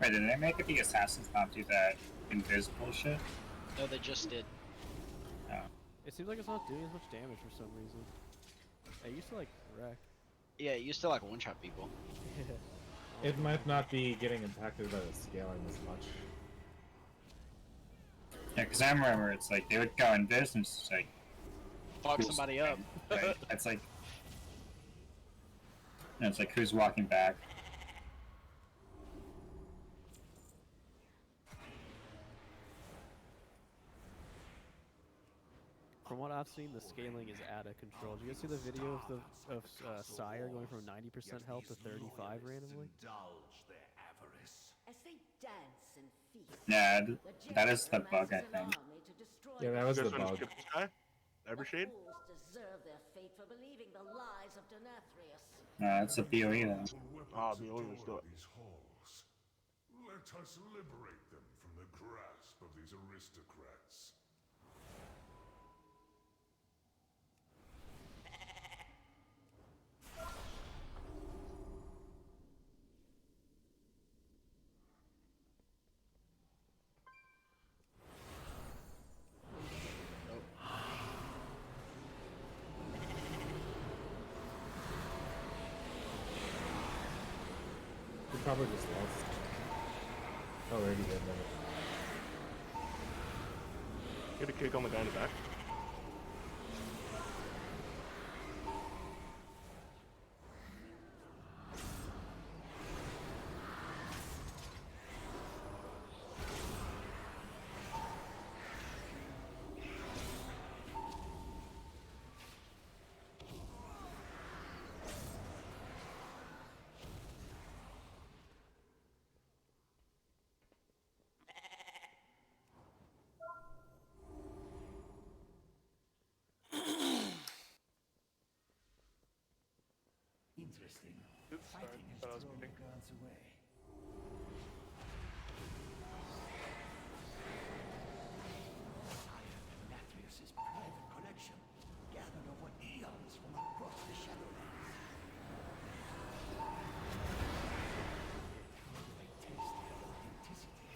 Wait, did they make it the assassins not do that invisible shit? No, they just did. Oh. It seems like it's not doing as much damage for some reason. I used to like wreck. Yeah, it used to like one-shot people. It might not be getting impacted by the scaling as much. Yeah, because I remember it's like they would go in this and it's just like Fuck somebody up. Right? It's like, and it's like who's walking back. From what I've seen, the scaling is out of control. Did you guys see the video of Sire going from 90% health to 35 randomly? As they dance and feast, Yeah, that is the bug, I think. Yeah, that was the This one bug. skip this guy? Every shade? fools deserve their fate for believing the lies of Denathrius. It's a BOE though. Ah, the only still. These halls. Let us liberate them from the grasp of these aristocrats. We probably just lost. Already did that. Get a kick on the guy in the back. Interesting. Oops, sorry. Fighting has Thought I was thrown the muting. guards away. Sire Denathrius' private collection, gathered over eons from across the Shadowlands. How do I taste their authenticity?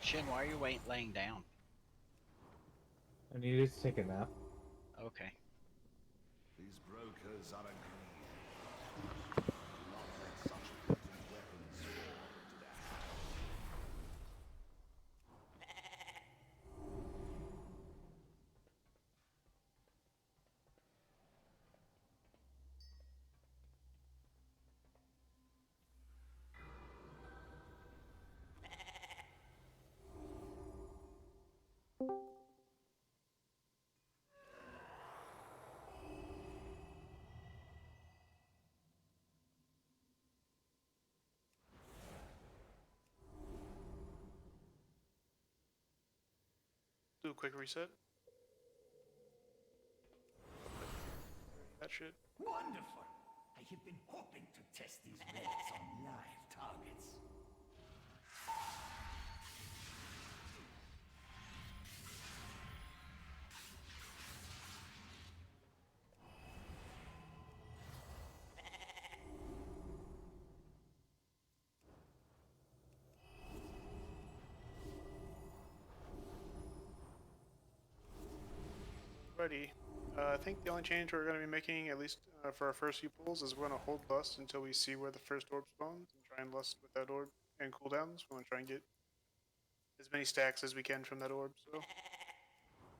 Shin, why are you laying down? I needed to take a nap. Okay. These brokers are a greed. Do not let such potent weapons Do a quick reset. That shit. Wonderful! I have been hoping to test these relics on live targets. Alrighty. I think the only change we're going to be making, at least for our first few pulls, is we're going to hold lust until we see where the first orb spawns and try and lust with that orb and cooldowns. We want to try and get as many stacks as we can from that orb. So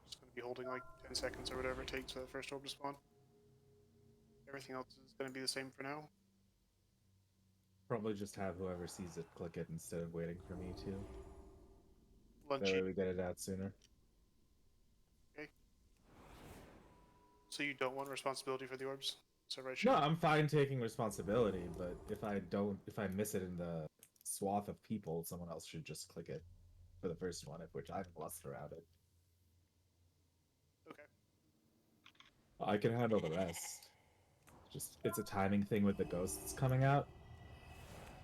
just going to be holding like 10 seconds or whatever it takes for the first orb to spawn. Everything else is going to be the same for now. Probably just have whoever sees it click it instead of waiting for me to. That Lunchy. way we get it out sooner. Okay. So you don't want responsibility for the orbs? So right? No, I'm fine taking responsibility, but if I miss it in the swath of people, someone else should just click it for the first one, of which I'm lost around it. Okay. I can handle the rest. Just it's a timing thing with the ghosts coming out,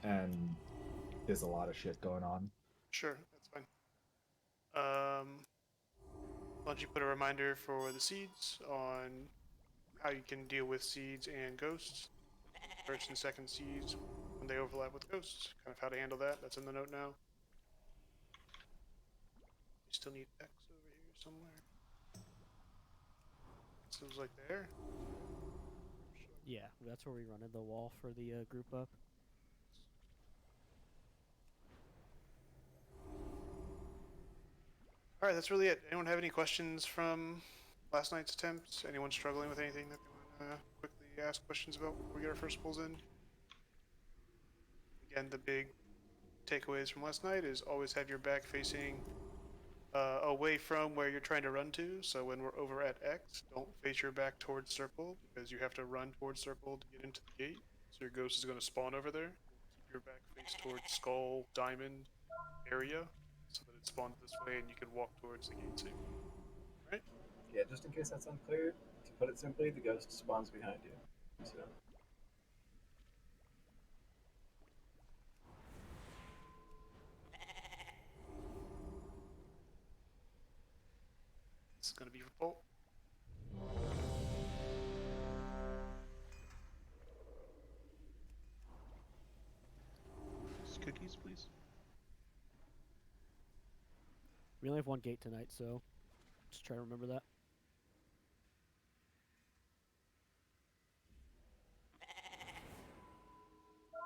and there's a lot of shit going on. Sure, that's fine. Why don't you put a reminder for the seeds on how you can deal with seeds and ghosts? First and second seeds when they overlap with ghosts. Kind of how to handle that. That's in the note now. You still need X over here somewhere. Seems like there. Yeah, that's where we run in the wall for the group up. Alright, that's really it. Anyone have any questions from last night's attempts? Anyone struggling with anything that they want to quickly ask questions about before we get our first pulls in? Again, the big takeaways from last night is always have your back facing away from where you're trying to run to. So when we're over at X, don't face your back towards circle because you have to run towards circle to get into the gate. So your ghost is going to spawn over there. Keep your back face towards skull, diamond area so that it spawns this way and you can walk towards the gate safe. Right? Yeah, just in case that's unclear, to put it simply, the ghost spawns behind you. So. This is going to be for Bolt. Cookies, please. We only have one gate tonight, so just try to remember that.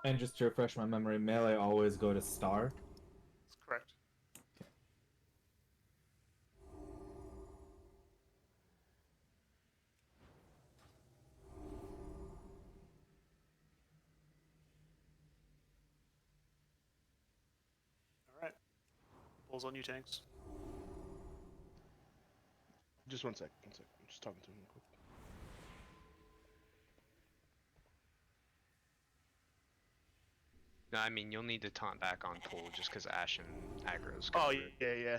And just to refresh my memory, melee always go to star. That's correct. Alright. Pulls on you, tanks. Just one sec. I'm just talking to him real quick. No, I mean you'll need to taunt back on pull just because Ashen aggro's. Oh yeah.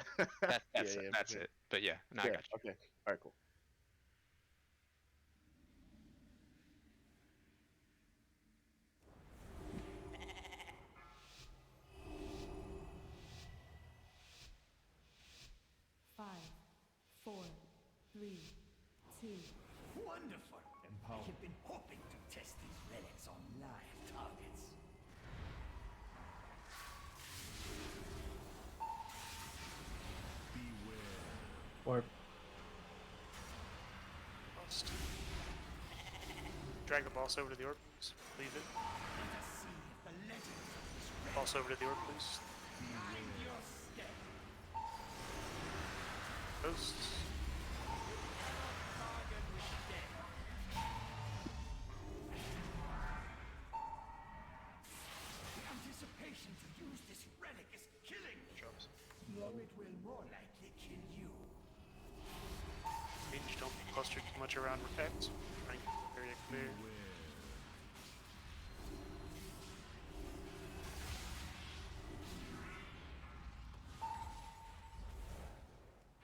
That's yeah, that's okay. it. But yeah, no, I got you. Okay. All right, cool. Five, 4, 3, 2. Wonderful! I have been hoping to test these relics on live targets. Or Lost. Drag the boss over to the orb, please. Leave it. Let us see if the legends of this relic Boss over to the orb, please. find your step. Ghosts. The anticipation to use this relic is killing me. Though it will more likely kill you. cluster too much around X. Try and keep the area clear.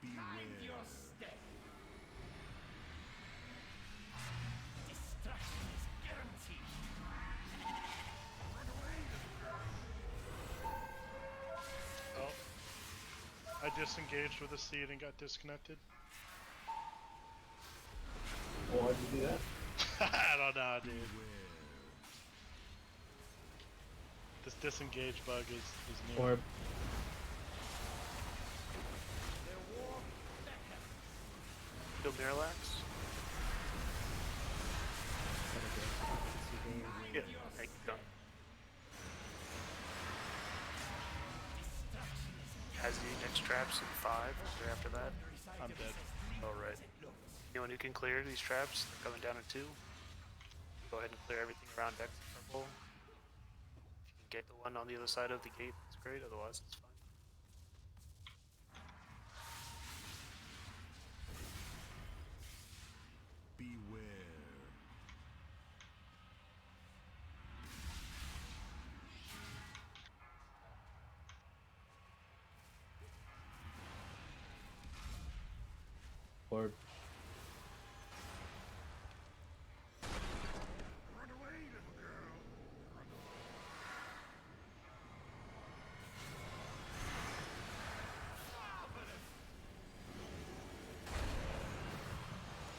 Mind your step. Destruction is guaranteed. Oh. I disengaged with a seed and got disconnected. Why did you do that? I don't know, dude. This disengage bug is new. Or Kill Miralax. Yeah, hey, done. Has the next traps in 5 or after that? I'm dead. Alright. Anyone who can clear these traps, they're coming down in 2. Go ahead and clear everything around X purple. If you can get the one on the other side of the gate, that's great, otherwise it's fine. Beware. or Run away, little girl.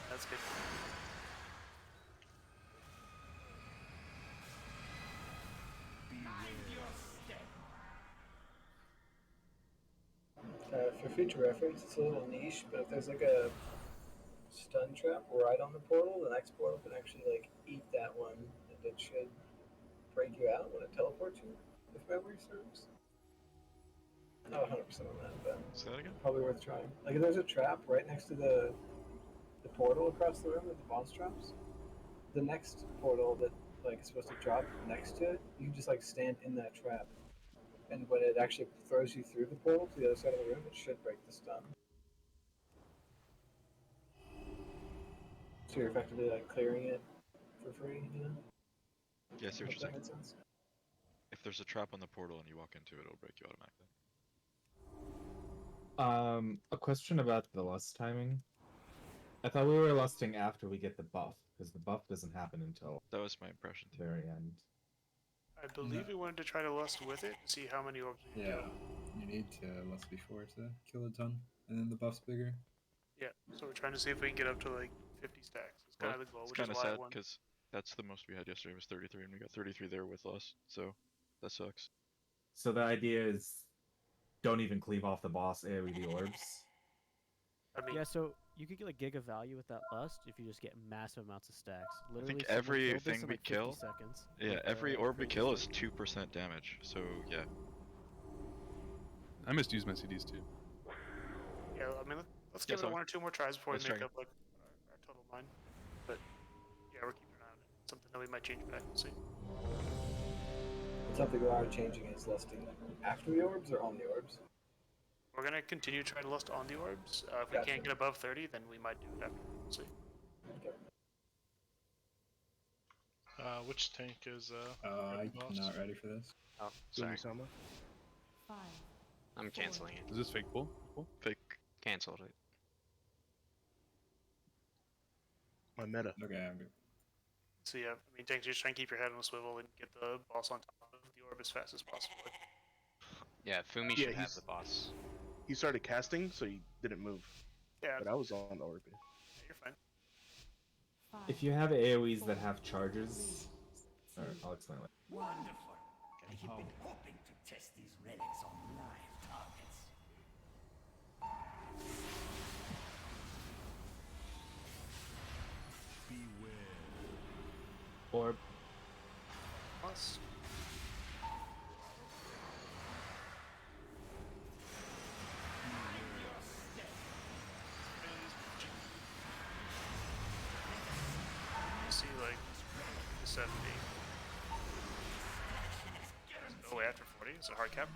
That's good. For future reference, it's a little niche, but if there's like a stun trap right on the portal, the next portal can actually like eat that one, and it should break you out when it teleports you, if memory serves. Not 100% on that, but Say that again? probably worth trying. Like if there's a trap right next to the portal across the room with the boss traps, the next portal that like is supposed to drop next to it, you can just like stand in that trap. And when it actually throws you through the portal to the other side of the room, it should break the stun. So you're effectively like clearing it for free, you know? Yeah, I see what Hope you're that saying. makes sense. If there's a trap on the portal and you walk into it, it'll break you automatically. a question about the lust timing. I thought we were lusting after we get the buff, because the buff doesn't happen until That was my impression the very end. I believe we wanted to try to lust with it, see how many orbs we can Yeah, kill. you need to lust before to kill a ton, and then the buff's bigger. Yeah, so we're trying to see if we can get up to like 50 stacks. It's kind of the goal, It's which is kind of why I sad won. because that's the most we had yesterday was 33, and we got 33 there with us. So that sucks. So the idea is, don't even cleave off the boss AoE the orbs. I mean, Yeah, so you could get like giga value with that lust if you just get massive amounts of stacks. I Literally, think someone killed this everything in we like 50 kill, seconds yeah, with, every orb we crazy kill stuff. is 2% damage. So yeah, I must use my CDs too. yeah, I mean, let's give it so- 1 or 2 more tries before we Let's make try. up like our total mine. But yeah, we're keeping an eye on it. Something that we might change back. We'll see. Something we are changing is lusting after the orbs or on the orbs. We're gonna continue to try to lust on the orbs. If we can't get above 30, then we might do it after. We'll see. Okay. Which tank is I'm boss? not ready for this. Oh, sorry. Sama. 5, I'm canceling it. Is this fake pull? fake. Cancelled it. My meta. Okay, I'm good. So yeah, I mean, tanks, just try and keep your head on a swivel and get the boss on top of the orb as fast as possible. Yeah, Fumi Yeah, should have he's- the boss. He started casting, so he didn't move. Yeah, But I was on orb. you're fine. 5, If you have AoEs that have charges, or I'll explain later. Wonderful. I have been hoping to test these relics on live targets. Orb. Plus, you see like 70. Oh, wait, after 40? Is it a hard cap?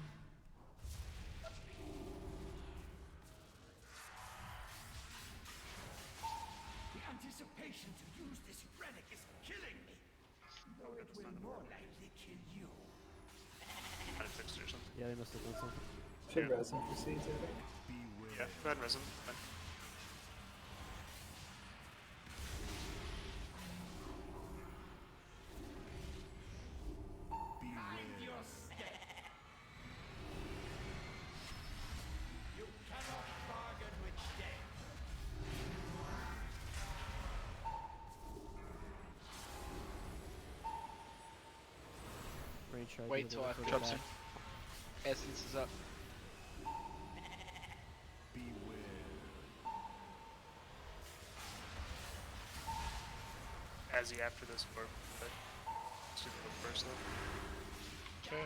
inclination to use this relic is killing me. Though it will more likely kill you. Might have fixed it or something. Yeah, they must have done something. Should resin for seeds, I think. Yeah, go ahead and resin. Fine. Mind your step. You cannot bargain with death. Range try to Wait do till it after further that. back. Essence is up. Azzy after this orb. But should go first though. Okay.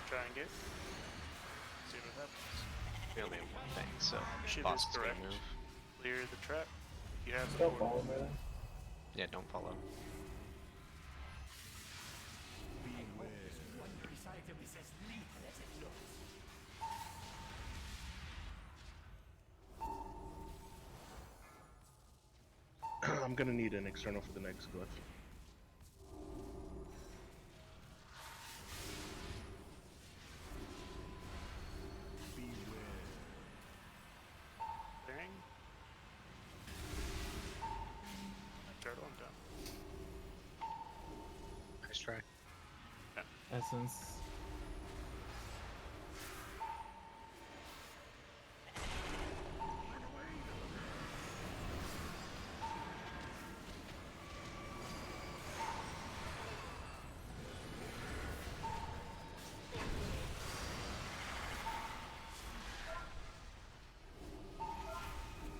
Try and get. See what happens. We only have one thing, so Shit boss is is gonna correct. move. Clear the trap. You have Just the don't portal. follow me then. Yeah, don't follow. One piece item is as lethal as it looks. I'm gonna need an external for the next glyph. Clearing. Turtle, I'm done. Nice try. Essence.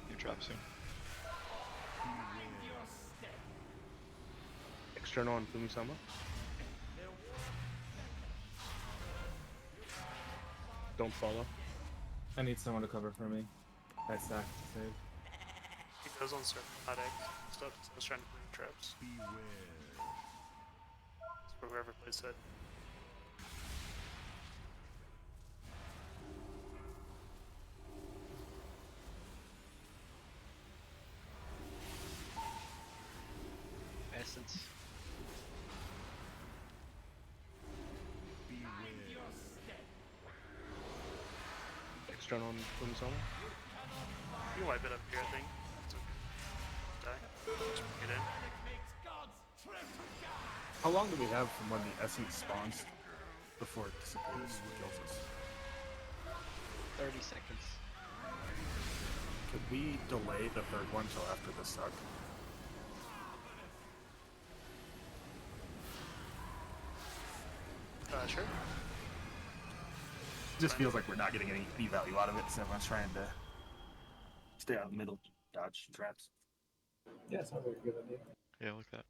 You drop soon. External on Fumisama. Don't follow. I need someone to cover for me. I stacked to save. He goes on certain hot egg stuff, so I was trying to bring traps. It's for whoever plays that. Essence. External on Fumisama. You can wipe it up here, I think. It's okay. Die. Just bring it in. How long do we have from when the essence spawns before it disappears and kills us? 30 seconds. Could we delay the third one till after the suck? Sure. Just feels like we're not getting any value out of it, so everyone's trying to stay out of the middle, dodge traps. Yeah, sounds like a good idea. Yeah, like that.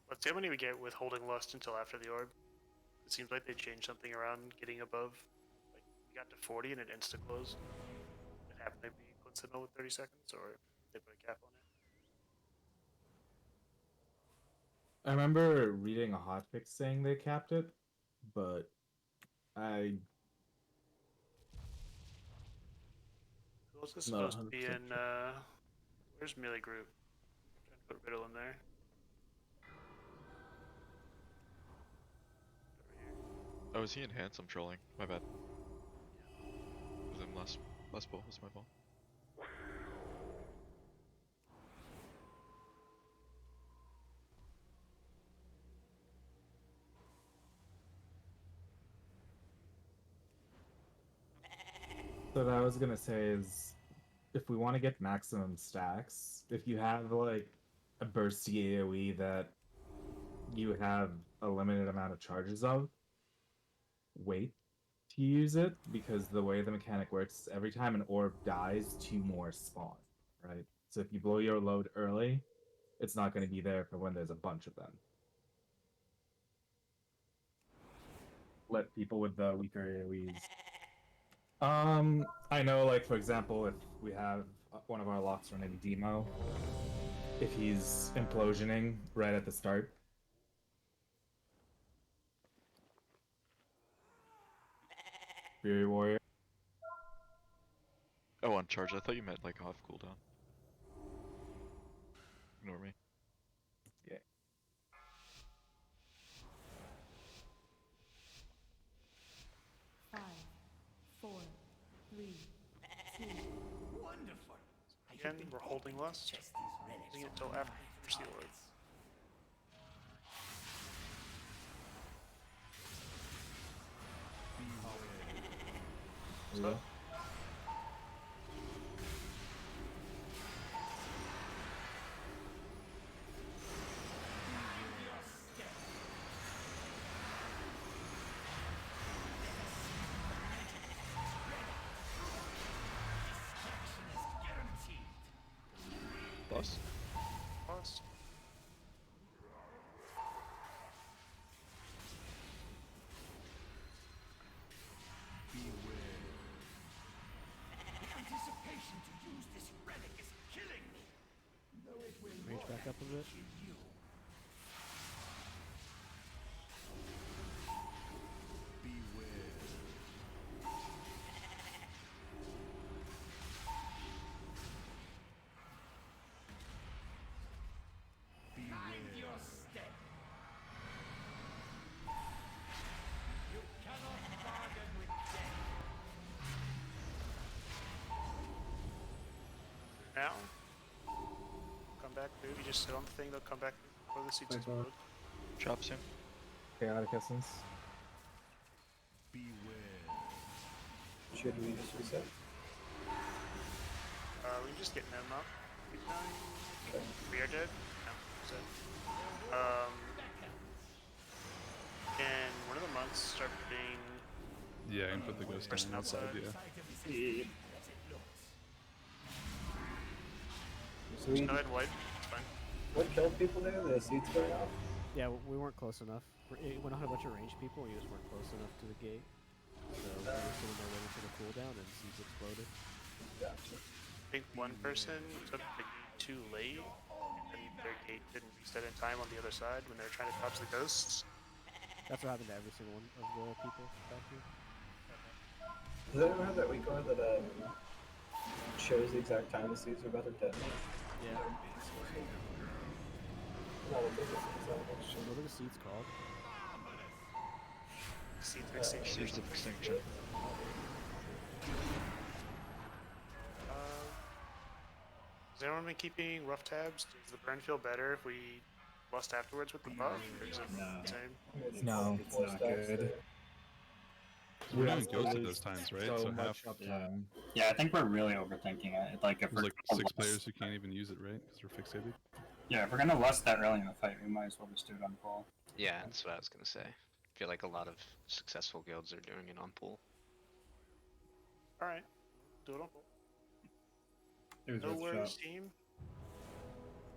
Let's see how many we get with holding lust until after the orb. It seems like they changed something around getting above. Like we got to 40 and it insta closed. It happened to be coincidental with 30 seconds, or they put a cap on it. I remember reading a hotfix saying they capped it, but I Who else is not supposed to be 100% in? Where's melee group? I'm trying to put Riddle in there. Oh, is he enhanced? I'm trolling. My bad. Was him less bull. That's my fault. So what I was gonna say is, if we want to get maximum stacks, if you have like a bursty AoE that you have a limited amount of charges of, wait to use it, because the way the mechanic works, every time an orb dies, 2 more spawn, right? So if you blow your load early, it's not going to be there for when there's a bunch of them. Let people with the weaker AoEs. I know, like, for example, if we have one of our locks running demo, if he's implosioning right at the start, Fury Warrior. Oh, on charge. I thought you meant like off cooldown. Ignore me. Yeah. Five, four, three, two. Wonderful. I Again, have been we're holding hoping to lust. test these relics Using it on until one of after my we first the orb. targets. There we go. Plus. Plus. The anticipation to use this relic is killing me. Though it will Range back up a bit. kill you. Mind your step. You cannot bargain with death. Now. Come back, dude. You just sit on the thing, they'll come back before the seats explode. Drop soon. Chaotic Essence. Should we just reset? We can just get them up. Okay. We are dead? No. So, can one of the monks start putting Yeah, and put the ghost person down outside, outside? yeah. So we, Go ahead, white. It's fine. what killed people there? The seats going off? Yeah, we weren't close enough. We went on a bunch of ranged people, and we just weren't close enough to the gate. So we were sitting there waiting for the cooldown, and seeds exploded. Gotcha. I think one person took the gate too late, and their gate didn't reset in time on the other side when they were trying to dodge the ghosts. That's what happened to every single one of the people back here. Does anyone have that record that shows the exact time the seats are about to detonate? Yeah. No, what is it? Is that what it shows? What are the seeds called? Seeds of extinction. Seeds of extinction. Has anyone been keeping rough tabs? Does the burn feel better if we lust afterwards with the buff? Or is it the same? No, it's not good. We're Yeah, doing so ghost at lose those times, right? So So much half. uptime. Yeah, I think we're really overthinking it. Like, if There's we're like gonna 6 lust- players who can't even use it, right? Because we're fixated. Yeah, if we're gonna lust that early in the fight, we might as well just do it on pull. Yeah, that's what I was gonna say. I feel like a lot of successful guilds are doing it on pool. Alright. Do it on pull. It was No worth a worries, shot. team.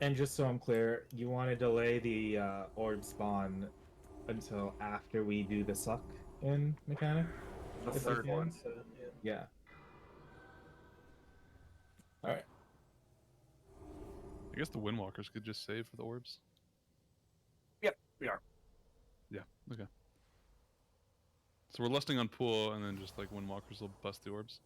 And just so I'm clear, you want to delay the orb spawn until after we do the suck in mechanic? The If we third can? one, so yeah. Yeah. Alright. I guess the Windwalkers could just save for the orbs. Yep, we are. Yeah, okay. So we're lusting on pool, and then just like Windwalkers will bust the orbs.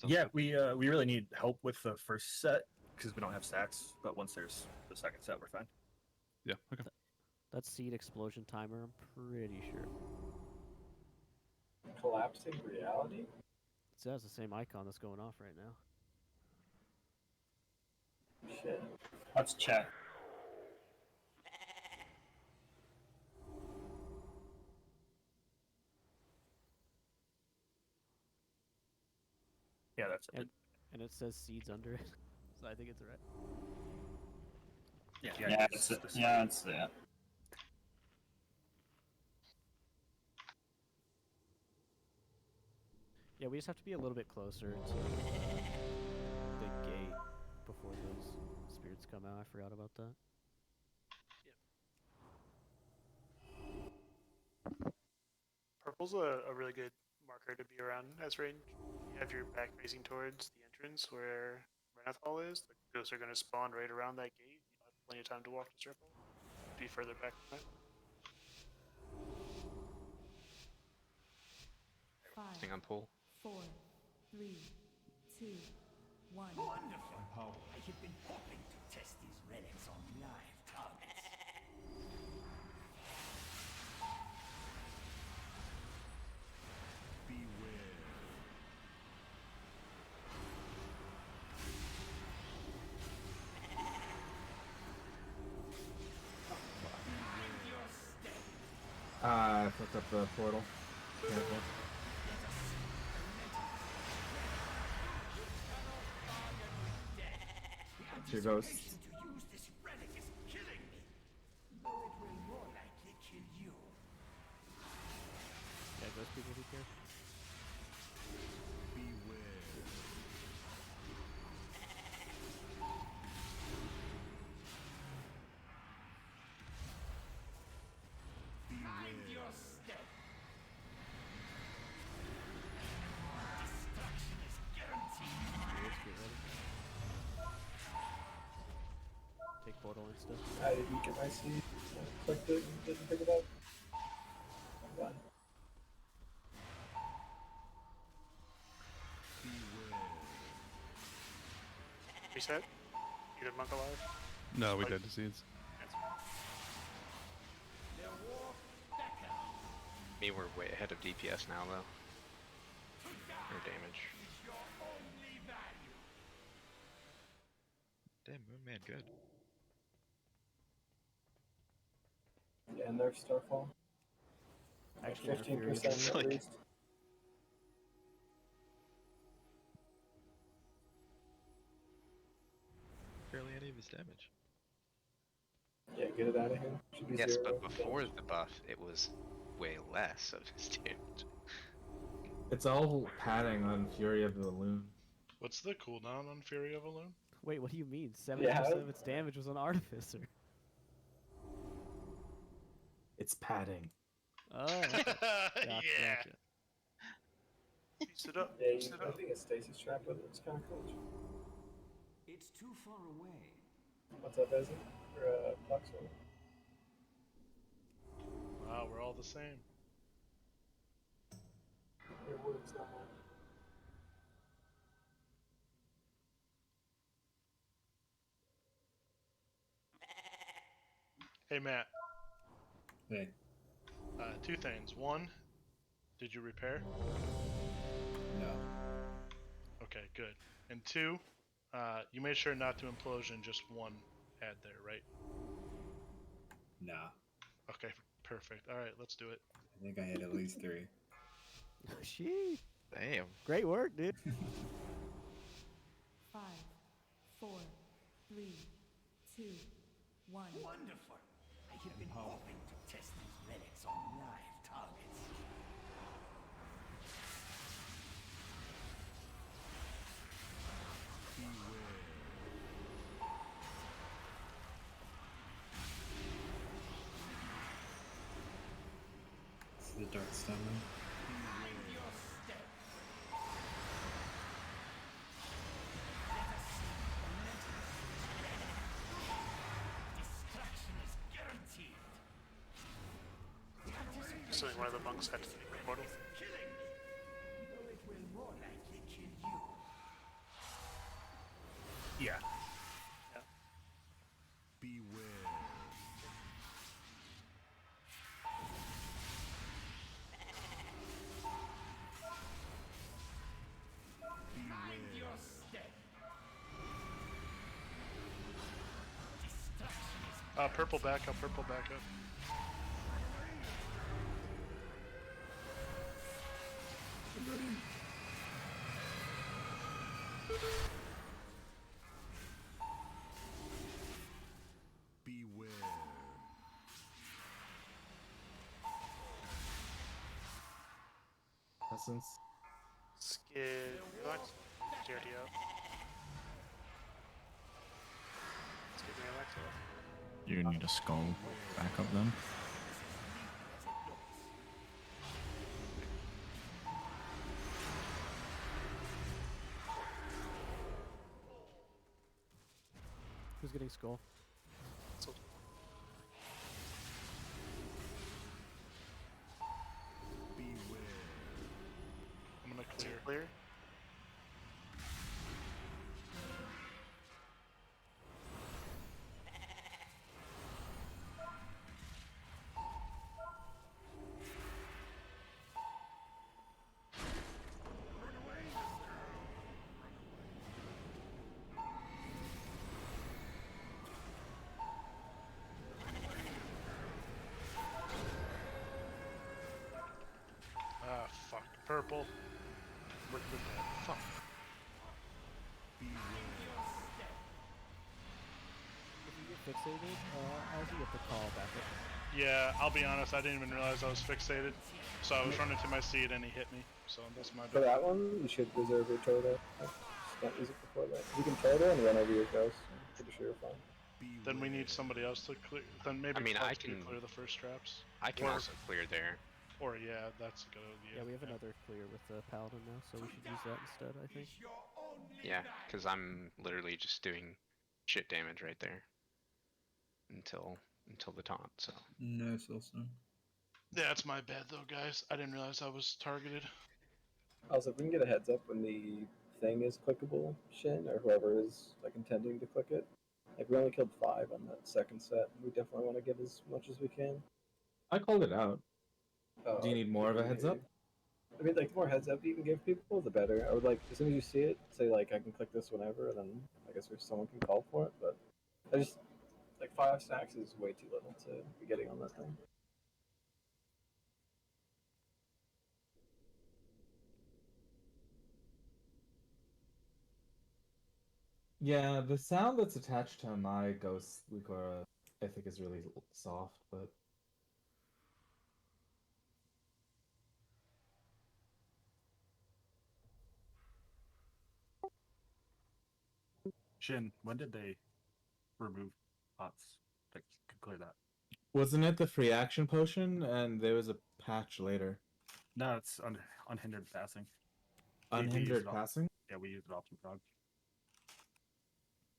Yeah, we really need help with the first set because we don't have stacks. But once there's the second set, we're fine. Yeah, okay. That's seed explosion timer, I'm pretty sure. Collapsing reality? It says the same icon that's going off right now. Shit. Let's check. Yeah, that's it. And it says seeds under it, so I think it's right. Yeah, it's it. Yeah, it's it. Yeah, we just have to be a little bit closer to the gate before those spirits come out. I forgot about that. Purple's a really good marker to be around as range. You have your back facing towards the entrance where Reneth Hall is. The ghosts are going to spawn right around that gate. You'll have plenty of time to walk the circle. Be further back from it. 5, Staying on pool. 4, 3, 2, 1. Wonderful. I have been hoping to test these relics on live targets. Beware. I fucked up the portal. Careful. Here goes. To use this relic is killing me. Though it will more likely kill you. Yeah, ghost people be careful. Mind your step. Destruction is guaranteed. Let's get ready. Take portal and stuff. I didn't get my seed. I clicked it and didn't pick it up. I'm done. Reset. You did monk alive. No, we Like- dead to seeds. Me, we're way ahead of DPS now, though. Or damage. Damn, Moonman, good. Yeah, nerf Starfall. Actually, 15% It's at like- least. Barely any of his damage. Yeah, get it out of here. Should be Yes, zero. but before the buff, it was way less of his damage. It's all padding on Fury of the Loon. What's the cooldown on Fury of a Loon? Wait, what do you mean? 70% Yeah. of its damage was on Artificer. It's padding. Oh, okay. Gotcha, Yeah. gotcha. Piece it up. Yeah, Piece it I up. think a stasis trap with it. It's kind of cool. It's too far away. What's up, Ezzy? Or Pucks or Wow, we're all the same. your words, not mine. Hey, Matt. Hey. Two things. One, did you repair? No. Okay, good. And two, you made sure not to implosion just one ad there, right? Nah. Okay, perfect. All right, let's do it. I think I hit at least 3. Sheesh. Damn. Great work, dude. 5, 4, 3, 2, 1. Wonderful. I have been hoping to test these relics on live targets. It's the Dark Stomach. Mind your step. Destruction is guaranteed. So one of the monks had to take the portal. Killing me. Though it will more likely kill you. Yeah. Beware. Mind your step. Purple backup, purple backup. Beware. Essence. Skid. Relax. JRD out. Skid me relax out. You need a skull backup then. Who's getting skull? Fuck. If you get fixated, as you get the call back up. Yeah, I'll be honest, I didn't even realize I was fixated. So I was running to my seat and he hit me. So that's my For bad. that one, you should reserve your turtle. Just don't use it before that. You can turtle and run over your ghost. I'm pretty sure you're fine. Then we need somebody else to clear. Then maybe I mean, I Clark's can clear the first traps. I can also clear there. Or yeah, that's a good idea. Yeah, we have another clear with the paladin now, so we should use that instead, I think. Yeah, because I'm literally just doing shit damage right there until the taunt. So No, it's also. Yeah, it's my bad though, guys. I didn't realize I was targeted. Also, if we can get a heads up when the thing is clickable, Shin, or whoever is like intending to click it. Like we only killed 5 on that second set. We definitely want to get as much as we can. I called it out. Do you I need more of a heads up? I mean, like, the more heads up you can give people, the better. I would like, as soon as you see it, say, like, I can click this whenever, and then I guess if someone can call for it, but I just, like, 5 stacks is way too little to be getting on that thing. Yeah, the sound that's attached to my Ghost Lucora, I think, is really soft, but. Shin, when did they remove pots? That could clear that. Wasn't it the free action potion, and there was a patch later? No, it's unhindered passing. Unhindered passing? Yeah, we used it often, Frog.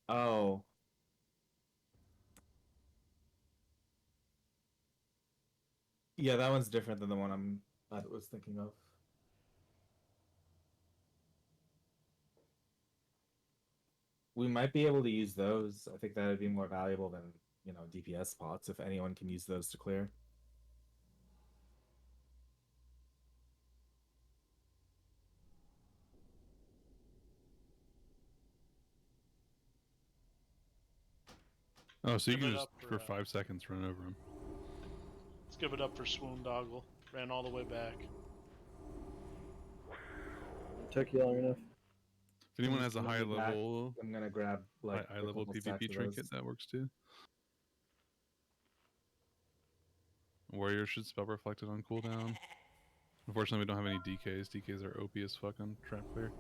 Oh. Yeah, that one's different than the one I was thinking of. We might be able to use those. I think that would be more valuable than, DPS spots if anyone can use those to clear. Oh, so you Give can it just up for 5 seconds run over him. Let's give it up for Swoon Doggle. Ran all the way back. Took you long enough. If anyone has a high level, I'm gonna grab like high level PvP trinket, that works too. Warrior should spell reflected on cooldown. Unfortunately, we don't have any DKs. DKs are OP as fuck on trap clear.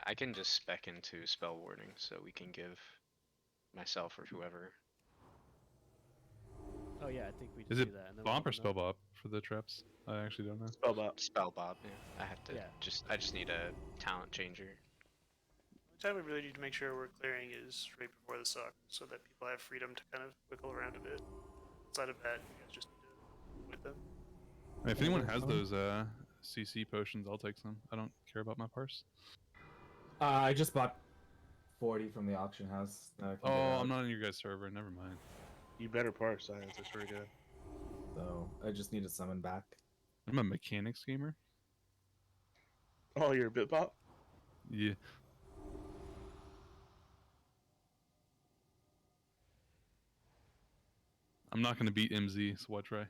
I can just spec into spell warding, so we can give myself or whoever. Oh yeah, I think we Is do it that. And then bomb or spell bob for the traps? I actually don't know. Spell bob. Spell bob. Yeah, I have to. Yeah. I just need a talent changer. The time we really need to make sure we're clearing is right before the suck, so that people have freedom to kind of wiggle around a bit. Outside of that, you guys just need to with them. If anyone has those CC potions, I'll take some. I don't care about my parse. I just bought 40 from the auction house. Oh, I'm not on your guys' server. Never mind. You better parse science. I swear to God. So I just need to summon back. I'm a mechanics gamer. Oh, you're a bitbot? Yeah. I'm not going to beat MZ, so why try?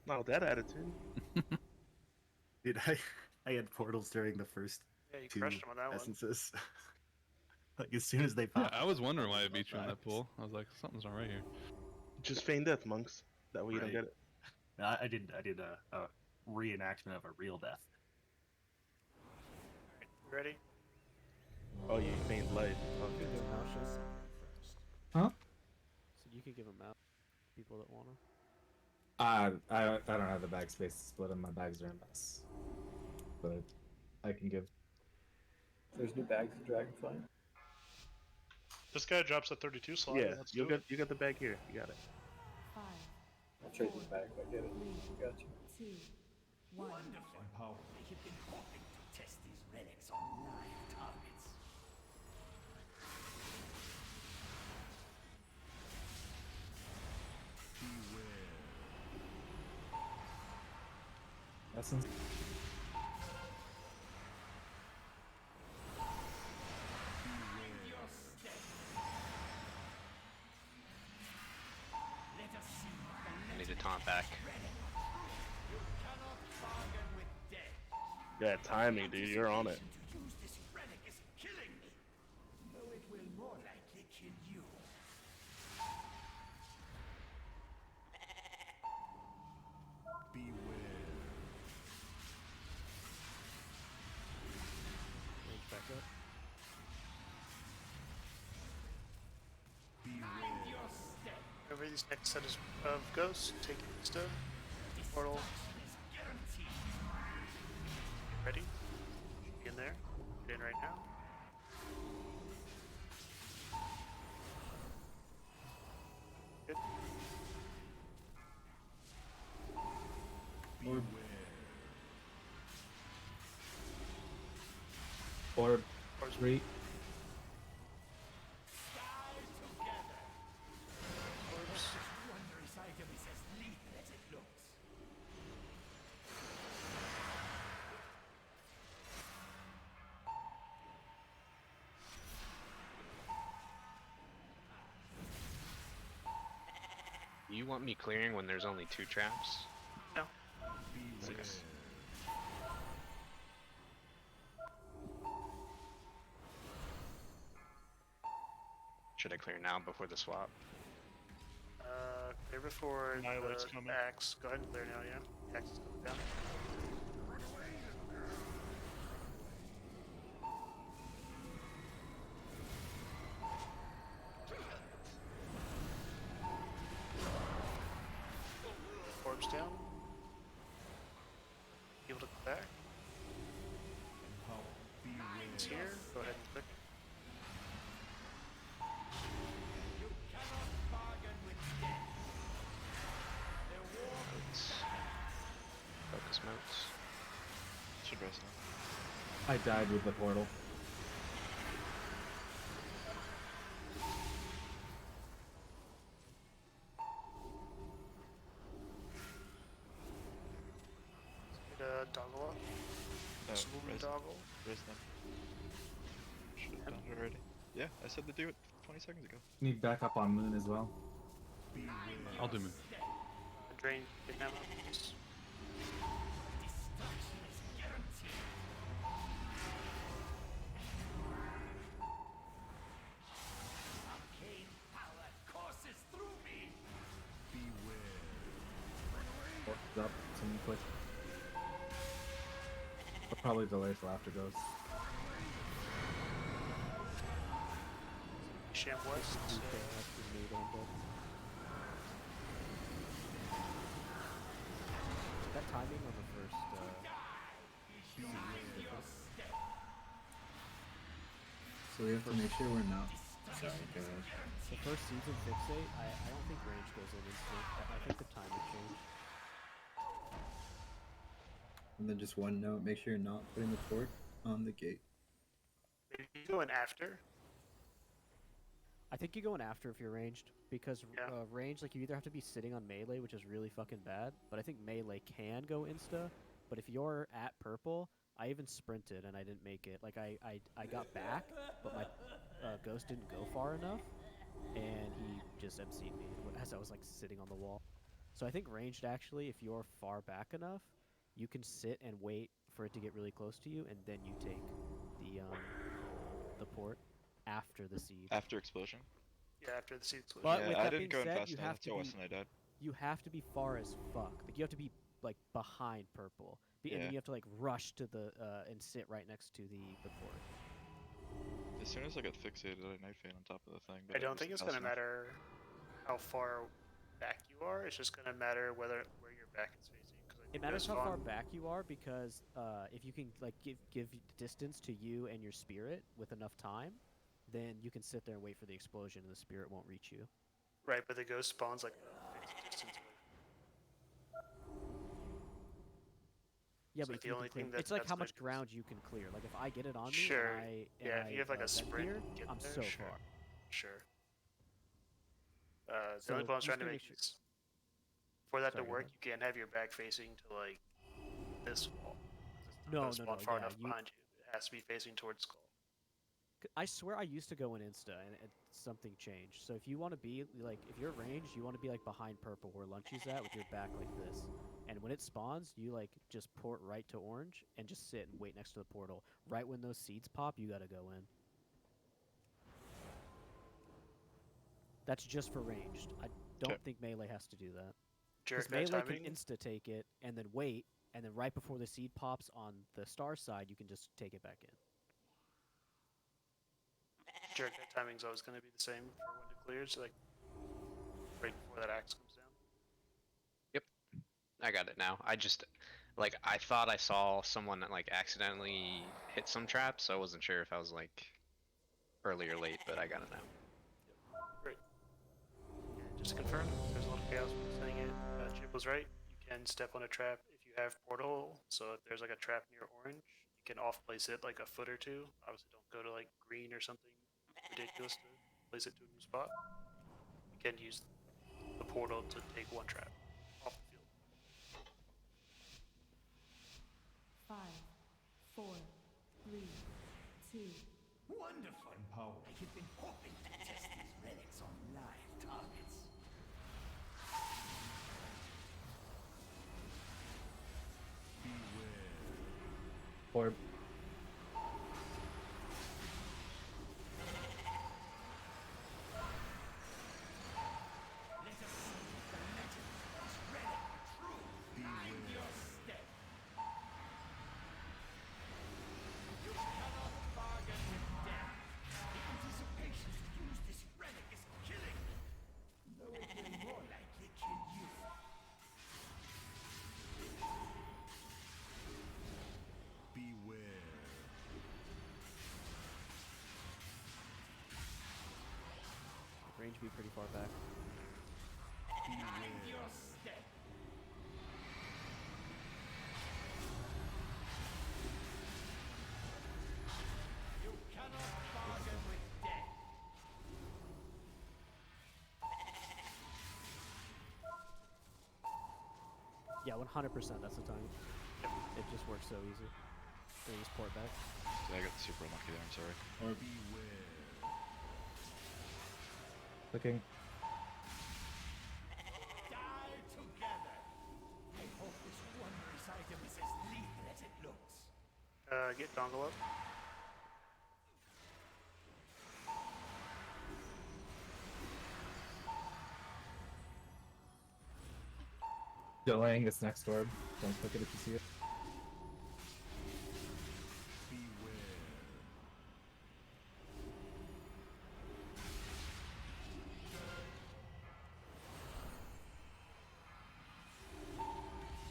Not with that attitude. Dude, I had portals during the first Yeah, you 2 crushed him on that essences. Like as soon as they popped. Yeah, I was wondering why I beat you in that pool. I was like, something's not right here. Just feign death, monks. That way you don't get it. I did a reenactment of a real death. You ready? Oh, you feigned light. You could give him out, Shin. Huh? So you could give them out. People that want them. I don't have the bag space to split them. My bags are a mess. But I can give. There's new bags of Dragonfly. This guy drops a 32 slot. Yeah, Let's you do it. got the bag here. You got it. 5, I'll trade this bag if I get it. Got you. 2, 1. Wonderful. You've been hoping to test these relics on live targets. Essence. I need to taunt back. Yeah, timing, dude. You're on it. To use this relic is killing me. Though it will more likely kill you. Beware. Range back up. Mind your step. Over these next set of ghosts, take it insta. Portal. Guaranteed. Ready? Should be in there. Get in right now. Good. Orb. Orbs. 3. Orbs. Wondrous item is as lethal as it looks. You want me clearing when there's only 2 traps? No. Okay. Should I clear now before the swap? Clear before Annihilate's the coming. axe. Go ahead and clear now, yeah. Axe is coming down. Orbs down. Able to go back. It's here. Go ahead and click. Focus modes. Should rest now. I died with the portal. Get a doggle up. Oh, Swoon res. doggle. Res them. Should have done it already. Yeah, I said to do it 20 seconds ago. Need backup on Moon as well. I'll do Moon. Drain. Get him up. Please. Arcane power courses through me. Orbs up. Something quick. I'll probably delay till after Ghost. Sham West. That timing on the first So we have to make sure we're not. Sorry, go ahead. the first season fixate, I don't think range goes in instant. I think the timing changed. And then just one note, make sure you're not putting the fork on the gate. Maybe you go in after. I think you go in after if you're ranged, because Yeah. range, like, you either have to be sitting on melee, which is really fucking bad, but I think melee can go insta, but if you're at purple, I even sprinted and I didn't make it. Like, I got back, but my ghost didn't go far enough, and he just MC'd me as I was, like, sitting on the wall. So I think ranged, actually, if you're far back enough, you can sit and wait for it to get really close to you, and then you take the port after the seed. After explosion? Yeah, after the seed explosion. But Yeah, with I that didn't being go in said, fast you enough. have That's to how be Weston I died. you have to be far as fuck. Like, you have to be, like, behind purple. And then Yeah. you have to, like, rush to the and sit right next to the port. As soon as I got fixated, I Night Fade on top of the thing. But I don't wasn't think it's fast gonna enough. matter how far back you are. It's just gonna matter where your back is facing. It matters how far back you are, because if you can, like, give distance to you and your spirit with enough time, then you can sit there and wait for the explosion, and the spirit won't reach you. Right, but the ghost spawns like a fixed distance away. Yeah, It's but like if the you only can clear, thing that it's like that's how gonna much ground you can clear. Like, if I get it on me, Sure. and Yeah, if you have like a vent sprint, here, get I'm there, so sure. far. Sure. The So only point I was just trying to gonna make make sure- is for that Sorry, to go work, ahead. you can't have your back facing to like this wall. No, It's no, not no, far yeah, enough behind you. It has to be facing towards skull. I swear I used to go in insta, and something changed. So if you want to be, like, if you're ranged, you want to be, like, behind purple where Lunchy's at with your back like this. And when it spawns, you like just port right to orange and just sit and wait next to the portal. Right when those seeds pop, you gotta go in. That's just for ranged. I don't think melee has to do that. Because Jarek, that melee can timing? insta take it and then wait, and then right before the seed pops on the star side, you can just take it back in. Jarek, that timing's always going to be the same for when it clears, like right before that axe comes down. Yep, I got it now. I just, like, I thought I saw someone like accidentally hit some traps, so I wasn't sure if I was like early or late, but I got it now. Great. And just to confirm, there's a little chaos when saying it. Chip was right. You can step on a trap if you have portal. So if there's like a trap near orange, you can off place it like a foot or two. Obviously, don't go to like green or something ridiculous to place it to a new spot. You can use the portal to take one trap off the field. 5, 4, 3, 2. Wonderful. Power. I have been hoping to test these relics on live targets. Orb. Range be pretty far back. Yeah, 100%. That's the time. It just works so easy. They just port back. Yeah, I got super unlucky there. I'm sorry. Or Clicking. Die together. I hope this wondrous item is as lethal as it looks. Get dongle up. Delaying this next orb. Don't click it if you see it.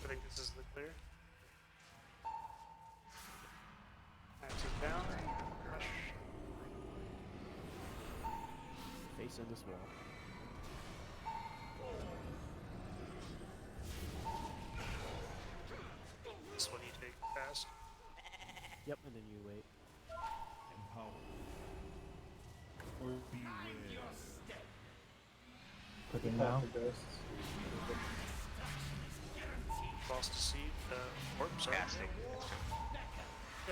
I think this is the clear. Axe is down. Rush. Face in this wall. This one you take fast. Yep, and then you wait. Clicking now. Lost to seed. Orb, sorry. Yeah,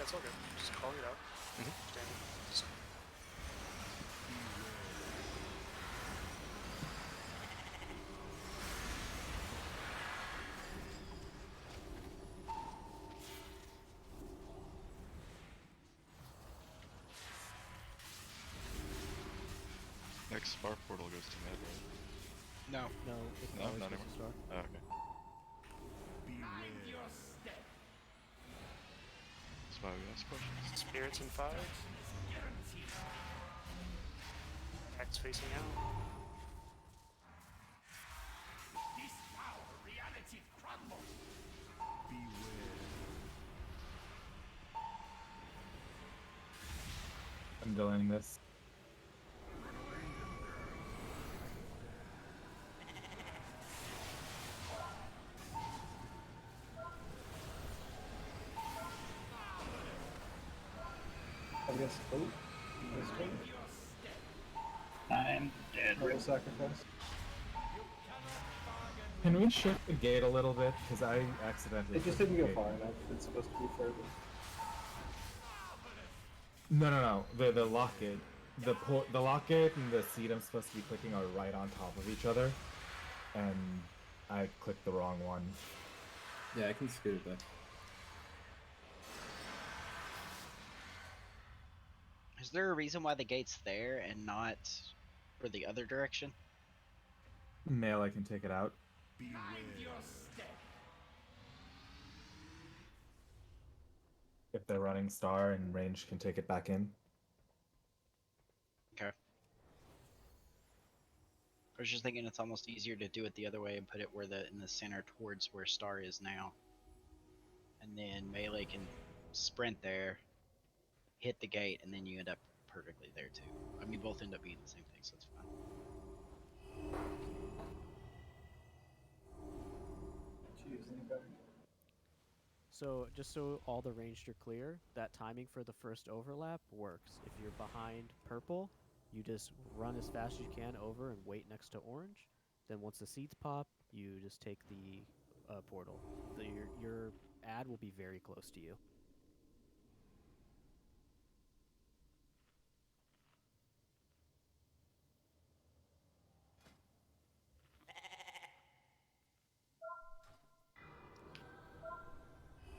it's all good. Just calling it out. Standing. Just Next spark portal goes to mid, right? No. No, it's No, always not supposed to anymore. start. Oh, okay. That's why we ask questions. spirits in 5. Axe facing out. This power reality crumbles. I'm delaying this. I guess boat. This turn. I'm dead. Royal sacrifice. Can we shift the gate a little bit? Because I accidentally. It just clicked didn't the go gate. far enough. It's supposed to be further. No. The locket, the locket and the seed I'm supposed to be clicking are right on top of each other, and I clicked the wrong one. Yeah, I can scoot it back. Is there a reason why the gate's there and not for the other direction? Melee can take it out. Mind your step. If they're running star and range can take it back in. Okay. I was just thinking it's almost easier to do it the other way and put it where in the center towards where star is now. And then melee can sprint there, hit the gate, and then you end up perfectly there too. I mean, both end up being the same thing, so it's fine. So just so all the ranged are clear, that timing for the first overlap works. If you're behind purple, you just run as fast as you can over and wait next to orange. Then once the seeds pop, you just take the portal. Your ad will be very close to you.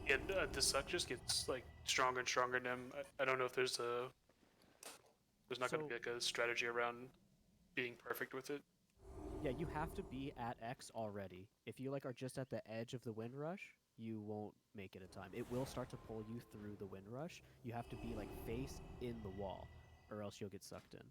Yeah, the suck just gets like stronger and stronger in them. I don't know if there's not going to be like a strategy around being perfect with it. Yeah, you have to be at X already. If you are just at the edge of the wind rush, you won't make it a time. It will start to pull you through the wind rush. You have to be face in the wall, or else you'll get sucked in.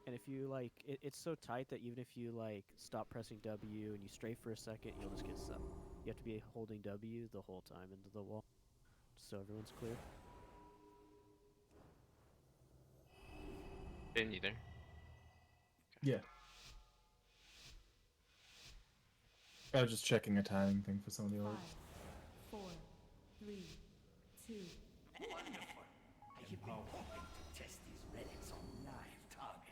And if you it's so tight that even if you stop pressing W and you strafe for a second, you'll just get sucked. You have to be holding W the whole time into the wall, just so everyone's clear. Didn't you there? Yeah. I was just checking a timing thing for some of the old. 5, 4, 3, 2. Wonderful. I have been hoping to test these relics on live targets.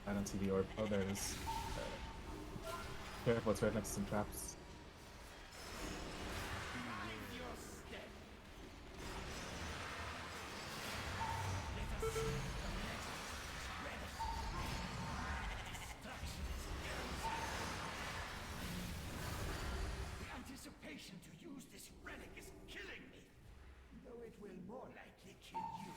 I don't see the orb. Oh, there it is. Careful, it's right next to some traps. Mind your step. Let us see the next relic. Destruction is guaranteed. The anticipation to use this relic is killing me, though it will more likely kill you.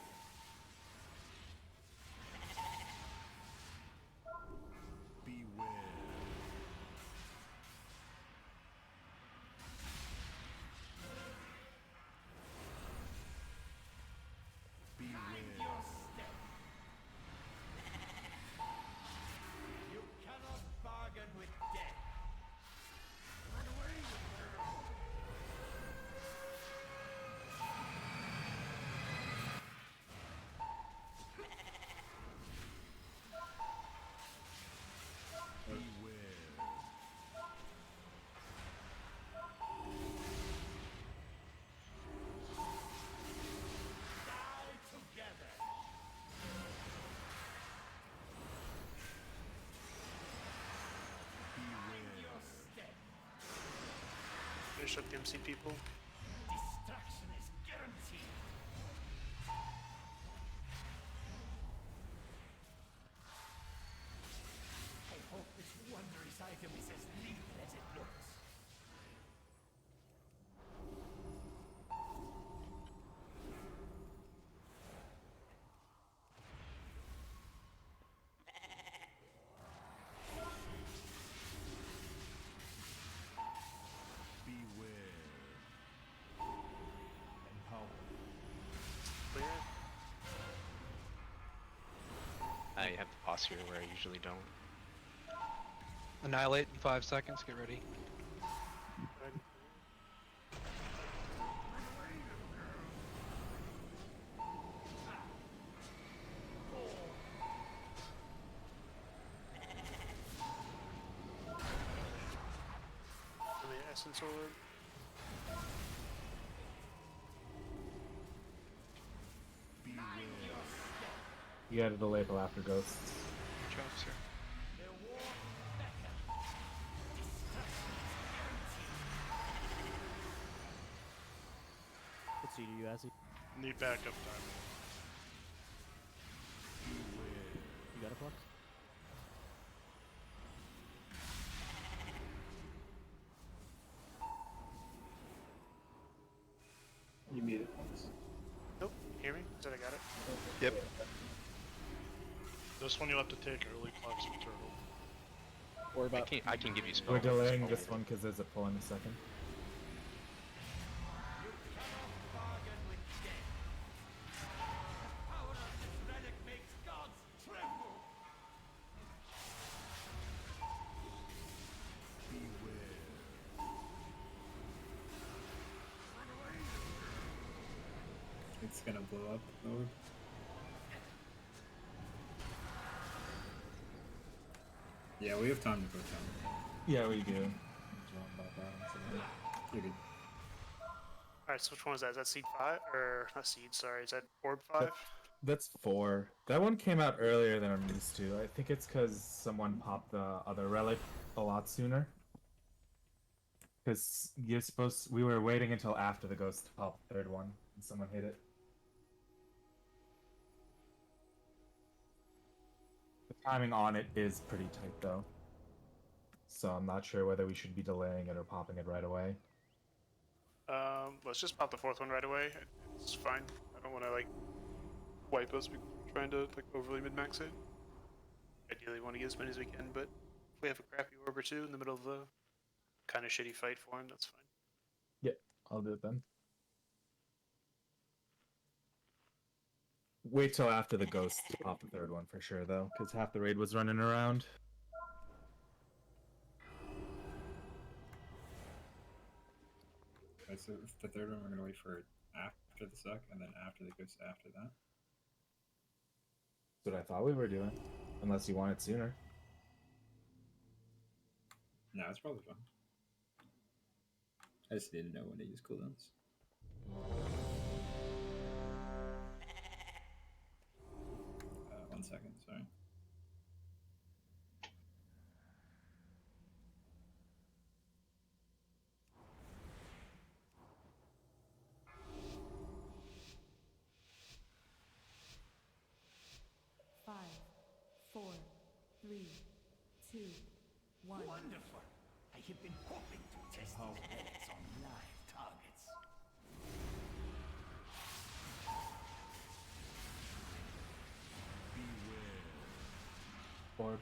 Mind your step. You cannot bargain with death. Run away with her. Die together. Mind your step. Finish up the MC people. Destruction is guaranteed. I hope this wondrous item is as lethal as it looks. I have the boss here where I usually don't. Annihilate in 5 seconds. Get ready. Assassin Sword. You gotta delay till after ghosts. Good job, sir. What seed are you, Azzy? Need backup time. You got a flux? You muted once. Nope. Hear me? Said I got it. Yep. This one you'll have to take early flux with turtle. Or about I can give you spell. We're delaying this one because there's a pull in a second. It's gonna blow up, Lord. Yeah, we have time to put down. Yeah, we do. You're good. Alright, so which one is that? Is that seed 5? Or not seed, sorry. Is that orb 5? That's 4. That one came out earlier than I'm used to. I think it's because someone popped the other relic a lot sooner. Because you're supposed. We were waiting until after the ghost to pop the third one, and someone hit it. The timing on it is pretty tight, though. So I'm not sure whether we should be delaying it or popping it right away. Let's just pop the 4th one right away. It's fine. I don't want to, like, wipe us because we're trying to, like, overly min-max it. Ideally, want to get as many as we can, but if we have a crappy orb or two in the middle of the kind of shitty fight for him, that's fine. Yep, I'll do it then. Wait till after the ghost to pop the third one for sure, though, because half the raid was running around. Right, so the third one we're gonna wait for after the suck, and then after the ghost after that. That's what I thought we were doing, unless you want it sooner. No, it's probably fine. I just need to know when to use cooldowns. One second, sorry. Five, four, three, two, one. Wonderful! I have been hoping to test these relics on live targets. Orb.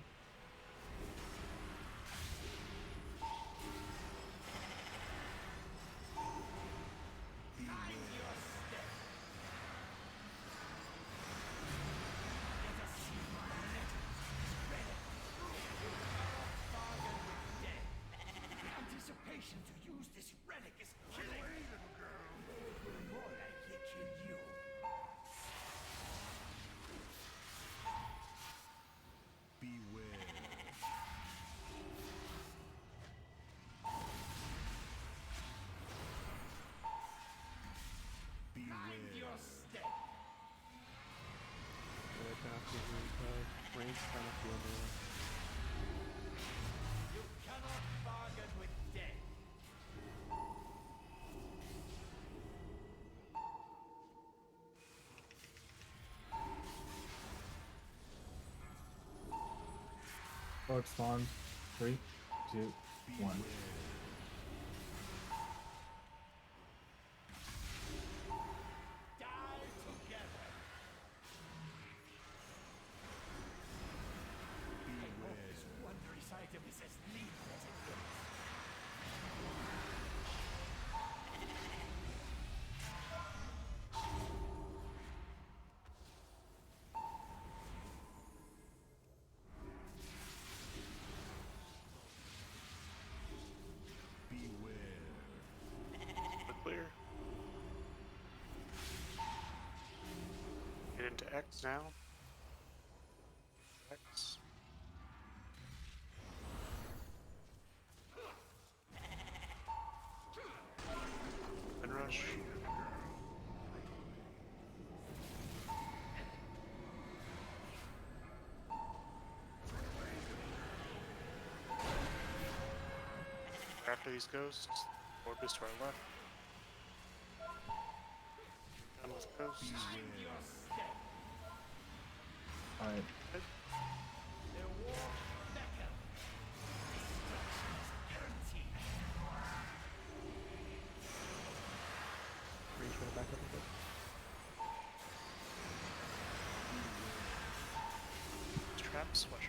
Anticipation to use this relic is killing me. More likely kill you. Beware. Mind your step. Range kind of feel there. You cannot bargain with death. Orb spawn. 3, 2, 1. Die together. I hope this wondrous item is as lethal as it looks. Clear. Get into X now. X. rush. After these ghosts, orb is to our left. Done with ghosts. Alright. Range for the back up a bit. Traps, watch.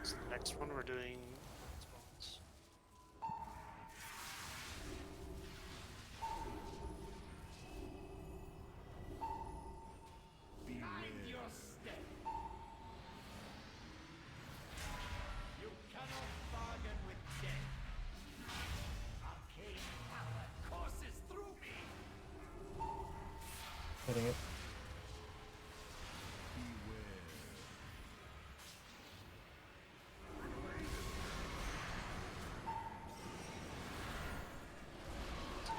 So the next one we're doing spawns. Mind your step. You cannot bargain with death. Arcane power courses through me. Hitting it.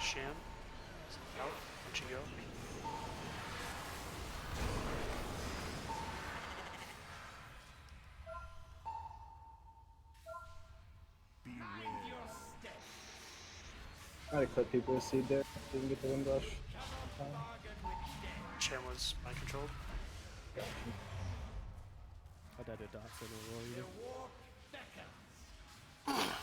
Sham. Out. Where'd you go? Mind your step. Try to clip people with seed there. Didn't get the wind rush. Sham was mind controlled. I died to dots in a roll either. Walk beckons.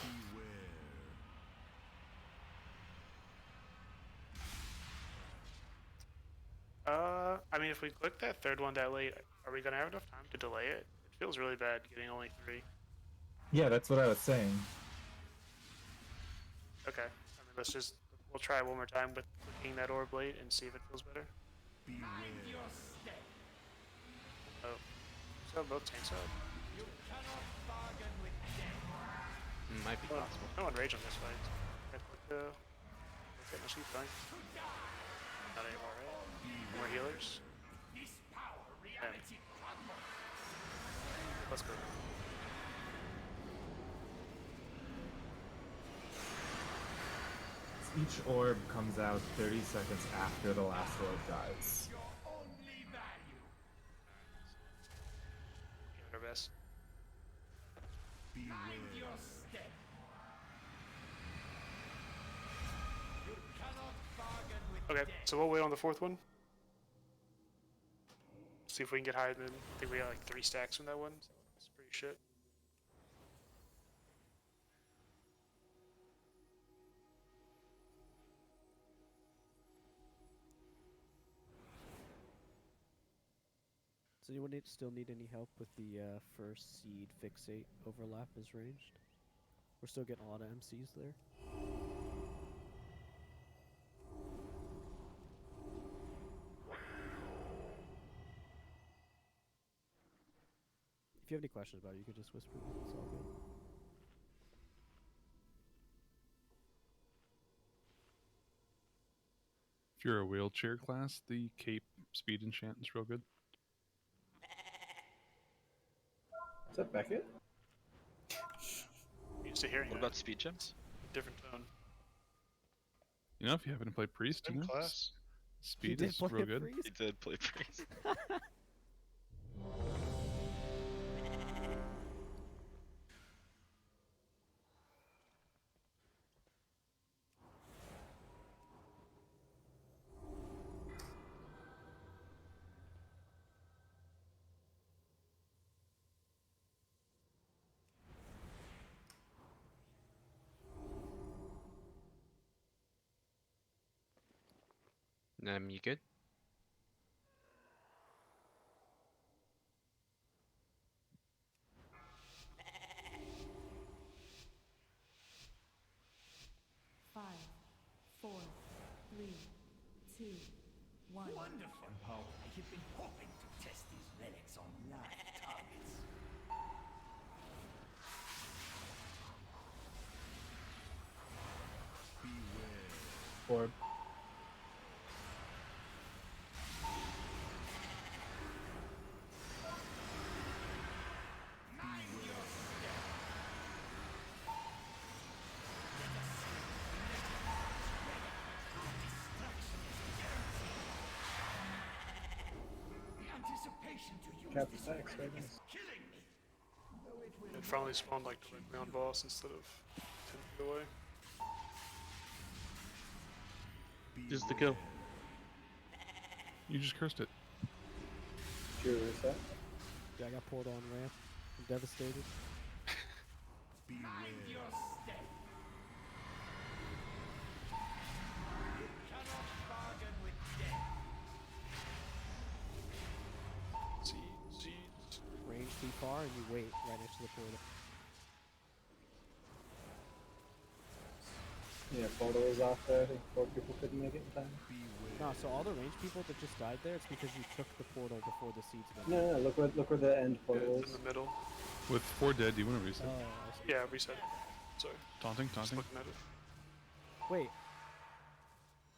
I mean, if we click that third one that late, are we gonna have enough time to delay it? It feels really bad getting only 3. Yeah, that's what I was saying. Okay. I mean, we'll try it one more time with clicking that orb late and see if it feels better. Mind your step. Oh. So both tanks up. You cannot bargain with death. Might be possible. No one rage on this fight. Okay, let's get my sheep going. Not anymore, right? More healers. This power, reality, Let's go. Each orb comes out 30 seconds after the last orb dies. your only value. Give it our best. Mind your step. You cannot bargain with Okay, death. so we'll wait on the 4th one. See if we can get higher than. I think we got like 3 stacks from that one. So it's pretty shit. Does anyone still need any help with the first seed fixate overlap is ranged? We're still getting a lot of MCs there. If you have any questions about it, you could just whisper them. It's all good. If you're a wheelchair class, the cape speed enchant is real good. Is that Beckett? Used to hearing What that. about speed gems? Different tone. You know, if you happen to play priest, Same you know, class. speed did is play real good. priest? He did play priest. You good? Five, 4, 3, 2, 1. Wonderful. I have been hoping to test these relics on live targets. Orb. anticipation to use Cap this attacks, relic very is nice. killing me. Though it will It finally spawned like directly on boss instead of 10 feet away. Just the kill. You just cursed it. Did you reset? Yeah, I got pulled on ramp. I'm devastated. mind your step. You cannot bargain with death. Seeds. Range too far, and you wait right next to the portal. Yeah, portal is off there. I think 4 people couldn't make it in time. No, so all the range people that just died there, it's because you took the portal before the seeds went. No, look where the end portal It's is. in the middle. With 4 dead, do you want to reset? Oh, I see. Yeah, reset. Sorry. Taunting, Just taunting. looking at it. Wait.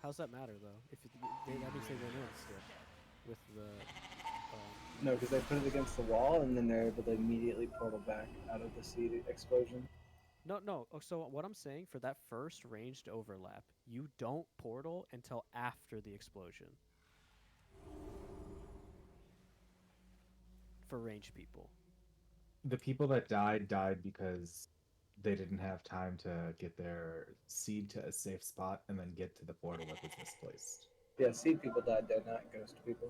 How's that matter though? If that means they went in still with the. No, because they put it against the wall, and then they're able to immediately portal back out of the seed explosion. No. Oh, so what I'm saying for that first ranged overlap, you don't portal until after the explosion. For ranged people. The people that died because they didn't have time to get their seed to a safe spot and then get to the portal that was misplaced. Yeah, seed people died there, not ghost people.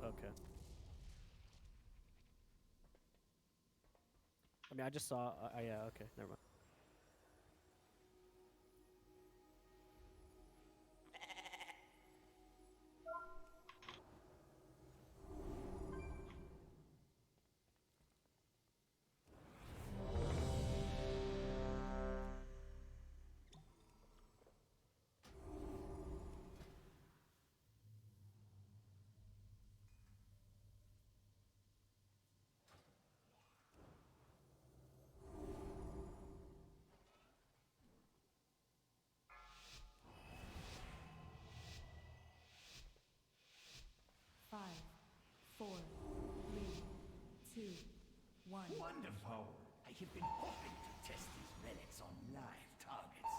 Okay. I mean, I just saw. Yeah. Okay. Never mind. Five, 4, 3, 2, 1. Wonderful. I have been hoping to test these relics on live targets.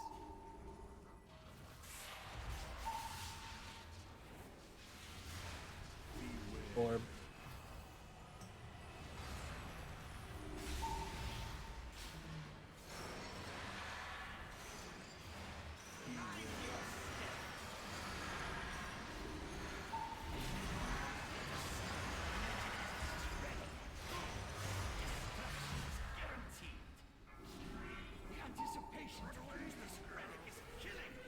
Orb. Guaranteed. The anticipation to use this relic is killing me.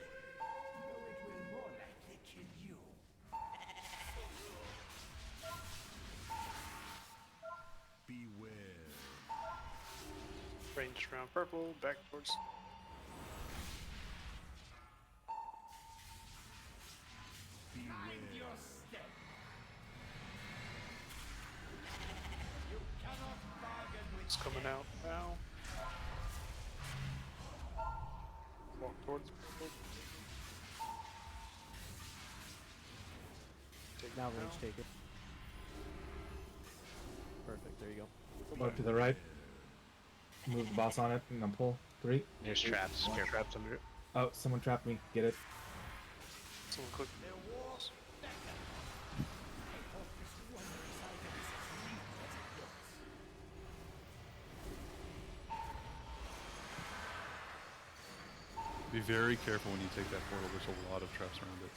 Though it will more likely kill you. Beware. Ranged around purple, back towards. Mind your step. You cannot bargain with It's coming out now. Walk towards purple. Take Now it range take it. Perfect. There you go. Move to the right. Move the boss on it and then pull. 3. There's traps. One traps under it. Oh, someone trapped me. Get it. Someone click. Be very careful when you take that portal. There's a lot of traps around it.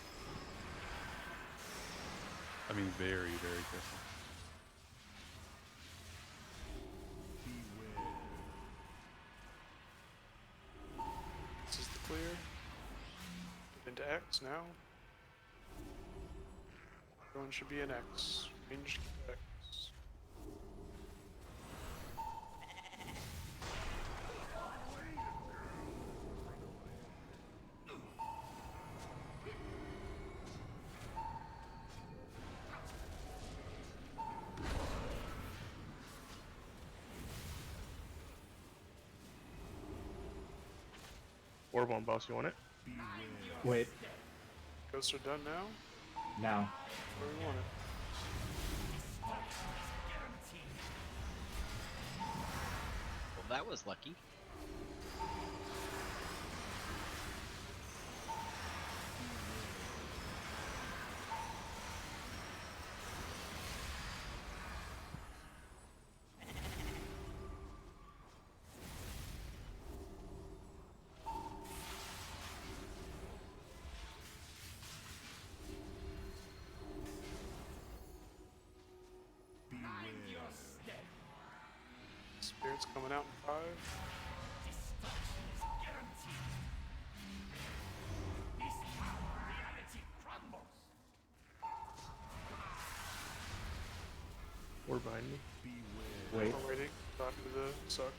I mean, very, very careful. This is the clear. Get into X now. Everyone should be in X. Ranged X. Orb on boss, you want it? Wait. Ghosts are done now. Now. Where we want it. Well, that was lucky. Spirits coming out in 5. Destruction is guaranteed. This tower reality crumbles. Or behind me. Wait. We're waiting. After the suck.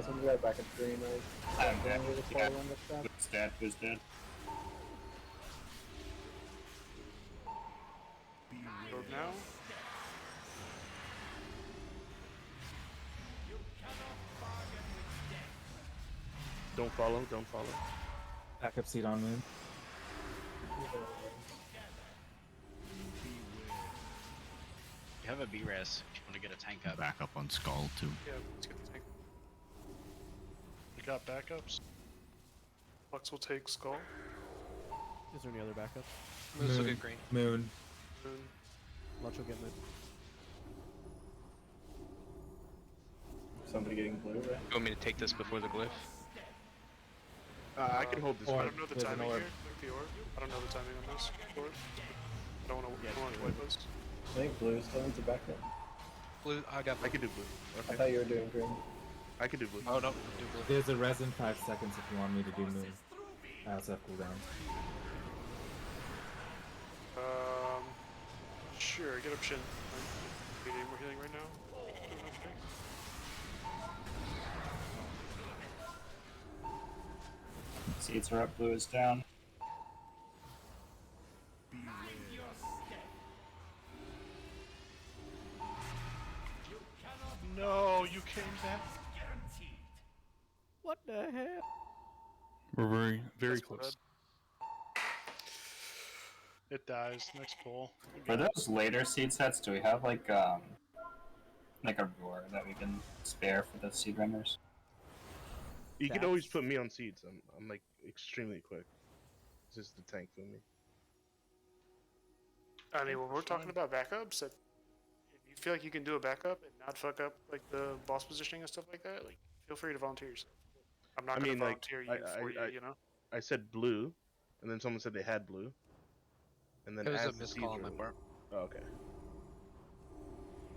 Somebody got back at green, right? I'm dead. Going with the Yeah. portal in the trap. Who's dead? Who's dead? Go now. Don't follow. Don't follow. Backup seat on moon. You have a B-res if you want to get a tank up. Back up on Skull too. Yeah, let's get the tank. We got backups. Lux will take Skull. Is there any other backups? Moon's looking green. Moon. Moon. Lunch will get moon. Somebody getting blue, right? You want me to take this before the glyph? I can hold this I one. don't know the There's an timing orb. here. Like the orb. I don't know the timing on this orb. I don't want to wipe us. I think blue still needs a backup. Blue, I got I can do blue. I Okay. thought you were doing green. I can do blue. Oh no, do blue. There's a res in 5 seconds if you want me to do moon. I also have cooldown. Sure, get up Shin. We're healing right now. Okay. Seats are up. Blue is down. No, you came back. What the hell? We're very, very That's close. bad. It dies. Next pull. For those later seed sets, do we have like a roar that we can spare for the seed runners? You can always put me on seeds. I'm like extremely quick. This is the tank for me. I mean, when we're talking about backups, if you feel like you can do a backup and not fuck up like the boss positioning and stuff like that, like feel free to volunteer yourself. I'm not gonna volunteer you for you, you know? I said blue, and then someone said they had blue. And then It was as a the missed seeds call on my were- part. Oh, okay.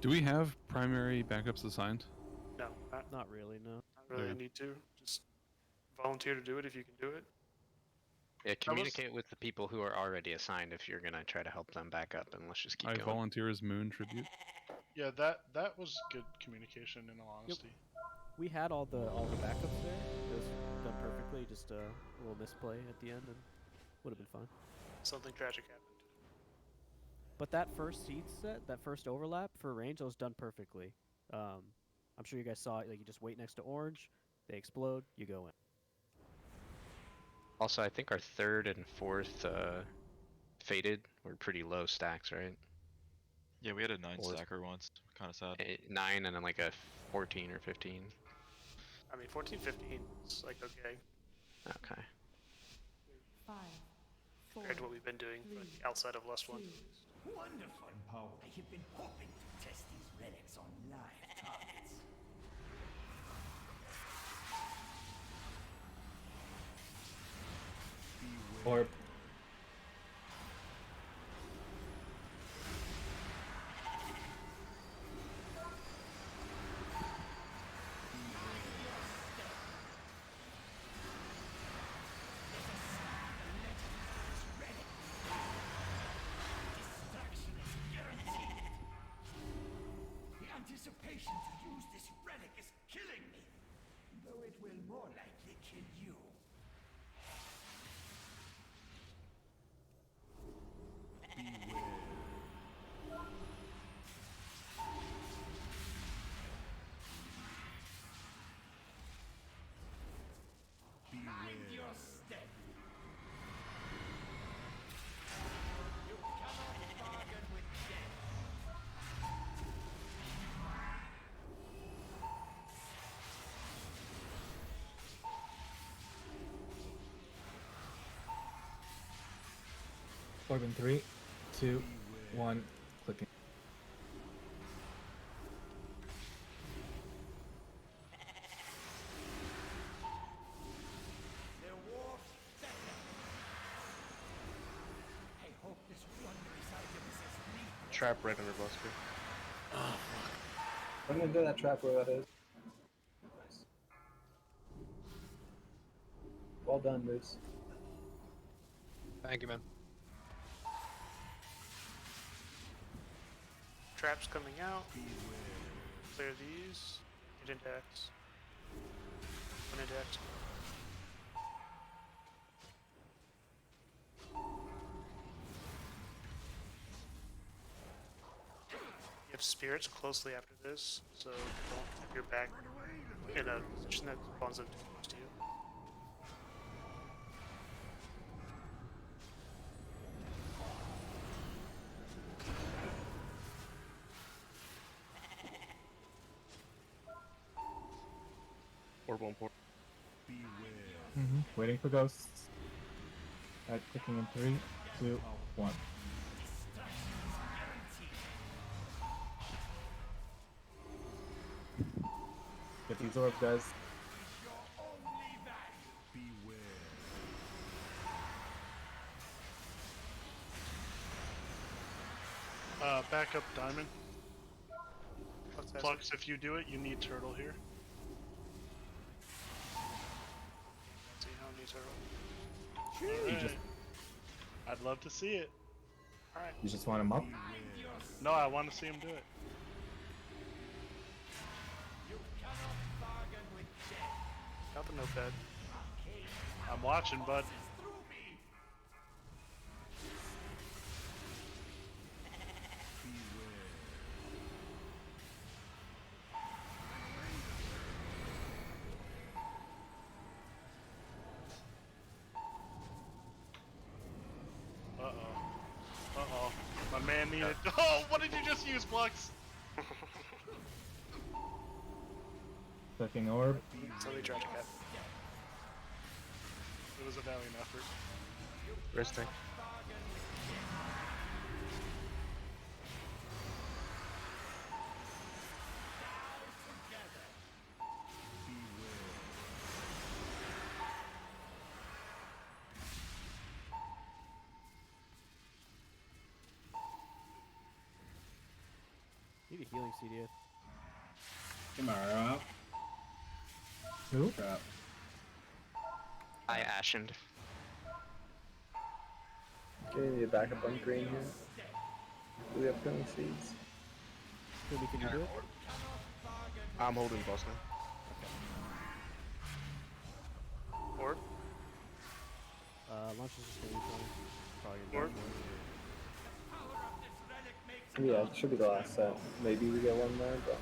Do we have primary backups assigned? No, Not really, no. not really Okay. need to. Just volunteer to do it if you can do it. Yeah, communicate with the people who are already assigned if you're gonna try to help them back up, and let's just keep I going. volunteer as moon tribute. Yeah, that was good communication. In all honesty. We had all the backups there. It was done perfectly. Just a little misplay at the end, and would have been fine. Something tragic happened. But that first seed set, that first overlap for range, that was done perfectly. I'm sure you guys saw it. Like you just wait next to orange, they explode, you go in. Also, I think our third and fourth faded were pretty low stacks, right? Yeah, we had a 9 Or- stacker once. Kind of sad. 9 and then like a 14 or 15. I mean, 14, 15 is like okay Okay. 5, 4, compared to what we've been doing like, outside of Lust 1. Wonderful. I have been hoping to test these relics on live targets. Orb. Destruction is guaranteed. The anticipation to use this relic is killing me, though it will more likely kill you. Mind your step. You cannot bargain with death. Orb in 3, 2, 1. Clicking. The war better. trap right under Buster. I'm gonna do that trap where that is. Nice. Well done, Moose. Thank you, man. Traps coming out. Clear these. Get into X. One into X. You have spirits closely after this, so don't have your back in a position that spawns them too close to you. Orb on port. Waiting for ghosts. Clicking in 3, 2, 1. Get these orbs, guys. Backup diamond. What's that? Flux, if you do it, you need turtle here. See how many turtle. Alright. I'd love to see it. Alright. You just want him up? No, I want to see him do it. Got the notepad. I'm watching, bud. Uh-oh. My man needed... Oh, what did you just use, Flux? Clicking orb. Somebody trash cat. It was a valiant effort. Resting. Need a healing CDF. Tomorrow. Who? Trap. I ashened. Okay, need a backup on green here. Do we have killing seeds? Toby, can you do it? I'm holding Buster. Orb. Launch is just gonna be fine. Probably Orb. Yeah, it should be the last set. Maybe we get one there, but.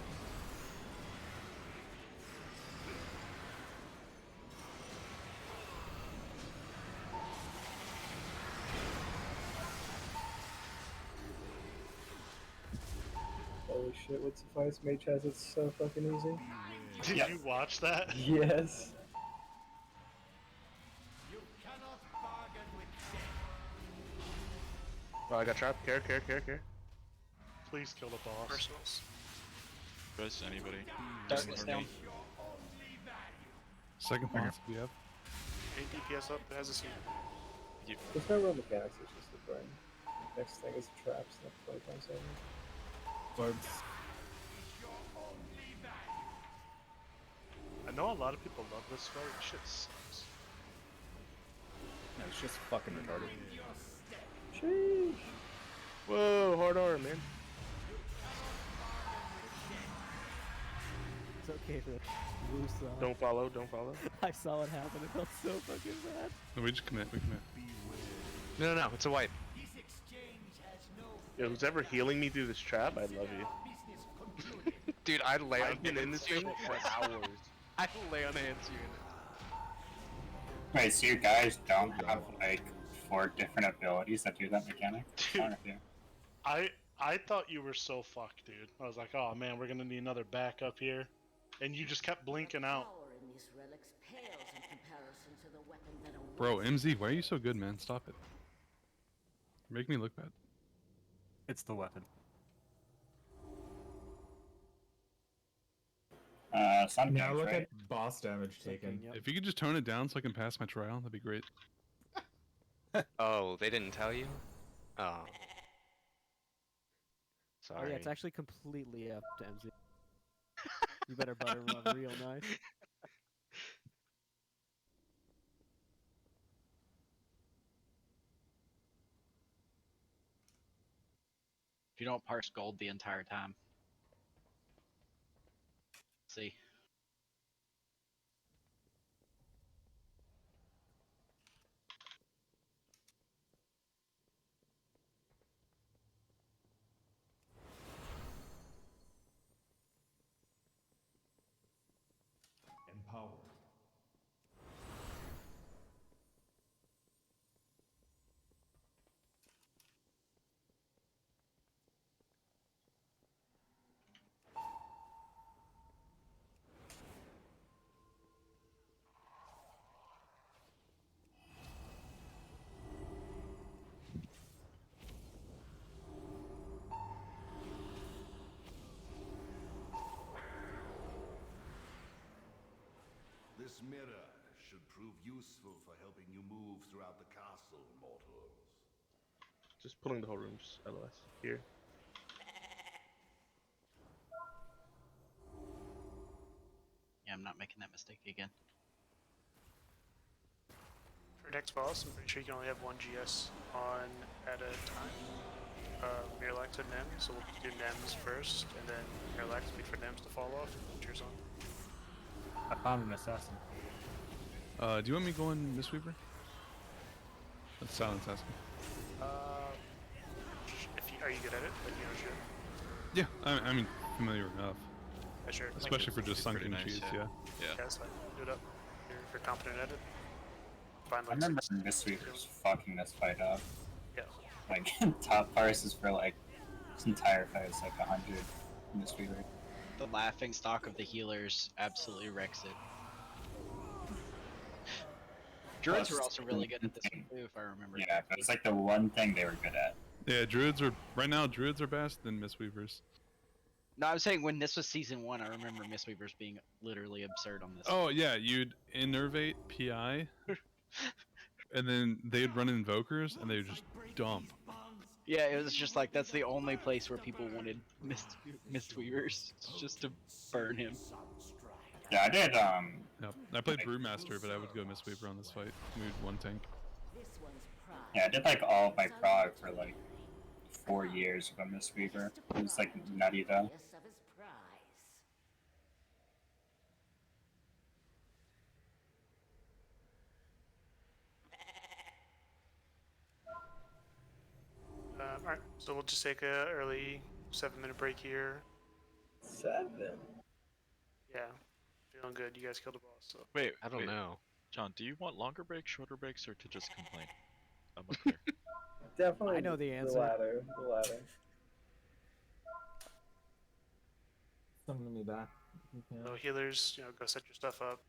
Holy shit, what suffice? Mage has it so fucking easy. Did you watch that? Yes. Oh, I got trapped. Care. Please kill the boss. Personals. Guys, anybody? Darkness down. Second boss we have. 8 DPS up, it has a seed. There's no real mechanics, it's just the brain. Next thing is traps, not 20 times 7. Orbs. I know a lot of people love this fight. Shit sucks. No, it's just fucking retarded. Sheesh. Whoa, hard R, man. It's okay to lose. Don't follow. I saw it happen. It felt so fucking bad. No, we just commit. We commit. No, it's a wipe. Yo, who's ever healing me through this trap, I love you. Dude, I lay on I've been in this thing for hours. I lay on hands unit. Wait, so you guys don't have like 4 different abilities that do that mechanic? Dude. Wrong with you. I thought you were so fucked, dude. I was like, oh man, we're gonna need another backup here. And you just kept blinking out. Power in these relics pales in comparison to the weapon that awaits. Bro, MZ, why are you so good, man? Stop it. You're making me look bad. It's the weapon. Sun Now damage, look right? at boss damage taken. Yep. If you could just tone it down so I can pass my trial, that'd be great. Oh, they didn't tell you? Oh. Oh yeah, it's Sorry. actually completely up to MZ. You better butter him up real nice. If you don't parse gold the entire time. See. Empowered. This mirror should prove useful for helping you move throughout the castle, mortals. Just pulling the whole room, just LOS. Here. Yeah, I'm not making that mistake again. For next boss, I'm pretty sure you can only have one GS on at a time. Miralax and Nems, so we'll just do Nems first, and then Miralax wait for Nems to fall off, and put yours on. I found an assassin. Do you want me going Mistweaver? That's Silence asking. Are you good at it? Like, you know, sure. Yeah, I mean, familiar enough. Yeah, sure. Especially for just sunken cheese, yeah. Yeah, that's fine. Do it up. If you're competent at it. Find I like remember 6 Mistweaver's fucking this fight up. Yeah. Like, top parses for like, this entire fight is like 100 Mistweaver. The laughing stock of the healers absolutely wrecks it. Druids were also really good at this one too, if I remember. Yeah, but it's like the one thing they were good at. Yeah, druids are right now. Druids are best, then Mistweavers. No, I was saying when this was season 1, I remember Mistweavers being literally absurd on this. Oh yeah, you'd innervate PI, and then they'd run invokers, and they would just dump. Yeah, it was just like that's the only place where people wanted Mistweavers, just to burn him. Yeah, I did. Yep. I played Brewmaster, but I would go Mistweaver on this fight. We would one tank. Yeah, I did like all of my prog for like 4 years with a Mistweaver. It was like nutty though. Alright, so we'll just take a early 7-minute break here. 7? Yeah. Feeling good. You guys killed a boss, so. Wait, I don't know. John, do you want longer breaks, shorter breaks, or to just complain? I'm unclear. Definitely. I know the answer. The latter. The latter. Summon me back. So healers, you know, go set your stuff up.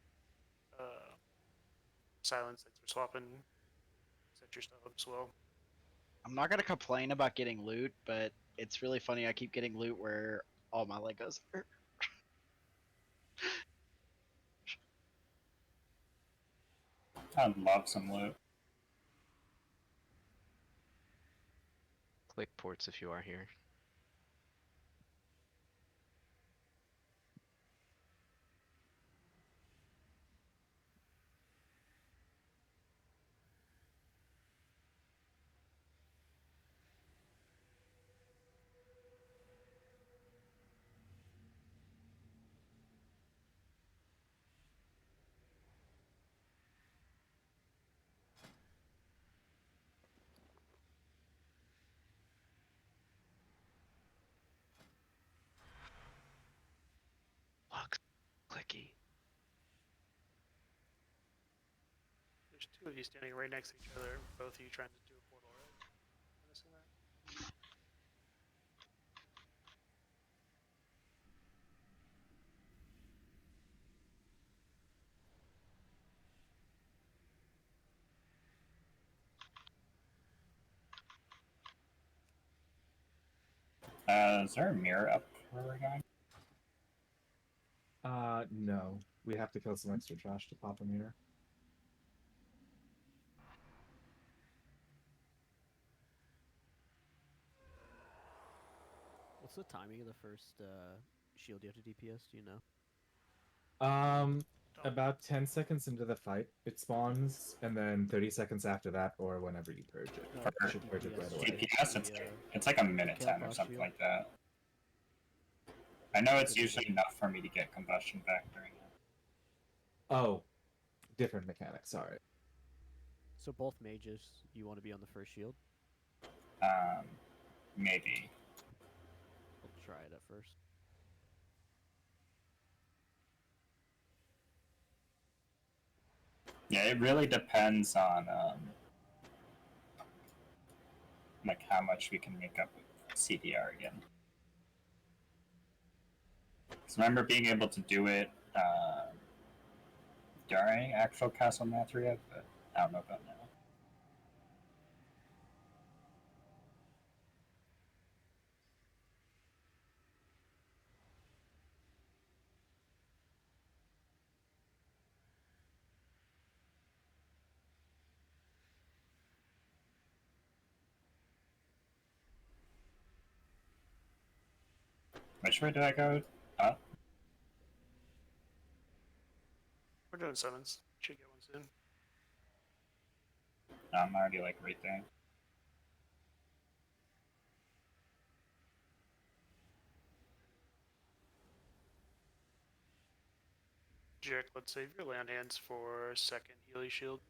Silence, thanks for swapping. Set your stuff up as well. I'm not gonna complain about getting loot, but it's really funny. I keep getting loot where all my Legos are. I'd love some loot. Click ports if you are here. Looks clicky. There's 2 of you standing right next to each other, both of you trying to do a portal, right? Missing that? Is there a mirror up where we're going? No. We have to kill some extra trash to pop a mirror. What's the timing of the first shield you have to DPS? Do you know? About 10 seconds into the fight, it spawns, and then 30 seconds after that, or whenever you purge it. No, You should purge it right away. DPS, it's like a minute kill 10 or boss something shield. like that. I know it's usually enough for me to get combustion back during it. Oh, different mechanic, sorry. So both mages, you want to be on the first shield? Maybe. I'll try it at first. Yeah, it really depends on like how much we can make up with CDR again. Because remember being able to do it during actual Castle Mathria, but I don't know about now. Which way do I go? Up? We're doing summons. Should get one soon. I'm already like right there. Jack, let's save your land hands for second Healy Shield.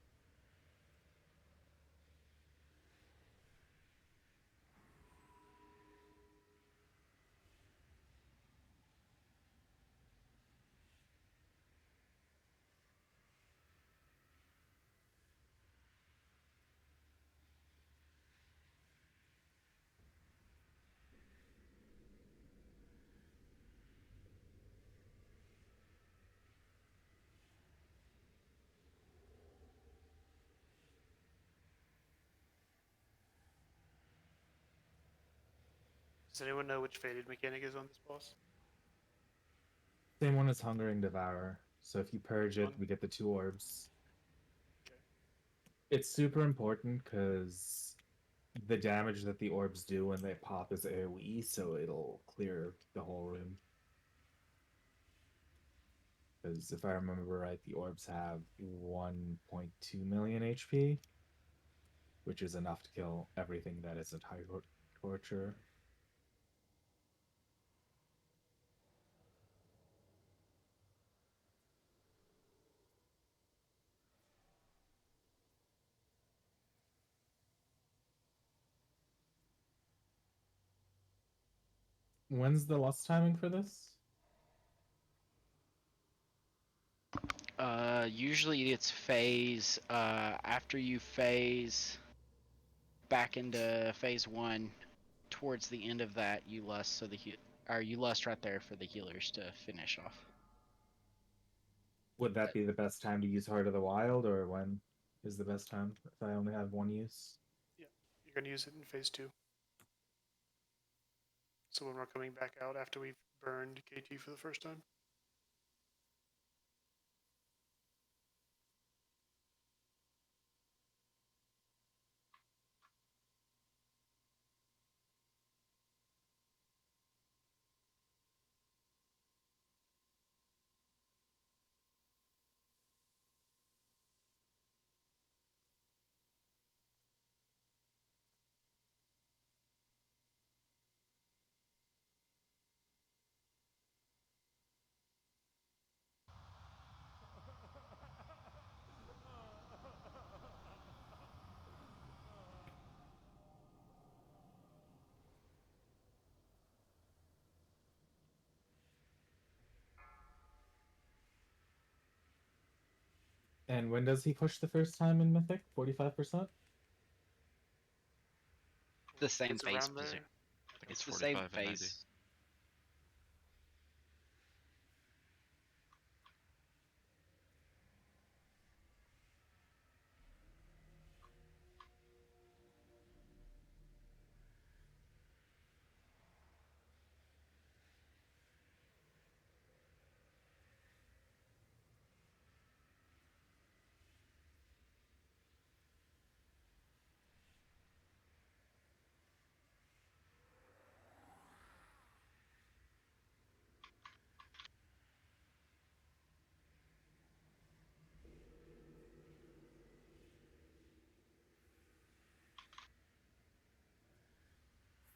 Does anyone know which faded mechanic is on this boss? Same one as Hungering Devourer. So if you purge it, we get the 2 orbs. It's super important because the damage that the orbs do when they pop is AoE, so it'll clear the whole room. Because if I remember right, the orbs have 1.2 million HP, which is enough to kill everything that isn't high torture. When's the lost timing for this? Usually it's phase, after you phase back into phase 1, towards the end of that, you lust, so you lust right there for the healers to finish off. Would that be the best time to use Heart of the Wild, or when is the best time if I only have one use? Yeah, you're going to use it in phase 2. So when we're coming back out after we've burned KT for the first time. And when does he push the first time in Mythic? 45%? The same It's phase around there. position. I think It's it's the same 45 and 90. phase.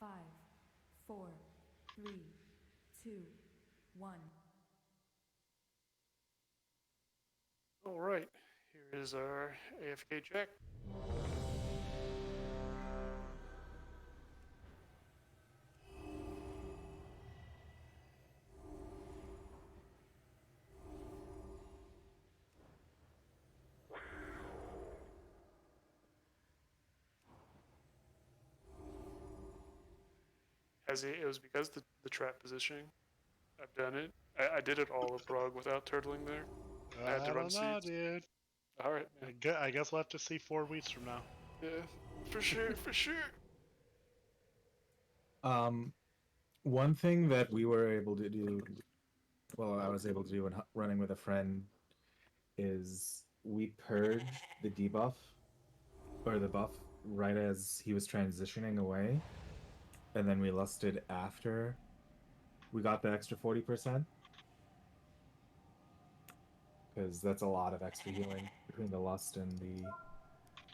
5, 4, 3, 2, 1. All right, here is our AFK check. It was because the trap positioning. I've done it. I did it all of Prague without turtling there. I had to I run don't know, seeds. dude. All right, man. I guess we'll have to see 4 weeks from now. Yeah, for sure, for sure. One thing that we were able to do, well, I was able to do when running with a friend, is we purged the debuff or the buff right as he was transitioning away, and then we lusted after we got the extra 40%, because that's a lot of extra healing between the lust and the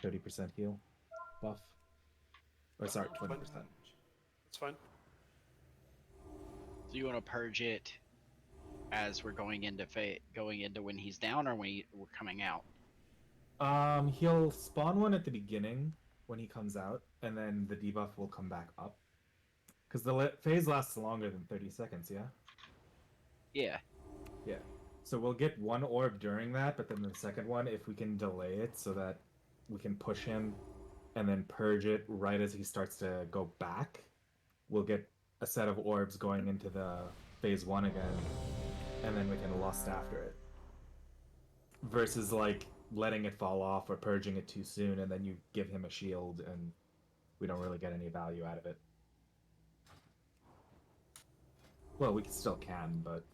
30% heal buff. Or sorry, 20%. That's fine. So you want to purge it as we're going into when he's down, or when we're coming out? He'll spawn one at the beginning when he comes out, and then the debuff will come back up. Because the phase lasts longer than 30 seconds, yeah? Yeah. Yeah. So we'll get one orb during that, but then the second one, if we can delay it so that we can push him and then purge it right as he starts to go back, we'll get a set of orbs going into the phase 1 again, and then we can lust after it. Versus like letting it fall off or purging it too soon, and then you give him a shield and we don't really get any value out of it. Well, we still can, but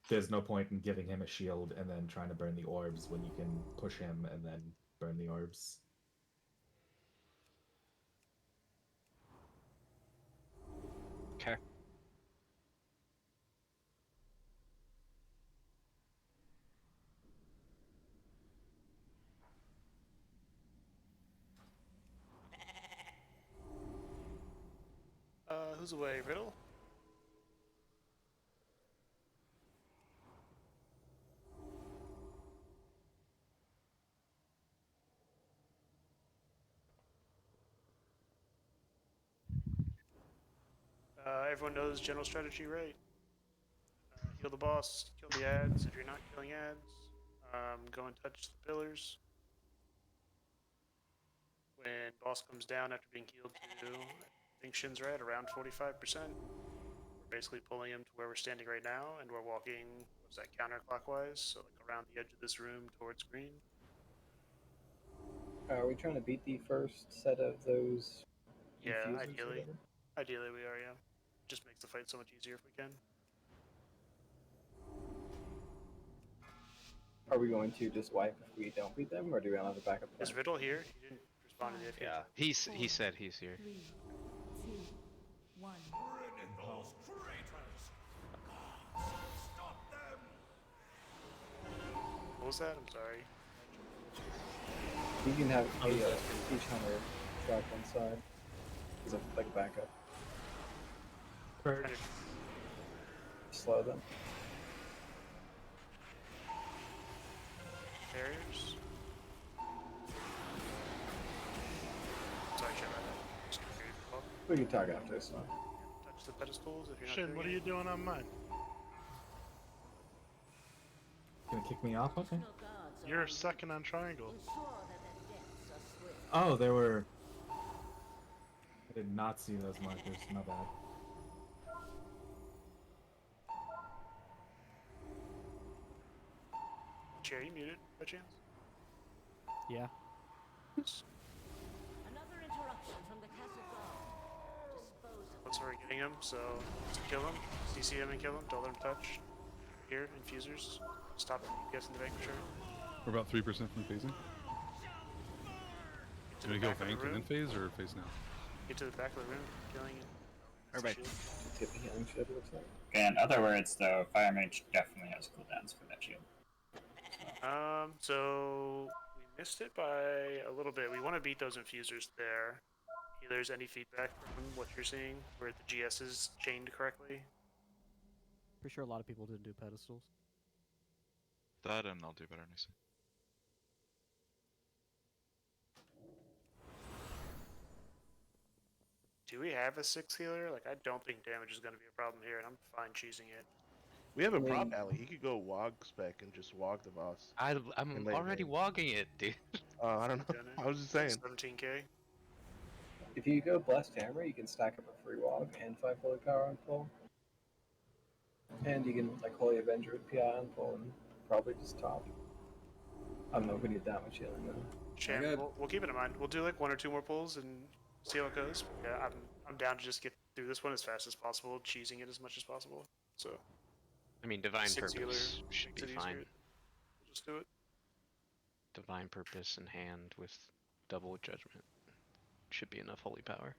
there's no point in giving him a shield and then trying to burn the orbs when you can push him and then burn the orbs. Okay. Who's away? Riddle? Everyone knows general strategy, right? Heal the boss, kill the ads if you're not killing ads. Go and touch the pillars. When boss comes down after being healed to, I think Shin's right, around 45%. We're basically pulling him to where we're standing right now, and we're walking, what's that, counterclockwise? So like around the edge of this room towards green. Are we trying to beat the first set of those Yeah, infusers or ideally. whatever? Ideally we are, yeah. Just makes the fight so much easier if we can. Are we going to just wipe if we don't beat them, or do we have a backup plan? Is Riddle here? He didn't respond to the FK. Yeah, he said he's here. 3, 2, 1. Those traitors! Stop them! What was that? I'm sorry. You can have each hunter drop one side as a like backup. Purge. Slow them. Barriers. Sorry, Jim. Just confused. We can talk after this one. Touch the pedestals if you're not Shin, doing what it. are you doing on mine? Gonna kick me off? Okay. You're second on triangle. Oh, there were... I did not see those markers, my bad. Chair, you muted by chance? Yeah. Another interruption from the castle guard. Dispose of That's where we're getting him, so kill him, CC him and kill him, don't let him touch. Here, infusers. Stop him, get in the vanquisher. We're about 3% from phasing. Get to Do we the go back of the vank and then room. phase, or phase now? Get to the back of the room, killing it. Everybody. Tip the healing shield, looks like. Okay, in other words, though, Fire Mage definitely has cooldowns for that shield. So we Missed it by a little bit. We want to beat those infusers there. If there's any feedback from what you're seeing, where the GS is chained correctly. Pretty sure a lot of people didn't do pedestals. That and I'll do better next time. Do we have a 6 healer? Like, I don't think damage is going to be a problem here, and I'm fine choosing it. We have a prop alley. He could go wog spec and just wog the boss. I'm And already wogging it, dude. I don't know. I was just saying. 17k. If you go Blessed Hammer, you can stack up a free wog and 5 Holy Power on full. And you can, like, Holy Avenger with PI on full and probably just top. I don't know if we need that much healing though. Sham, we'll keep it in mind. We'll do like 1 or 2 more pulls and see how it goes. Yeah, I'm down to just get through this one as fast as possible, cheesing it as much as possible. So, I mean, Divine 6 healer Purpose should makes be it fine. easier. We'll just do it. Divine Purpose in hand with double Judgment should be enough Holy Power.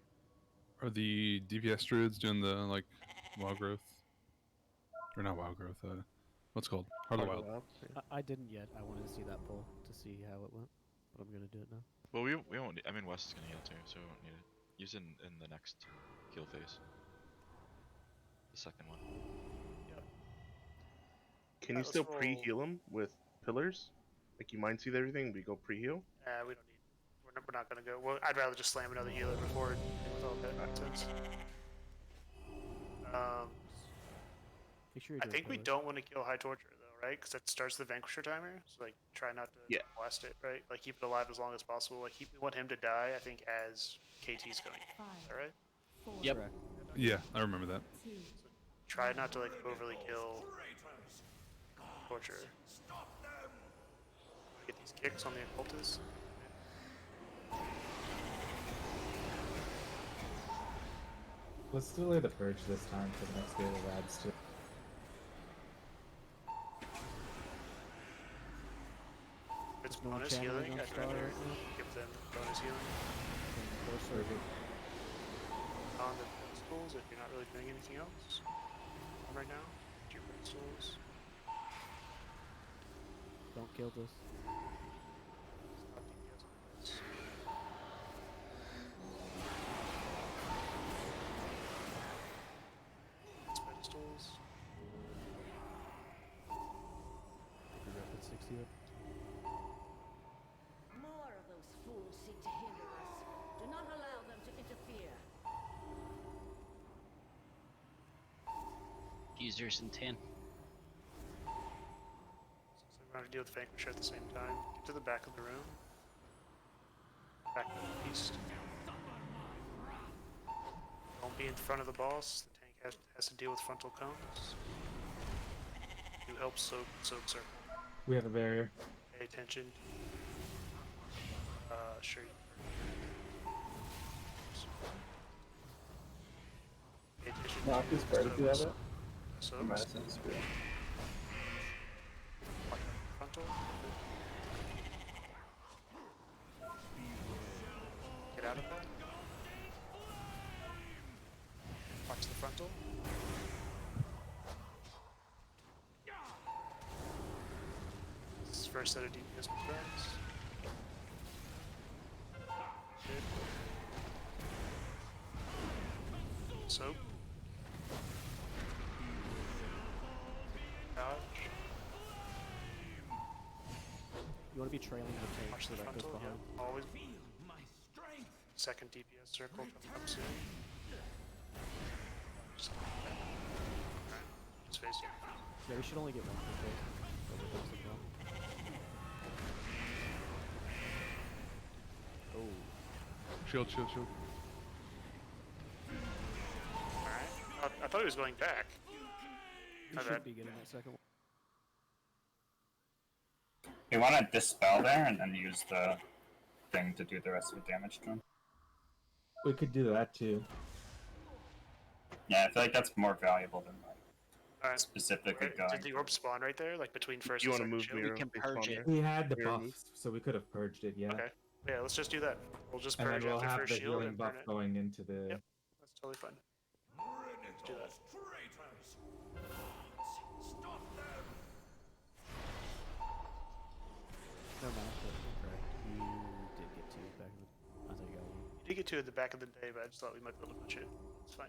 Are the DPS druids doing the like WoW growth? Or not WoW growth? What's it called? Heart of the Wild. I didn't yet. I wanted to see that pull to see how it went, but I'm gonna do it now. Well, we won't. I mean, Wes is gonna heal too, so we won't need it. Use it in the next heal phase. The second one. Yep. Can you still pre-heal him with pillars? Like you mind seethe everything, we go pre-heal? We don't need. We're not gonna go. Well, I'd rather just slam another healer before it with all that nonsense. Make sure you're I doing think we pillars. don't want to kill High Torture though, right? Because that starts the Vanquisher timer. So like, try not to blast it, right? Like keep it alive as long as possible. Like we want him to die. I think as KT's going. Is that right? Yep. Yeah, I remember that. So try not to like overly kill Torture. Get these kicks on the occultist. Let's delay the purge this time for the next day of ads too. If it's No bonus channeling healing, on I'd Star rather right now? give them bonus healing. Perfect. On the pedestals if you're not really doing anything else. Right now, do your pedestals. Don't kill this. Stop DPS on this. Pedestals. You're up at 60 up. More of those fools seek to hinder us. Do not allow them to interfere. Users in 10. So we're going to deal with Vanquisher at the same time. Get to the back of the room. Back to the east. Don't be in front of the boss. The tank has to deal with frontal cones. You help soak circle. We have a barrier. Pay attention. Sure. Pay attention. Knock this bird if you have it. So, I might have sent a spear. frontal. Get out of that. Watch the frontal. This is first set of DPS confirms. Good. Soap. Dodge. You want to be trailing the tank Watch so the that goes frontal. behind. Yeah. Always. Second DPS circle coming up soon. Just face it. Yeah, we should only get one control. Oh. Shield. Alright. I thought he was going back. You My should bad. be getting that second one. You want to dispel there and then use the thing to do the rest of the damage to him. We could do that too. Yeah, I feel like that's more valuable than like Alright. specifically Did going. the orb spawn right there, like between first You and want to second move shield? me? We can purge it. We had the Mirror buff, move? so we could have purged it, yeah. Okay. Yeah, let's just do that. We'll just And then purge we'll after have first the shield healing and buff burn it. going into the... Yep. That's totally fine. Let's do that. No math, but correct. did get to it at the back of the day, but I just thought we might be able to push it. It's fine.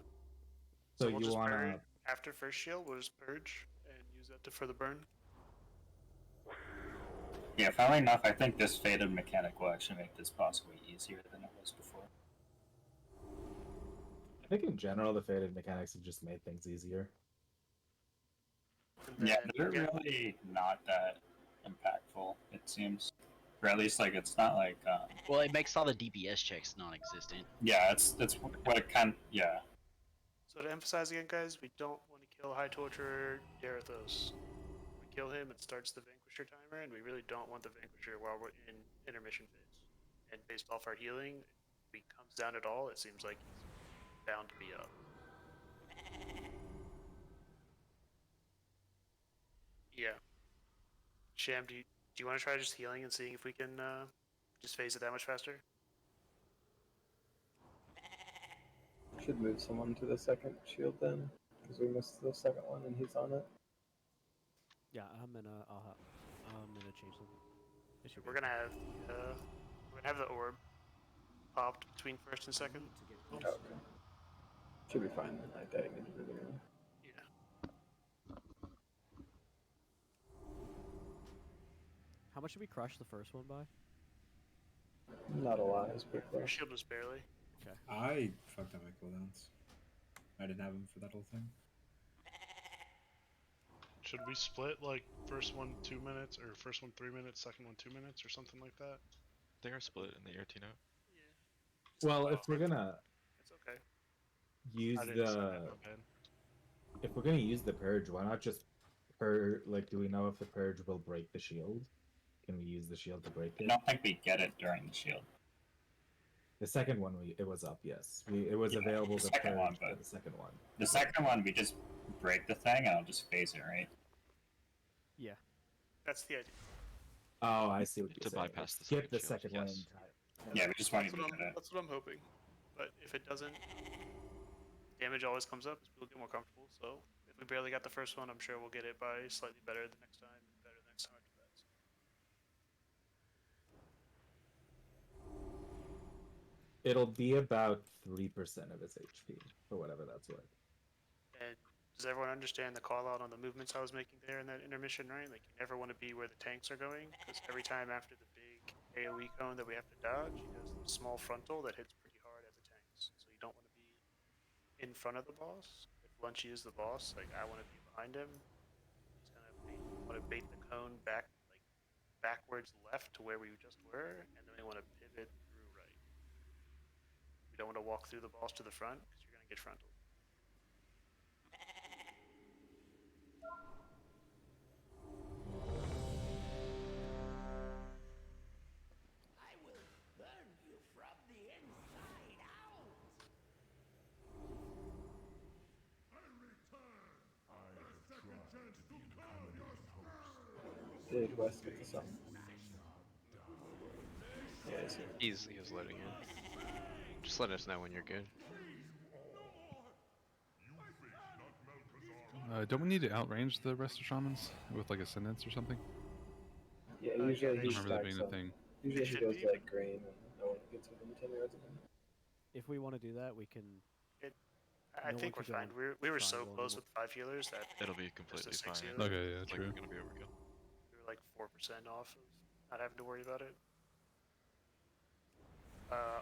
So we'll you just wanna? burn after first shield. We'll just purge and use that for the burn. Yeah, funnily enough, I think this faded mechanic will actually make this possibly easier than it was before. I think in general the faded mechanics have just made things easier. Yeah, they're really not that impactful, it seems. Or at least, like, it's not like, Well, it makes all the DPS checks non-existent. yeah, that's what it kind of, yeah. So to emphasize again, guys, we don't want to kill High Torturer Darethos. We kill him, it starts the Vanquisher timer, and we really don't want the Vanquisher while we're in intermission phase. And based off our healing, if he comes down at all, it seems like he's bound to be up. Yeah. Sham, do you want to try just healing and seeing if we can just phase it that much faster? Should move someone to the second shield then, because we missed the second one and he's on it. Yeah, I'm gonna change them. We're gonna have the orb popped between first and second. Oh, okay. Should be fine then. I died individually. How much did we crush the first one by? Not a lot. It's pretty Your close. shield was barely. Okay. I fucked up my cooldowns. I didn't have them for that whole thing. Should we split like first one 2 minutes, or first one 3 minutes, second one 2 minutes, or something like that? They are split in the ERT note. Well, if we're gonna It's okay. use I didn't say the, that, my bad. if we're gonna use the purge, why not just like, do we know if the purge will break the shield? Can we use the shield to break I it? don't think we get it during the shield. The second one, it was up. Yes, it was Yeah, available the to second purge one, for but the second one. The second one, we just break the thing and I'll just phase it, right? Yeah. That's the idea. Oh, I see what you're To saying. bypass the Skip the second second shield, one yes. entirely. Yeah, we just want That's you to what get it. That's what I'm hoping. But if it doesn't, damage always comes up as people get more comfortable. So if we barely got the first one, I'm sure we'll get it by slightly better the next time, and better the next time after that. It'll be about 3% of its HP, for whatever that's worth. And does everyone understand the call out on the movements I was making there in that intermission, right? Like, you never want to be where the tanks are going, because every time after the big AoE cone that we have to dodge, he does the small frontal that hits pretty hard at the tanks. So you don't want to be in front of the boss. If Lunchy is the boss, like, I want to be behind him. He's want to bait the cone back, like, backwards left to where we just were, and then we want to pivot through right. We don't want to walk through the boss to the front, because you're going to get frontal. I will burn you from the inside out. Did West get the song? Yeah, I see. He was loading in. Just let us know when you're good. Don't we need to outrange the rest of shamans with like ascendance or something? Yeah, usually I he remember that being stacks a up. thing. Usually he goes like green and no one gets within 10 yards of him. If we want to do that, we can. I No think one we're can go fine. on We were so triangle close anymore. with 5 healers that It'll be just completely a 6 fine. healer. Okay, yeah, It's true. Like, gonna be overkill. We were like 4% off of not having to worry about it.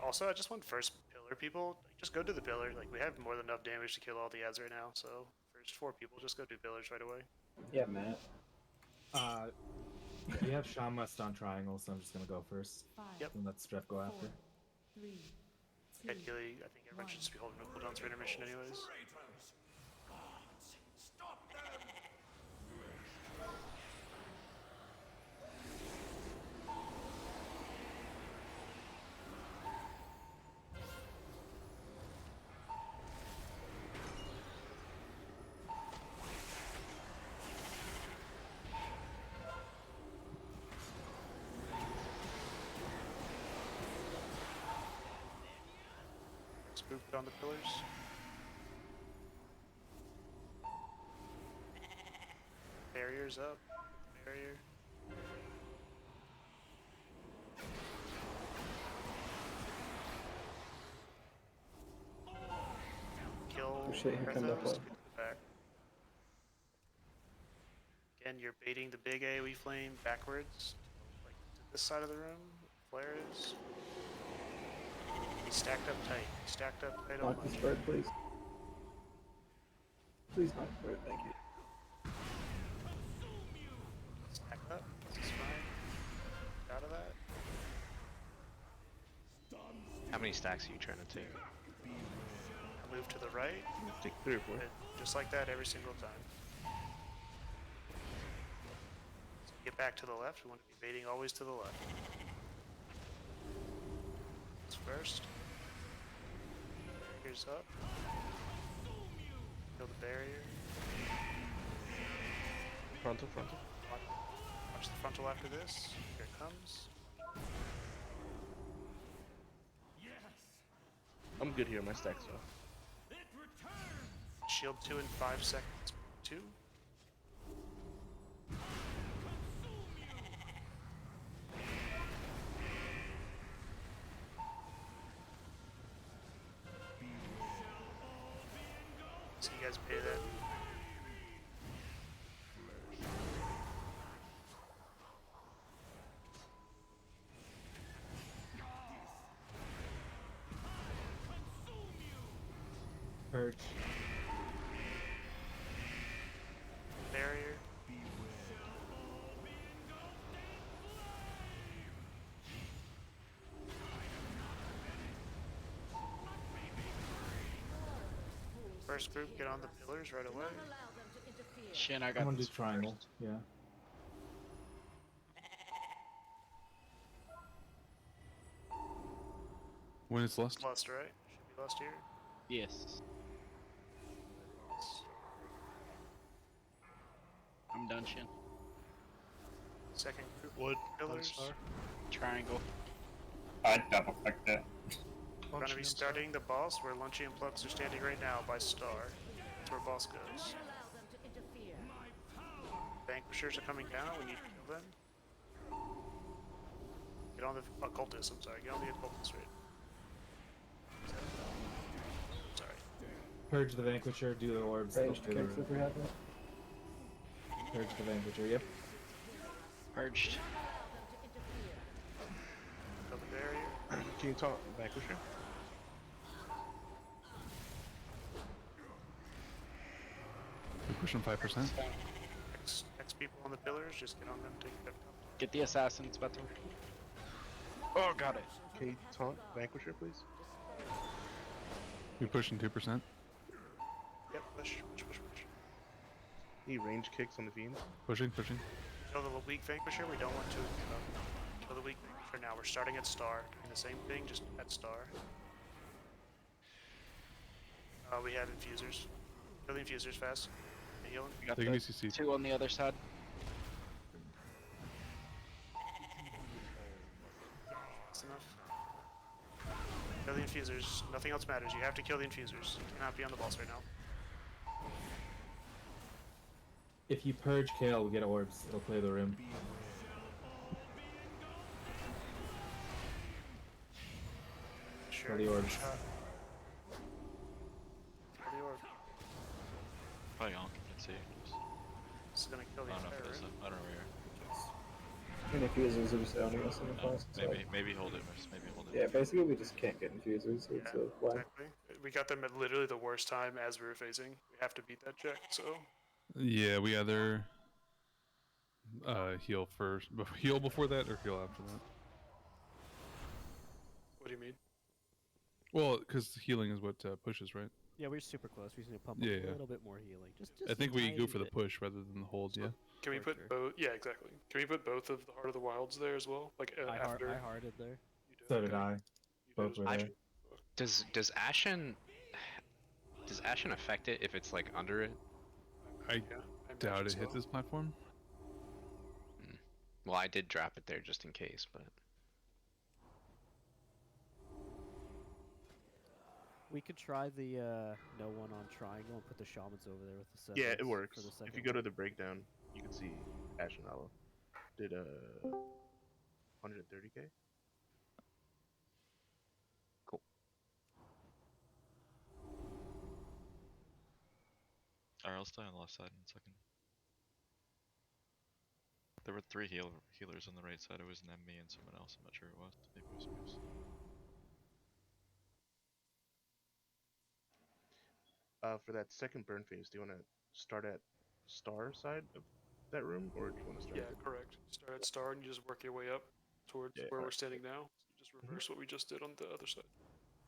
Also, I just want first pillar people. Like, just go to the pillar. Like, we have more than enough damage to kill all the ads right now. So first 4 people, just go do pillars right away. Yeah, Matt. We have Shamwest on triangle, so I'm just gonna go first. Yep. And let Streff go after. 3, 2, Ideally, I think everyone should just be holding no cooldowns for intermission anyways. Stop them! Spooked on the pillars. Barriers up. Barrier. Oh shit, here come that Arthos, play. get the back. Again, you're baiting the big AoE flame backwards, like to this side of the room. Flare is. Be stacked up tight. Stacked up tight on Knock this bird, please. Please knock the bird, thank you. Stack up. This is fine. Out of that. How many stacks are you trying to take? I move to the right. Take 3 or 4. Just like that every single time. So get back to the left. We want to be baiting always to the left. This first. Barrier's up. Kill the barrier. Frontal. Watch the frontal after this. Here it comes. I'm good here. My stack's off. Shield 2 in 5 seconds. 2. So you guys pay that. Purge. Barrier. First group, get on the pillars right away. Shin, I I'm got gonna do this triangle. first. Yeah. When it's lust? Lust, right? Should be lust here. Yes. I'm done, Shin. Second group, Wood, pillars. star. Triangle. I double clicked it. We're gonna be starting the boss where Lunchy and Plux are standing right now by star. That's where boss goes. Vanquishers are coming down. We need to kill them. Get on the occultist. I'm sorry. Get on the occultist right. Sorry. Purge the Vanquisher, do the orbs. they'll Ranged play the kicks room. if we have it. Purge the Vanquisher, yep. Purged. Kill the barrier. Can you talk Vanquisher? We're pushing 5%. X people on the pillars. Just get on them. Take that. Get the assassins, Beto. Oh, got it. Can you taunt Vanquisher, please? We pushing 2%. Yep. Push. Need range kicks on the fiends. Pushing. Kill the weak Vanquisher. We don't want to kill the weak Vanquisher now. We're starting at star. Doing the same thing, just at star. We have infusers. Kill the infusers fast. And heal them. We got Taking the BCC. 2 on the other side. That's enough. Kill the infusers. Nothing else matters. You have to kill the infusers. You cannot be on the boss right now. If you purge Kale, we get orbs. It'll play the room. Sure. Kill the orbs. Shot. Kill the orb. Probably on. Let's see. This is gonna kill the I don't know if entire it is. room. I don't know where. And infusers are just owning us in the class. So. Maybe hold it. Maybe hold it. Yeah, basically we just can't get infusers. It's a why. Exactly. We got them at literally the worst time as we were phasing. We have to beat that check, so. Yeah, we either heal first, heal before that, or heal after that. What do you mean? Well, because healing is what pushes, right? Yeah, we're super close. We just need to pump Yeah, a yeah. little bit more healing. Just I think we go tiny for the bit. push rather than the hold. Yeah. Can we For put sure. both? Yeah, exactly. Can we put both of the Heart of the Wilds there as well? Like after. I hearted there. So did I. Both were there. Does Ashen affect it if it's like under it? I doubt it hits this platform. Well, I did drop it there just in case, but We could try the no one on triangle and put the shamans over there with the set. Yeah, it works. For the second If you go to one. the breakdown, you can see Ashen Hollow did 130k. else die on the left side in a second. There were 3 healers on the right side. It was them, me, and someone else. I'm not sure who it was. Maybe it was Moose. For that second burn phase, do you want to start at star side of that room, or do you want to start? Yeah, correct. Start at star and you just work your way up towards where we're standing now. So you just reverse what we just did on the other side.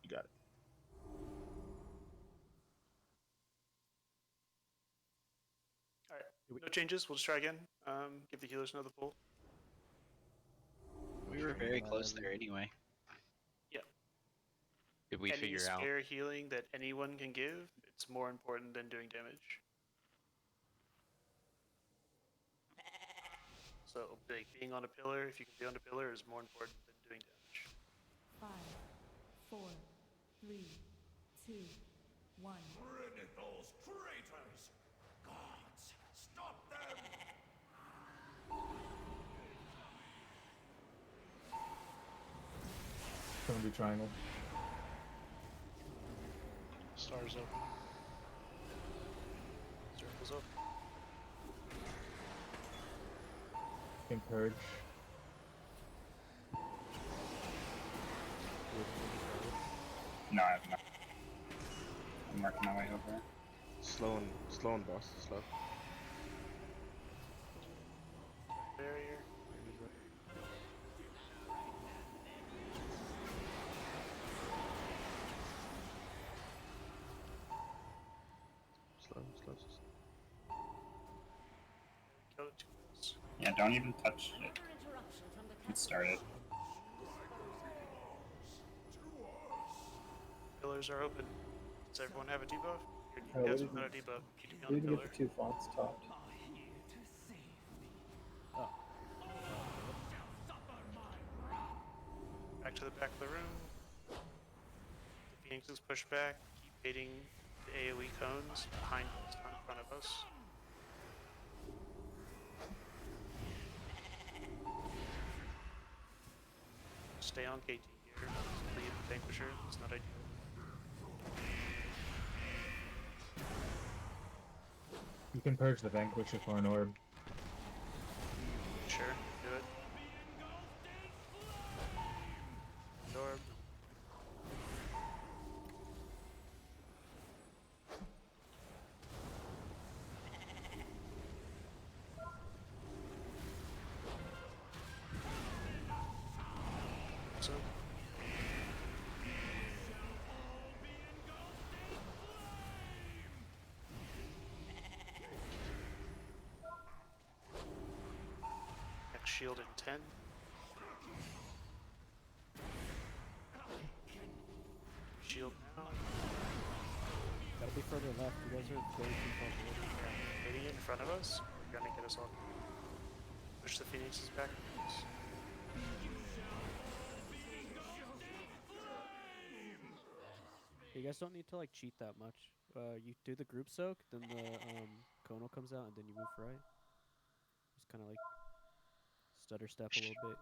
You got it. Alright, no changes. We'll just try again. Give the healers another pull. We were very close there anyway. Yeah. Did we Any figure out? spare healing that anyone can give, it's more important than doing damage. So, like, being on a pillar, if you can be on a pillar, is more important than doing damage. 5, 4, 3, 2, 1. Rid of those traitors! Gods, stop them! Someone do triangle. Stars open. Circles up. Can purge. No, I have not. I'm working my way over. Slow and boss. Slow. Barrier. Slow. Kill it too fast. Yeah, don't even touch it. It started. Pillars are open. Does everyone have a debuff? Oh, Yes, we without a didn't- debuff. You need to be on We the didn't pillar. get the 2 fonts topped. Back to the back of the room. The phoenixes push back. Keep baiting the AoE cones behind us, not in front of us. Stay on KT here. Leave the Vanquisher. It's not ideal. You can purge the Vanquisher for an orb. Sure, do it. Orb. So. Next shield in 10. Shield now. Gotta be further left. You guys are going too far forward. Hitting it in front of us. We're gonna get us all. Push the phoenixes back. You guys don't need to like cheat that much. You do the group soak, then the Kono comes out, and then you move right. Just kind of like stutter step a little bit.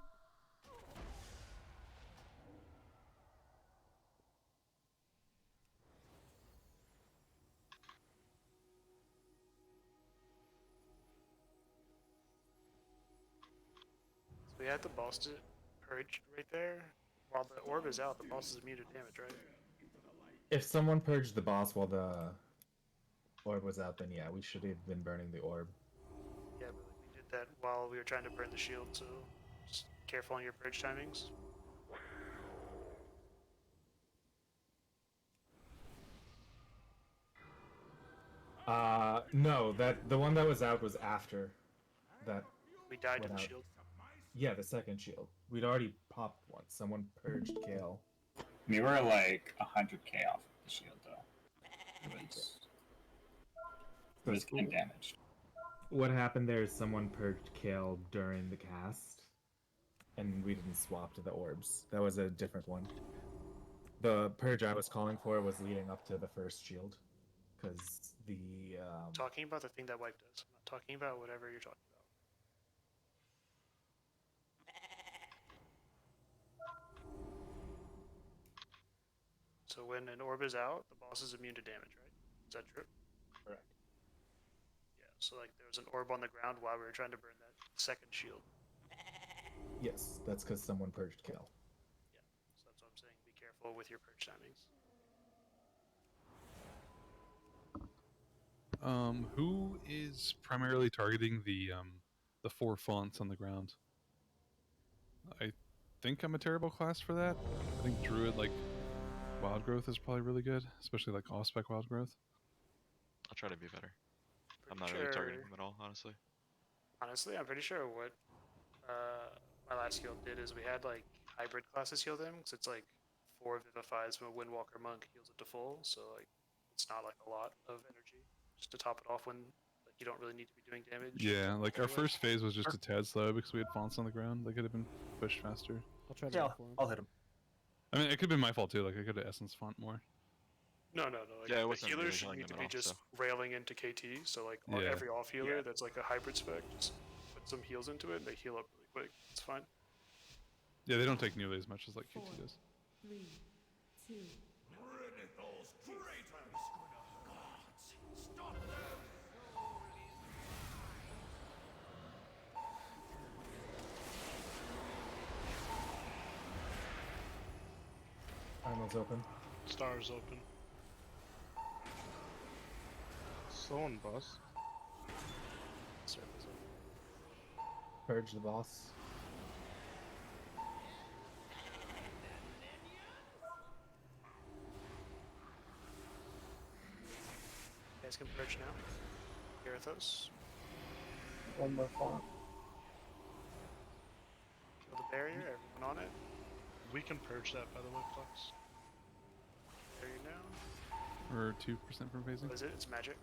So we had the boss to purge right there. While the orb is out, the boss is immune to damage, right? If someone purged the boss while the orb was out, then yeah, we should have been burning the orb. Yeah, but like, we did that while we were trying to burn the shield, so just careful on your purge timings. No, the one that was out was after that. We died to went the out. shield. Yeah, the second shield. We'd already popped one. Someone purged Kale. We were like 100k off of the shield though. It was getting damaged. What happened there is someone purged Kale during the cast, and we didn't swap to the orbs. That was a different one. The purge I was calling for was leading up to the first shield, because the Talking about the thing that wiped us. I'm not talking about whatever you're talking about. So when an orb is out, the boss is immune to damage, right? Is that true? Correct. So like there was an orb on the ground while we were trying to burn that second shield. Yes, that's because someone purged kill. Yeah, so that's what I'm saying. Be careful with your purge timings. Who is primarily targeting the 4 fonts on the ground? I think I'm a terrible class for that. I think Druid, like, Wild Growth is probably really good, especially like Off-Spec Wild Growth. I'll try to be better. I'm Pretty not really targeting sure- him at all, honestly. Honestly, I'm pretty sure what my last guild did is we had like hybrid classes heal them, because it's like 4 Vivifies from a Windwalker Monk heals it to full, so like it's not like a lot of energy just to top it off when like you don't really need to be doing damage. Yeah, like our anyway. first phase was just a tad slow because we had fonts on the ground. They could have been pushed faster. I'll try to Yeah, roll for him. I'll hit him. I mean, it could have been my fault too. Like I could have essence font more. No. Like, Yeah, it the wasn't healers really should healing need to them be at all, just so. railing into KT. So like Yeah. every off healer that's like a hybrid spec, just put some heals into it, and they heal up really quick. It's fine. Yeah, they don't take nearly as much as like KT 4, does. 3, 2. Ridicles traitors! Gods, stop them! Primal's open. Stars open. Slow on boss. Circles open. Purge the boss. You guys can purge now. Garithos. One more font. Kill the barrier. Everyone on it. We can purge that, by the way, Plex. Barrier now. Or 2% from phasing. What is it? It's magic.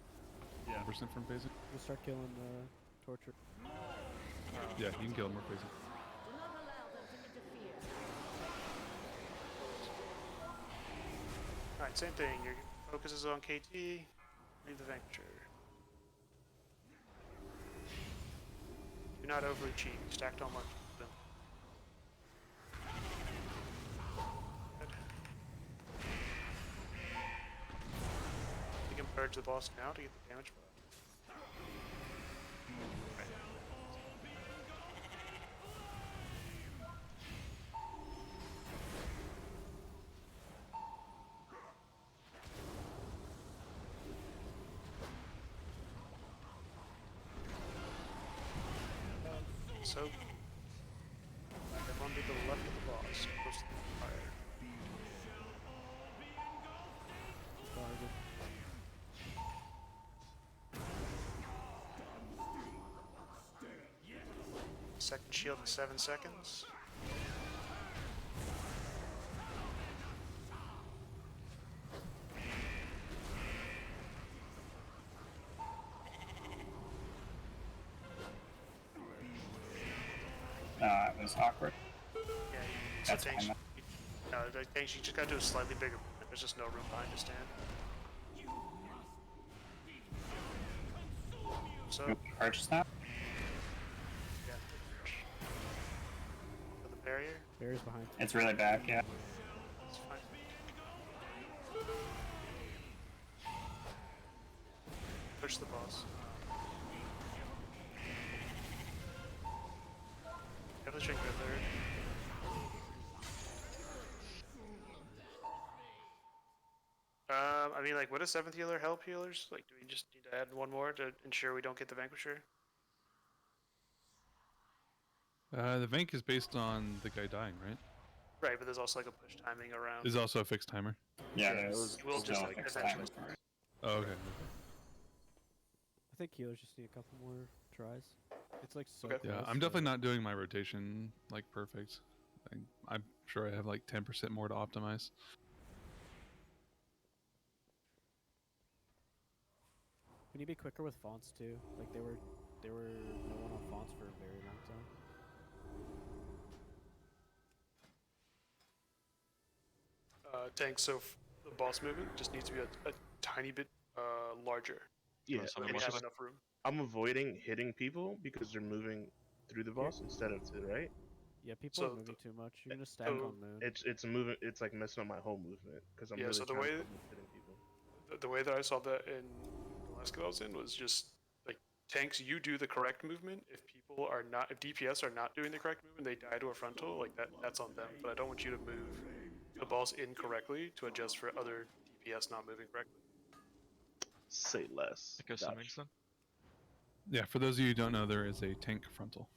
Yeah. 1% from phasing. We'll start killing the torture. Yeah, you can kill them more phasing. Do not allow them to interfere. Alright, same thing. Your focus is on KT. Leave the Vanquisher. Do not overachieve. Stacked on one. Boom. Good. You can purge the boss now to get the damage buff. So, everyone to the left of the boss, close to the fire. Target. Second shield in 7 seconds. It was awkward. Yeah, That's tanks, fine. no, the tanks, you just gotta do a slightly bigger movement. There's just no room behind to stand. So, You purchase that? yeah. For the barrier, Barrier's behind. It's really back, yeah. it's fine. Push the boss. Definitely shrink the third. I mean, like, would a 7th healer help healers? Like, do we just need to add one more to ensure we don't get the Vanquisher? The Vank is based on the guy dying, right? Right, but there's also like a push timing around. There's also a fixed timer. Yeah, Yeah, there's it will just still like fixed eventually. timers for it. Oh, okay. I think healers just need a couple more tries. It's like so Okay. close. Yeah, I'm definitely not doing my rotation like perfect. I'm sure I have like 10% more to optimize. We need to be quicker with fonts too. Like they were no one on fonts for a very long time. Tank, so the boss movement just needs to be a tiny bit larger. Yeah, So And much have is- enough room. I'm avoiding hitting people because they're moving through the boss instead of to the right. Yeah, people So are moving too much. You're gonna stack so on moon. It's a movement. It's like messing up my whole movement because I'm Yeah, really so the trying way- to avoid hitting people. The way that I saw that in the last guild I was in was just like tanks, you do the correct movement. If people are not, if DPS are not doing the correct movement, they die to a frontal. Like that's on them. But I don't want you to move the boss incorrectly to adjust for other DPS not moving correctly. Say less. Echo some wings then? Yeah, for those of you who don't know, there is a tank frontal.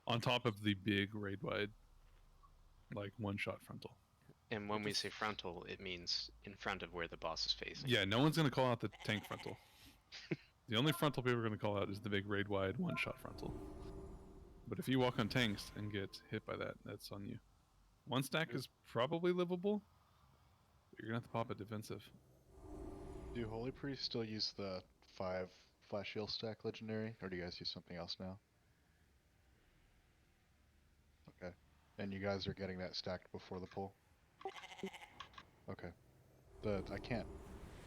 On top of the big raid wide, like one-shot frontal. And when we say frontal, it means in front of where the boss is facing. Yeah, no one's going to call out the tank frontal. The only frontal people are going to call out is the big raid wide one-shot frontal. But if you walk on tanks and get hit by that, that's on you. One stack is probably livable, but you're going to have to pop a defensive. Do Holy Priest still use the 5 Flash Shield stack legendary, or do you guys use something else now? Okay. And you guys are getting that stacked before the pull? Okay. I can't.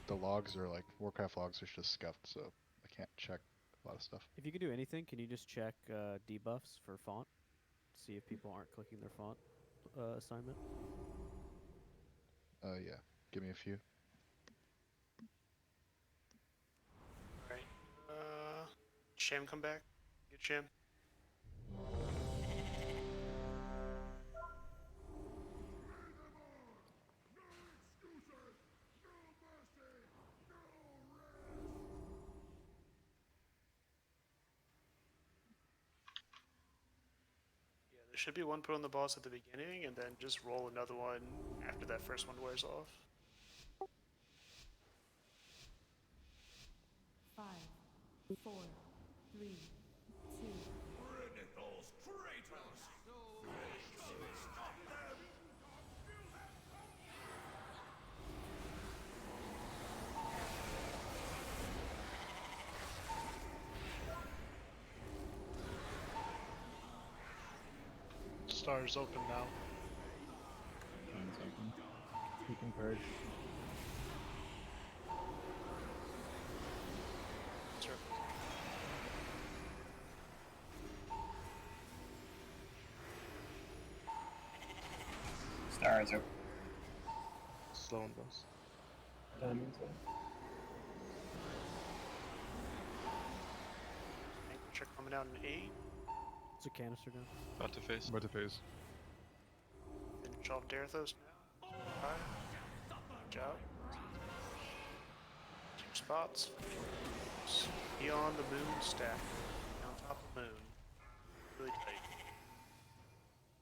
The logs are like, Warcraft logs are just scuffed, so I can't check a lot of stuff. If you can do anything, can you just check debuffs for font? See if people aren't clicking their font assignment. Yeah. Give me a few. Alright. Sham, come back. Get Sham. There should be one put on the boss at the beginning, and then just roll another one after that first one wears off. 5, 4, 3, 2. Those traitors! Stop them! Star's open now. You can purge. Sure. Stars are Slow and boss. Diamonds up. Check coming out in 8. It's a canister gun. About to face. About to phase. Finish off Darethos now. 5. Good job. 2 spots. Beyond the moon stack. On top of the moon. Really tight.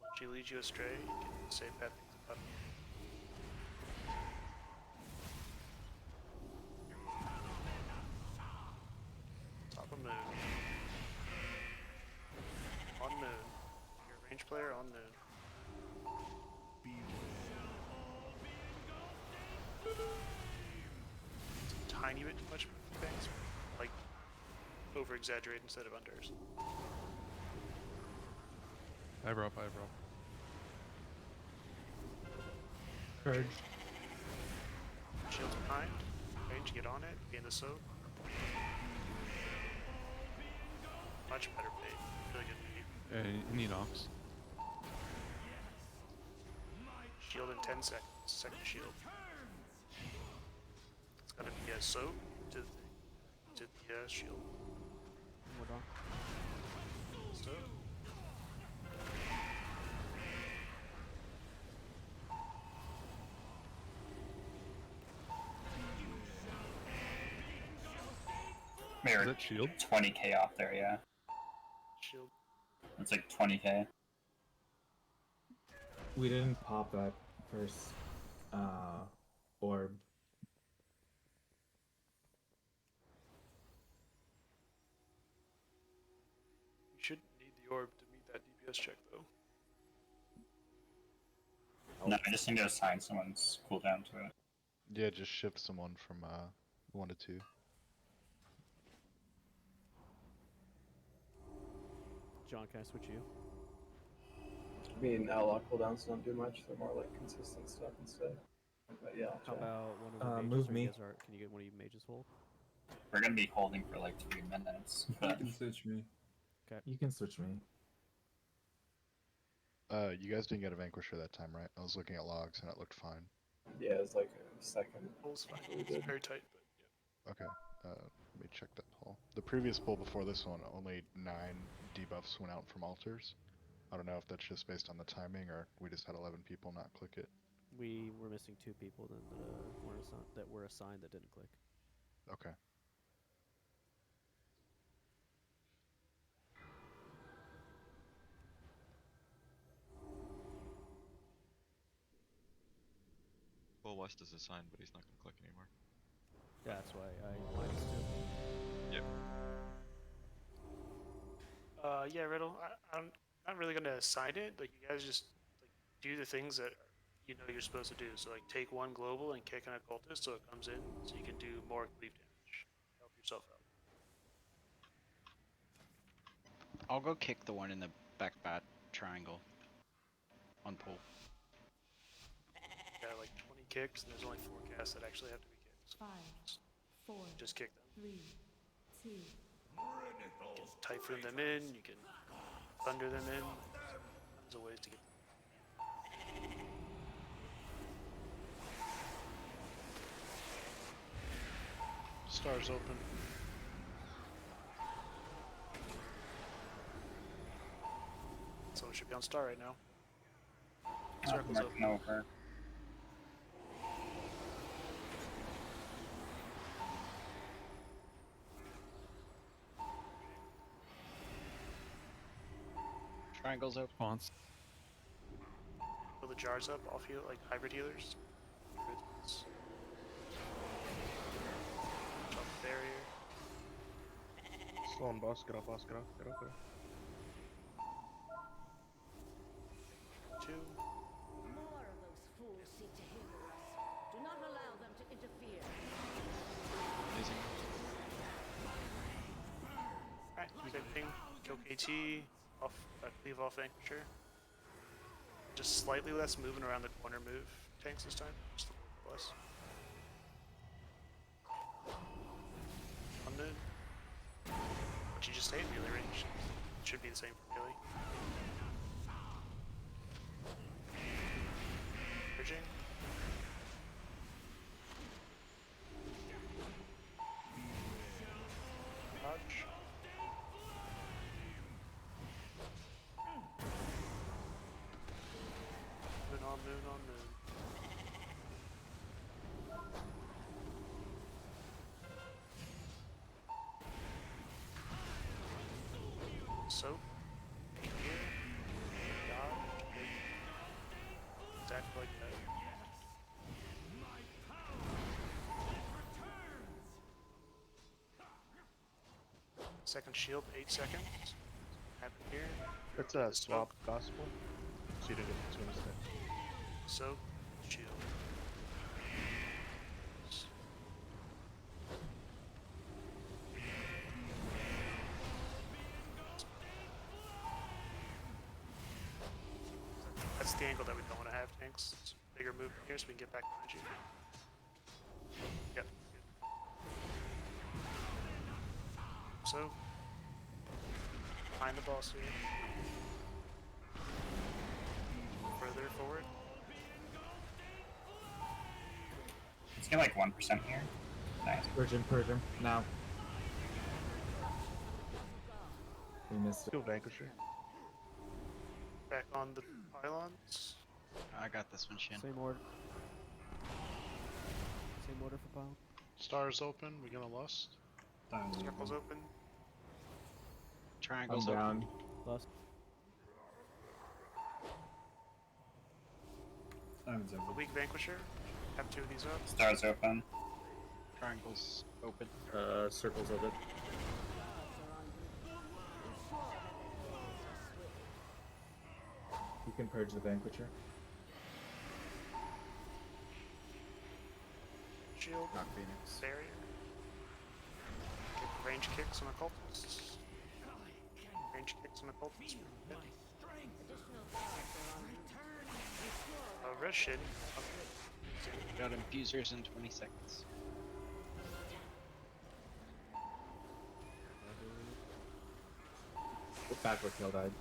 Once she leads you astray, you can save that things up. Top of moon. On moon. You're a range player on moon. Tiny bit too much things, like over exaggerate instead of unders. Eyebrow, eyebrow. Purge. Shields behind. Range, get on it. Gain the soak. Much better bait. Really good bait. You need ox. Shield in 10 seconds. Second shield. It's gonna be a soak to the shield. We're done. So. Mirror. Is that shield? 20k off there, yeah. Shield. It's like 20k. We didn't pop that first orb. You shouldn't need the orb to meet that DPS check though. No, I just need to assign someone's cooldown to it. Yeah, just shift someone from 1 to 2. John, can I switch you? I mean, outlaw cooldowns don't do much. They're more like consistent stuff instead. But yeah, I'll How try. about one of the mages? Move or me. You guys are, can you get one of you mages hold? We're gonna be holding for like 3 minutes. You But can switch me. Okay. You can switch me. You guys didn't get a Vanquisher that time, right? I was looking at logs and it looked fine. Yeah, it's like a second. Pulls fine. We It's did. very tight, but yeah. Okay. Let me check that poll. The previous poll before this one, only 9 debuffs went out from altars. I don't know if that's just based on the timing or we just had 11 people not click it. We were missing 2 people then that were assigned that didn't click. Okay. Well, West is assigned, but he's not gonna click anymore. Yeah, that's why I minus 2. Yep. Yeah, Riddle. I'm not really gonna assign it. Like, you guys just like do the things that you know you're supposed to do. So like take one global and kick an occultist so it comes in, so you can do more cleave damage. Help yourself out. I'll go kick the one in the back bat triangle on pull. Got like 20 kicks, and there's only 4 casts that actually have to be kicked. 5, 4, Just kick them. 3, 2. You can typhoon them in. You can thunder them in. Tons of ways to get them. Stars open. Someone should be on star right now. I'm Circles open. marking over. Triangle's open. Fonts. Fill the jars up. Off heal like hybrid healers. Jump barrier. Slow on boss. Get off boss. Get off. Get off there. 2. More of those fools seek to hinder us. Do not allow them to interfere. Alright, same thing. Kill KT. Off. Leave off Vanquisher. Just slightly less moving around the corner move tanks this time. Just a little bit less. Undead. What you just ate, melee range. Should be the same for melee. Bridging. Dodge. Moon on moon. Soap. Here. Dodge. Exactly like that. Second shield, 8 seconds. Happen here. That's a swap gospel. So you didn't get the 2 instead. Soap. Shield. That's the angle that we don't want to have, tanks. It's a bigger move here so we can get back behind you. Yep. So, behind the boss here. Further forward. Let's get like 1% here. Nice. Persian, now. We missed it. Still Vanquisher. Back on the pylons. I got this one, Shin. Same order. Same order for pile. Stars open. We gonna lust. Circles open. Triangle's I'm open. down. Lust. Simon's over. The weak Vanquisher. Have 2 of these up. Stars open. Triangle's open. Circles open. You can purge the Vanquisher. Shield. Knock Phoenix. Barrier. Get range kicks on occultists. Range kicks on occultists. Red shit. Got infusers in 20 seconds. Backward kill died.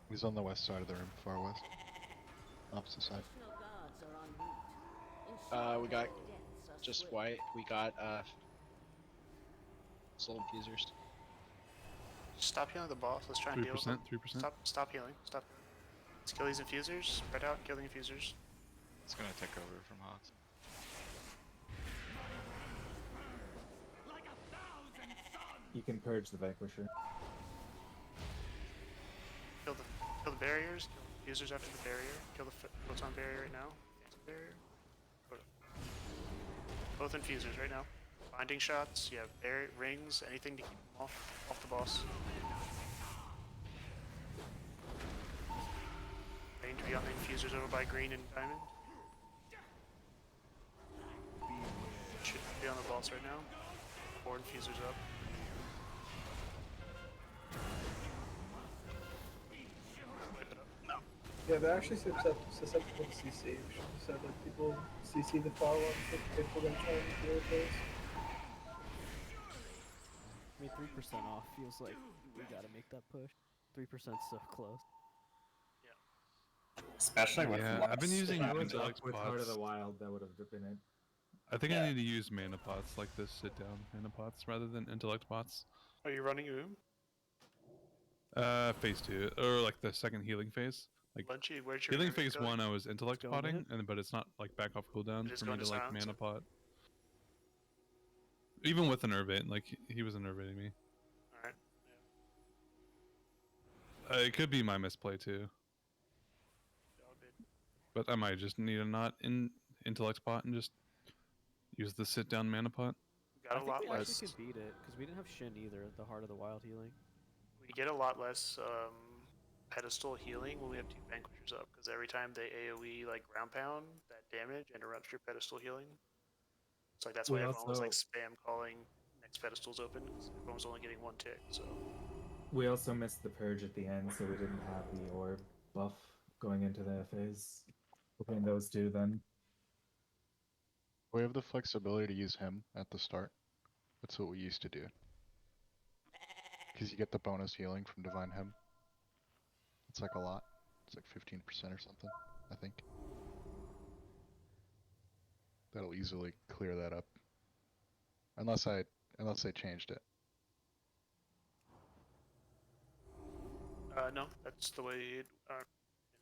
He's on the west side of the room, far west. Opposite side. We got Just white. We got soul infusers. Stop healing the boss. Let's try and deal with 3%, them. 3%. Stop healing. Stop healing. Let's kill these infusers. Spread out. Kill the infusers. It's gonna take over from Hots. You can purge the Vanquisher. Kill the barriers. Kill the infusers after the barrier. Kill the photon barrier right now. Phantom barrier. Both infusers right now. Binding shots. You have rings. Anything to keep them off the boss. Range beyond the infusers over by green and diamond. Should be on the boss right now. 4 infusers up. Wipe it up. No. Yeah, they're actually susceptible to CC. We should have said that people CC the far ones if we're gonna try and deal with those. I mean, 3% off feels like we gotta make that push. 3%'s so close. Especially with Yeah, I've been using If I was intellect up with Heart of pots. the Wild, that would have been it. I think I need to use mana pots like this sit down mana pots rather than intellect pots. Are you running Oom? Phase 2 or like the second healing phase. Like Where'd your healing Nervate phase go? 1, I was intellect Going to potting, hit? but it's not like back off cooldown It is for me going to to like silence mana it. pot. Even with an Nervate, like he was enervating me. Alright. It could be my misplay too. But I might just need a not in intellect pot and just use the sit down mana pot. Got I a think lot we less. actually could beat it because we didn't have Shin either. The Heart of the Wild healing. We get a lot less pedestal healing when we have 2 Vanquishers up, because every time they AoE like ground pound, that damage interrupts your pedestal healing. It's like that's why We everyone was like also- spam calling next pedestals open, because everyone was only getting 1 tick. So We also missed the purge at the end, so we didn't have the orb buff going into the phase. Between those two, then. We have the flexibility to use him at the start. That's what we used to do. Because you get the bonus healing from Divine Hymn. It's like a lot. It's like 15% or something, I think. That'll easily clear that up. Unless they changed it. no, that's the way it. I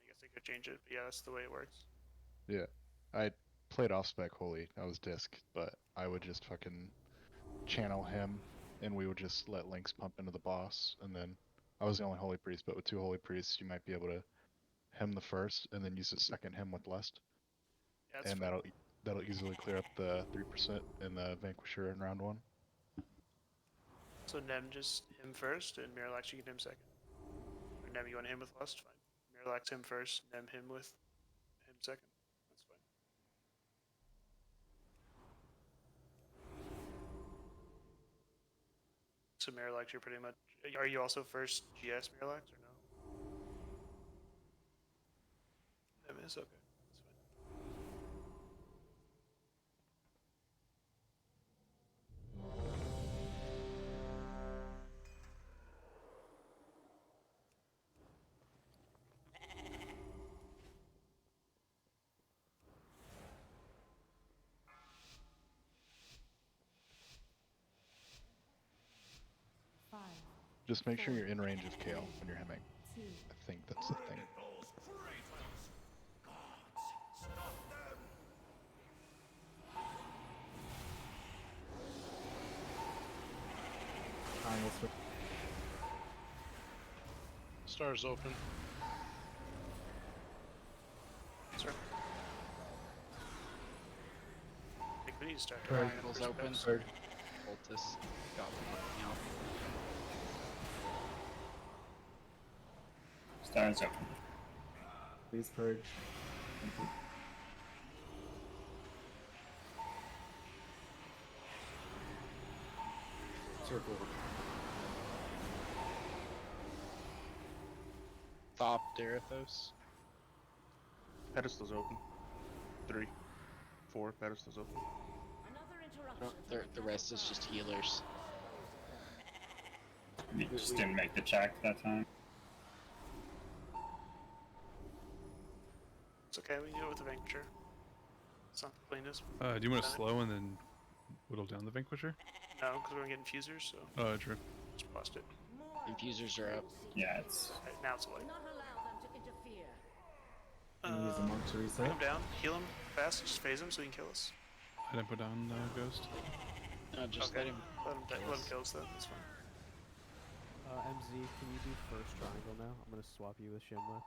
guess they could change it, but yeah, that's the way it works. Yeah. I played off spec holy. I was disc, but I would just fucking channel him and we would just let links pump into the boss, and then I was the only holy priest, but with 2 holy priests you might be able to him the first and then use the second him with lust. Yeah, And that'll easily clear up the 3% in the Vanquisher in round 1. So Nem just him first, and Miralax you can him second. Or Nem you want him with Lust, fine. Miralax him first, Nem him with him second. That's fine. So Miralax, you're pretty much. Are you also first GS Miralax or no? Nem is okay. Just make sure you're in range of Kale when you're hemming. I think that's the thing. Stars open. Sir. I think we need to start. Triangles open. Voltus got one out. Stars open. Please purge. Thank you. Circle. Thop Derathos. Pedestals open. 3, 4 pedestals open. The rest is just healers. You just didn't make the check that time. It's okay, we can do it with the Vanquisher. It's not the cleanest. Do you want to slow and then whittle down the Vanquisher? No, because we're gonna get infusers, so Oh, true. just bust it. Infusers are up. Yeah, it's. Right, now it's away. Do not allow them to interfere. Can you use a monk to Bring reset? him down, heal him fast, just phase him so he can kill us. I didn't put down Ghost. Just okay. let him Let him kill us then, that's fine. MZ, can you do first triangle now? I'm gonna swap you with Shimla.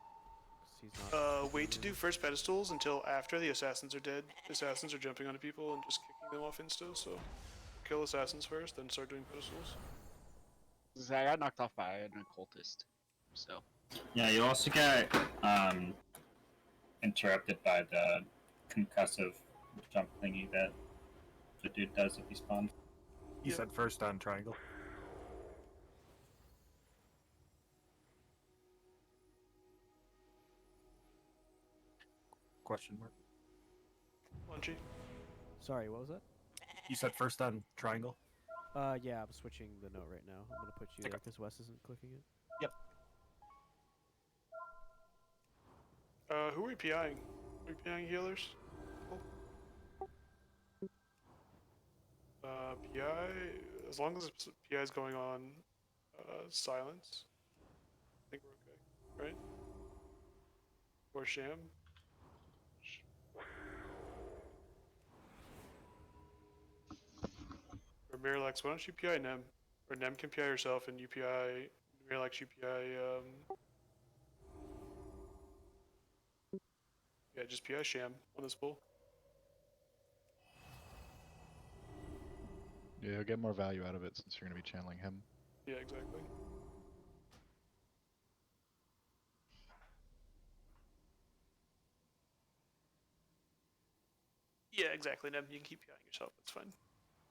'Cause he's not. Wait to do first pedestals until after the assassins are dead. Assassins are jumping onto people and just kicking them off insta, so kill assassins first, then start doing pedestals. I got knocked off by an occultist, so. Yeah, you also get interrupted by the concussive jump thingy that the dude does if he spawns. You said first on triangle. Question mark. Lunchy. Sorry, what was that? You said first on triangle. Yeah, I'm switching the note right now. I'm gonna put you there because Wes isn't clicking it. Yep. Who are we PIing? Are we PIing healers? PI, as long as PI is going on silence, I think we're okay, right? Or sham. Or Miralax, why don't you PI Nem? Or Nem can PI herself and you PI, Miralax you PI, yeah, just PI sham on this bull. Yeah, you'll get more value out of it since you're going to be channeling him. Yeah, exactly. Yeah, exactly, Nem. You can keep PIing yourself, that's fine.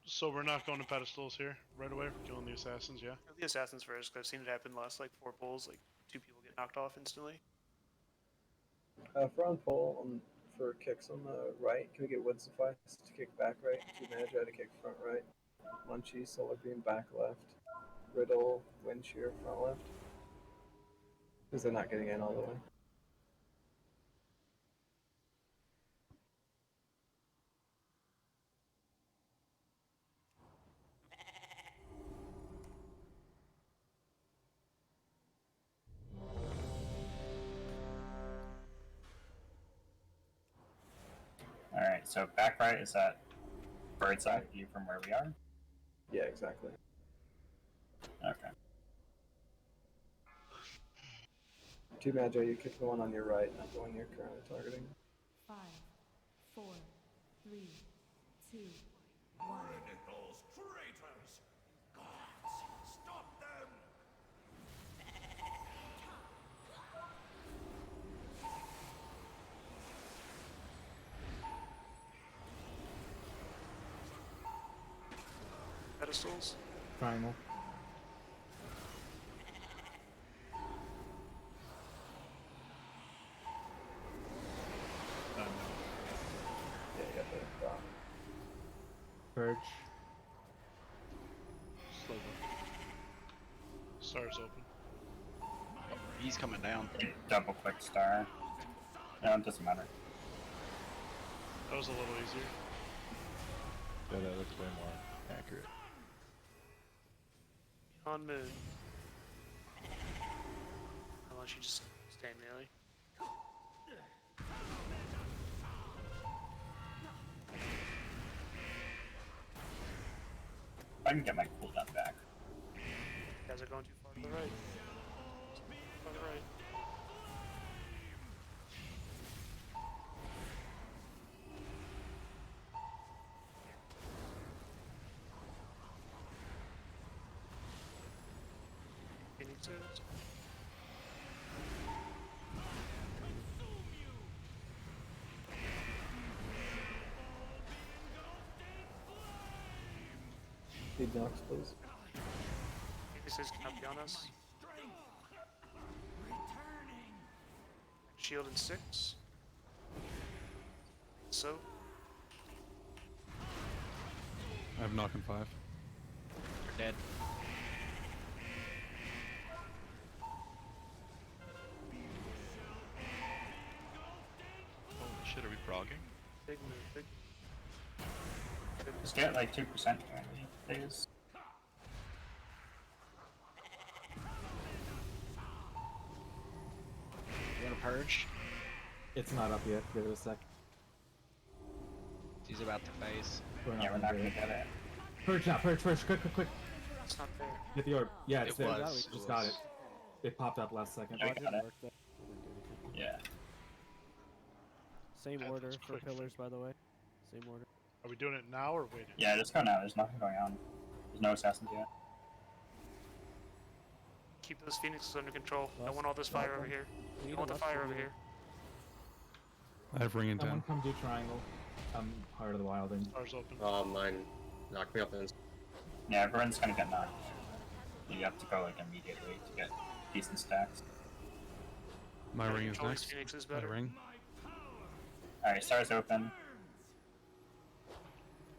So we're not going to pedestals here right away for killing the assassins, yeah? The assassins first, because I've seen it happen last like 4 pulls, like 2 people get knocked off instantly. If we're on pole for kicks on the right, can we get Wood Suffice to kick back right? 2 Magi to kick front right. Munchie, Solar Beam back left. Riddle, Wind Shear front left. Because they're not getting in all the way. Alright, so back right is that bird's eye view from where we are? Yeah, exactly. Okay. 2 Magi, you kick the one on your right, not the one you're currently targeting. 5, 4, 3, 2, 1. Those traitors! Gods, stop them! Pedestals. Triangle. Yeah, you got the drop. Purge. Slow Star's open. Oh, he's coming down. Double click star. No, it doesn't matter. That was a little easier. Yeah, that looks way more accurate. On mid. Why don't you just stand melee? I can get my cooldown back. You guys are going too far to the right. Far to the right. Phoenix is. Need Nox, please. Phoenix is cannot be on us. Shield in 6. So. I have knock in 5. You're dead. Holy shit, are we progging? Big move, big. Just get like 2% apparently, please. You want to purge? It's not up yet. Give it a sec. He's about to phase. Yeah, we're not gonna get it. Purge now. Purge. Quick. It's not there. Get the orb. Yeah, it's It there. was, We it just got was. it. It popped up last second. Yeah, we It got didn't it. work though. Didn't do anything. Yeah. Same Yeah, order that's for quick. pillars, by the way. Same order. Are we doing it now or waiting? Yeah, just go now. There's nothing going on. There's no assassins yet. Keep those phoenixes under control. I Lust, want all this fire welcome. over here. We I need want a the lust fire from over you. here. I have ring in Someone 10. come do triangle. Heart of the Wilding. Stars open. Mine knocked me off the Yeah, everyone's gonna get knocked. You have to go like immediately to get decent stacks. My Gotta ring is control these next. phoenixes My better. ring. Alright, stars open.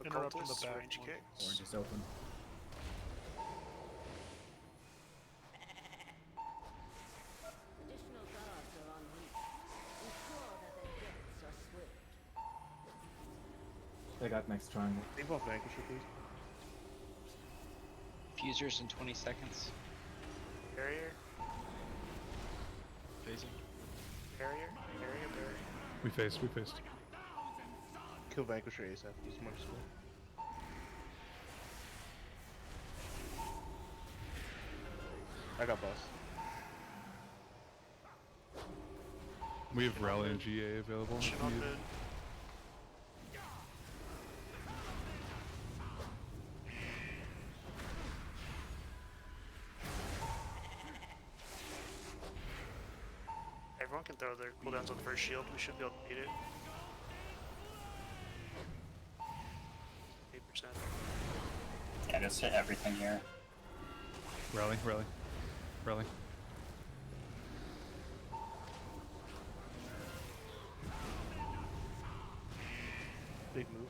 Interrupting the Occultists, back range one. kicks. Orange is open. Additional guards are en route. Ensure that their deaths are swift. I got next triangle. Think about Vanquisher, please. Fusers in 20 seconds. Barrier, Phasing. barrier. We faced. Kill Vanquisher ASAP. Use much skill. I got boss. We have Rally and GA available. if Shit on needed. mid. Everyone can throw their cooldowns on the first shield. We should be able to beat it. 8%. Yeah, just hit everything here. Rally. Big move.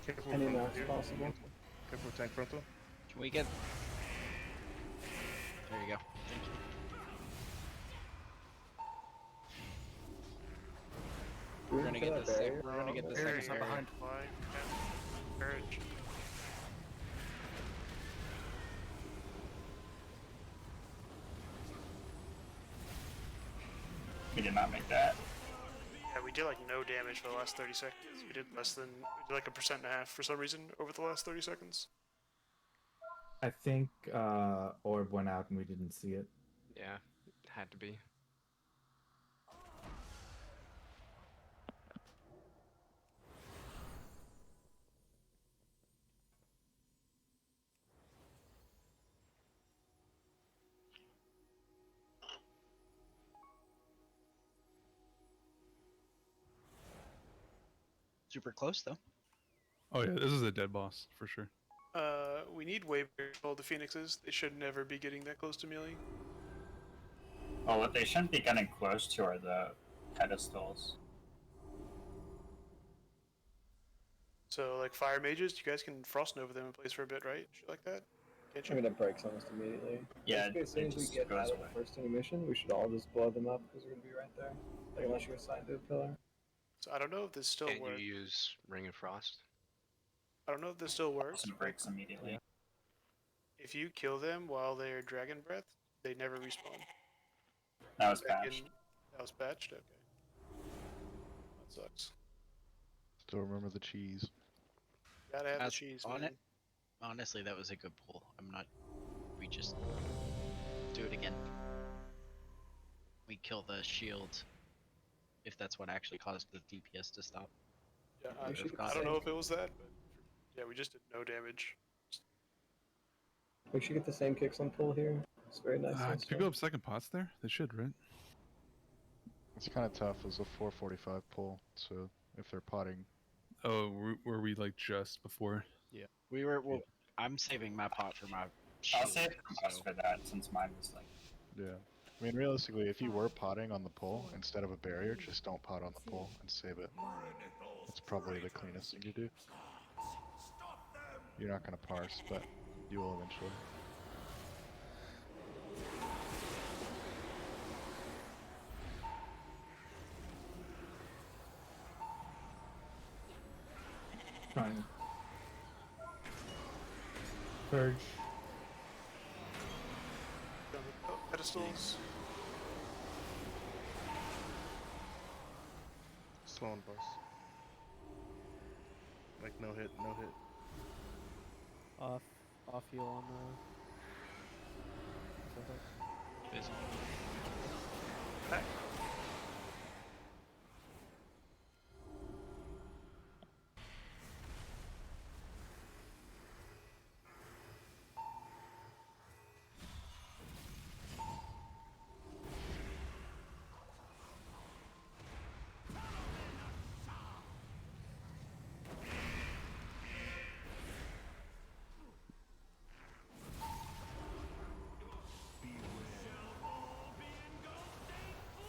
Careful Any frontal knocks here. possible? Careful tank frontal. Can we get? There you go. Thank you. We're gonna get the second. We're gonna get the Barrier, second barrier. behind. Yeah. Courage. We did not make that. Yeah, we did like no damage for the last 30 seconds. We did less than, we did like 1.5% for some reason over the last 30 seconds. I think orb went out and we didn't see it. Yeah, had to be. Super close though. Oh yeah, this is a dead boss for sure. We need wave control the phoenixes. They should never be getting that close to melee. Well, what they shouldn't be getting close to are the pedestals. So like fire mages, you guys can frost nova them in place for a bit, right? Shit like that. Can't I'm you? gonna break almost immediately. Yeah, Basically, as soon it as we just get goes out of away. the first intermission, we should all just blow them up because we're gonna be right there. Like unless you're assigned to a pillar. So I don't know if this still Can't you works. use Ring of Frost? I don't know if this still works. It breaks immediately. If you kill them while they're dragon breath, they never respawn. That was Back patched. in- That was patched? Okay. That sucks. Still remember the cheese. Gotta have the As cheese, on man. it. Honestly, that was a good pull. I'm not. We just do it again. We kill the shield. If that's what actually caused the DPS to stop. Yeah, We should I don't know if it was that, but yeah, we just did no damage. We should get the same kicks on pull here. It's very nice. and Could you slow. go up second pots there? They should, right? It's kind of tough as a 445 pull, so if they're potting. Oh, were we like just before? Yeah. We were. Well, I'm saving my pot for my I'll shield. save us for that since mine was like. Yeah. I mean, realistically, if you were potting on the pull instead of a barrier, just don't pot on the pull and save it. That's probably the cleanest thing to do. You're not going to parse, but you will eventually. trying. Purge. On the pedestals. Slow on bus. Like no hit, no hit. Off heal on the. Back.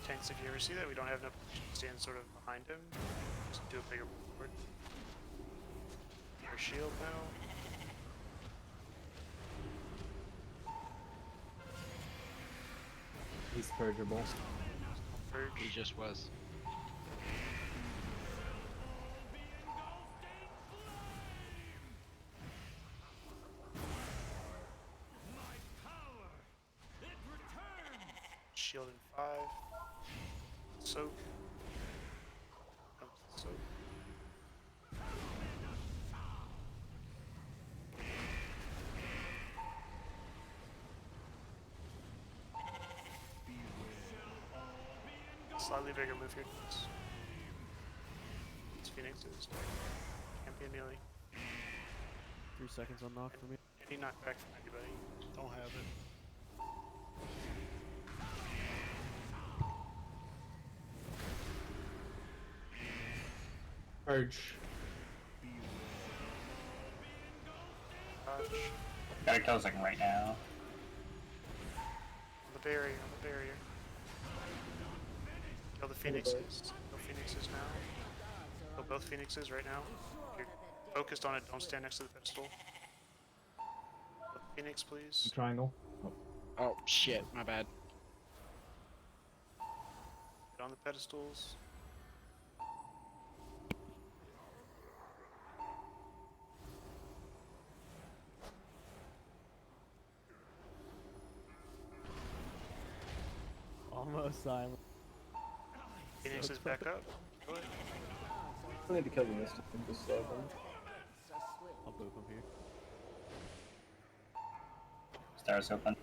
Tanks, if you ever see that, we don't have enough position to stand sort of behind him. Just do a bigger forward. Our shield now. He's purgeable. Purge. He just was. Shield in 5. Soak. Soak. Slightly bigger move here. It's Phoenix's. Can't be a melee. 3 seconds on knock for me. Any knockback from anybody. Don't have it. Purge. Dodge. Gotta kill something right now. On the barrier, on the barrier. Kill the Phoenixes. Kill Phoenixes now. Kill both Phoenixes right now. You're focused on it, don't stand next to the pedestal. Kill the Phoenix, please. Triangle. Oh. Oh shit, my bad. Get on the pedestals. Almost silent. Phoenix is back up. Go ahead. I need to kill the Mystic and just slow them. I'll boop him here. Stars open.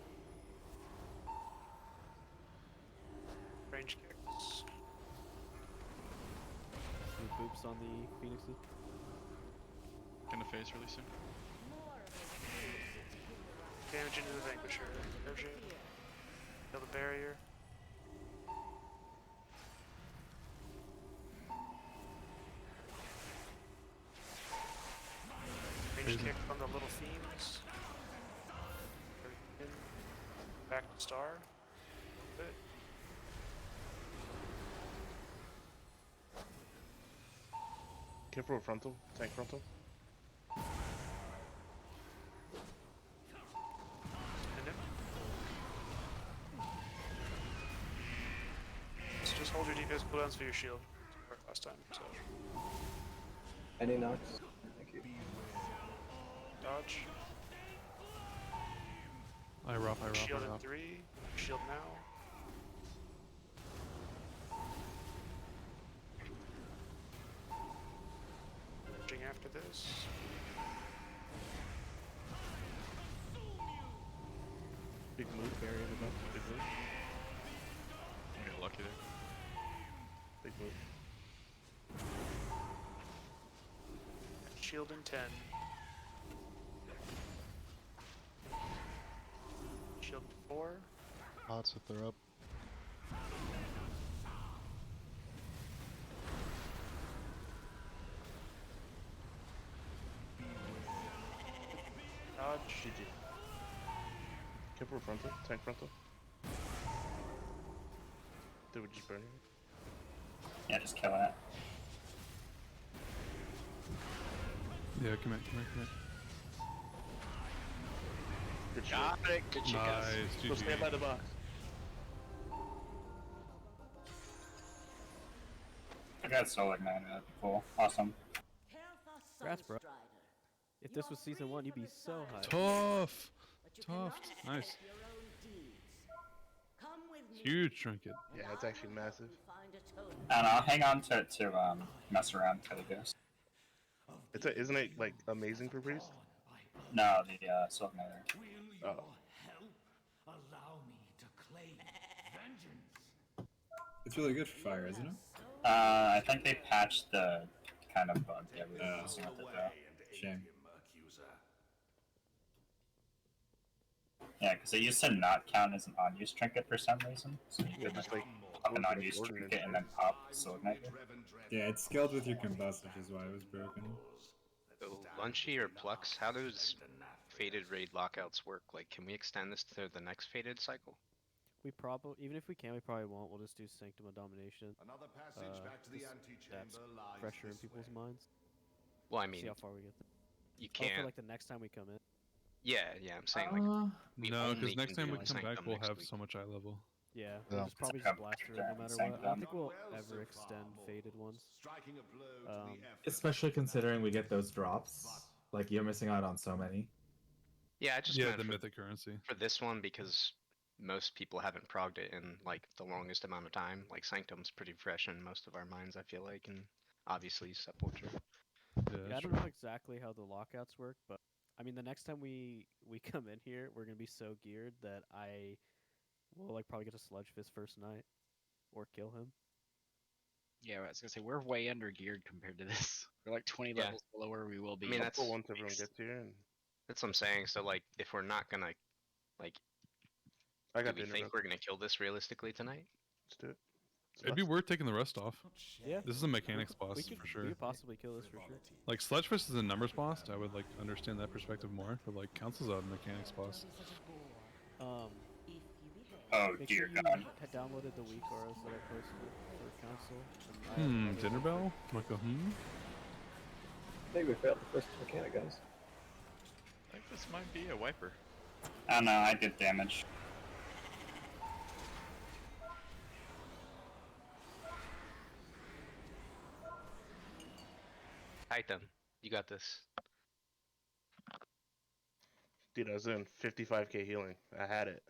Range kicks. Any boops on the Phoenixes? Gonna phase really soon. Damage into the Vanquisher. There's it. Kill the barrier. Range kick on the little fiends. Back to star. Good. Careful frontal. Tank frontal. And him. So just hold your defense cooldowns for your shield. It worked last time, so. Any knocks? Thank you. Dodge. I rough. Shield in 3. Shield now. Merging after this. Big move. Barrier above. Big move. You got lucky there. Big move. Shield in 10. Shield in 4. Pots if they're up. Dodge. GG. Careful frontal. Tank frontal. They would just burn you. Yeah, just killing it. Yeah, commit. Good shit. Got it. Good shit, guys. Nice, Go stand by the box. I got solar man. That'd be cool. Awesome. Congrats, bro. If this was season 1, you'd be so high. Tough. Tough. Nice. Huge trinket. Yeah, it's actually massive. And I'll hang on to it to mess around till it goes. Isn't it like amazing for priest? No, the Silk Nether. Oh. Allow me to claim vengeance. It's really good for fire, isn't it? I think they patched the kind of bug that we were using with it though. Shame. Yeah, because it used to not count as an unused trinket for some reason. So you could just like pop an unused trinket and then pop Silk Nether. Yeah, it's scaled with your combust, which is why it was broken. So Lunchy or Plux, how does Fated Raid lockouts work? Like, can we extend this to the next Fated cycle? We probably, even if we can, we probably won't. We'll just do Sanctum of Domination. Another passage back to the That's antechamber lies fresher in this people's way. minds. Well, I mean, See how far we get there. you Oh, can't. for like the next time we come in. Yeah, I'm saying like. we No, only because next can time we do come back, Sanctum we'll next have week. so much eye level. Yeah, Yeah. we'll just probably just blast through it no matter what. I don't think we'll ever extend Faded ones. Striking a blow to the effort. Especially considering we get those drops. Like, you're missing out on so many. Yeah, I just Yeah, meant the for, mythic currency. for this one because most people haven't progged it in like the longest amount of time. Like Sanctum's pretty fresh in most of our minds, I feel like, and obviously Sepulture. Yeah, I don't know exactly how the lockouts work, but I mean, the next time we come in here, we're gonna be so geared that I will like probably get a Sludge Fist first night, or kill him. Yeah, I was gonna say we're way under geared compared to this. We're like 20 Yeah. levels below where we will be. I mean, that's Once everyone gets here, and that's what I'm saying. So like, if we're not gonna like, I do got we dinner. think we're gonna kill this realistically tonight? Let's do it. It'd be worth taking the rest off. Yeah. This is a mechanics boss We could, for sure. We could possibly kill this for sure. Like Sledgefist is a numbers boss. I would like understand that perspective more, but like Council's a mechanics boss. Oh Make dear sure you God. had downloaded the week ROs that I posted for council. And I have another Dinner one. bell? Like a I think we failed the first mechanic, guys. I think this might be a wiper. Oh no, I did damage. Titan, you got this. Dude, I was doing 55k healing. I had it.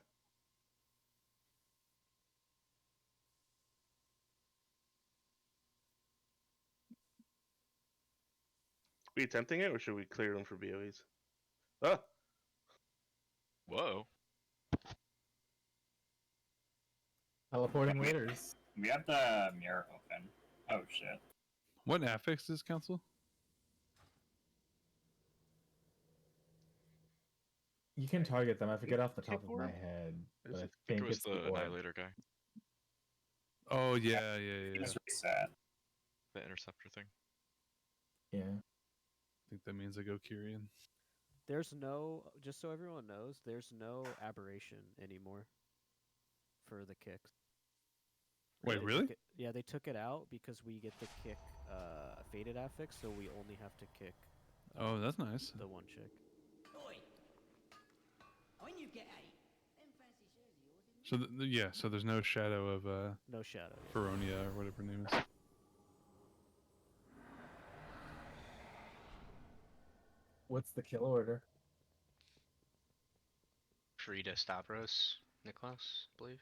We attempting it, or should we clear them for BOEs? Ah! Whoa. Teleporting waiters. We have the mirror open. Oh shit. What affix is Council? You can target them. I forget off the top of my Kickboard? head. But I I think think it was it's the orb. Annihilator guy. Oh yeah. It's reset. The interceptor thing. Yeah. I think that means I go Kyrian. There's no, just so everyone knows, there's no aberration anymore for the kicks. Wait, They really? took it- yeah, they took it out because we get the kick Faded affix, so we only have to kick. Oh, that's nice. The one chick. Oi! When you get eight, So yeah, so there's no shadow of No shadow. Yeah. Feronia or whatever her name is. What's the kill order? Frida Stavros, Niklas, I believe.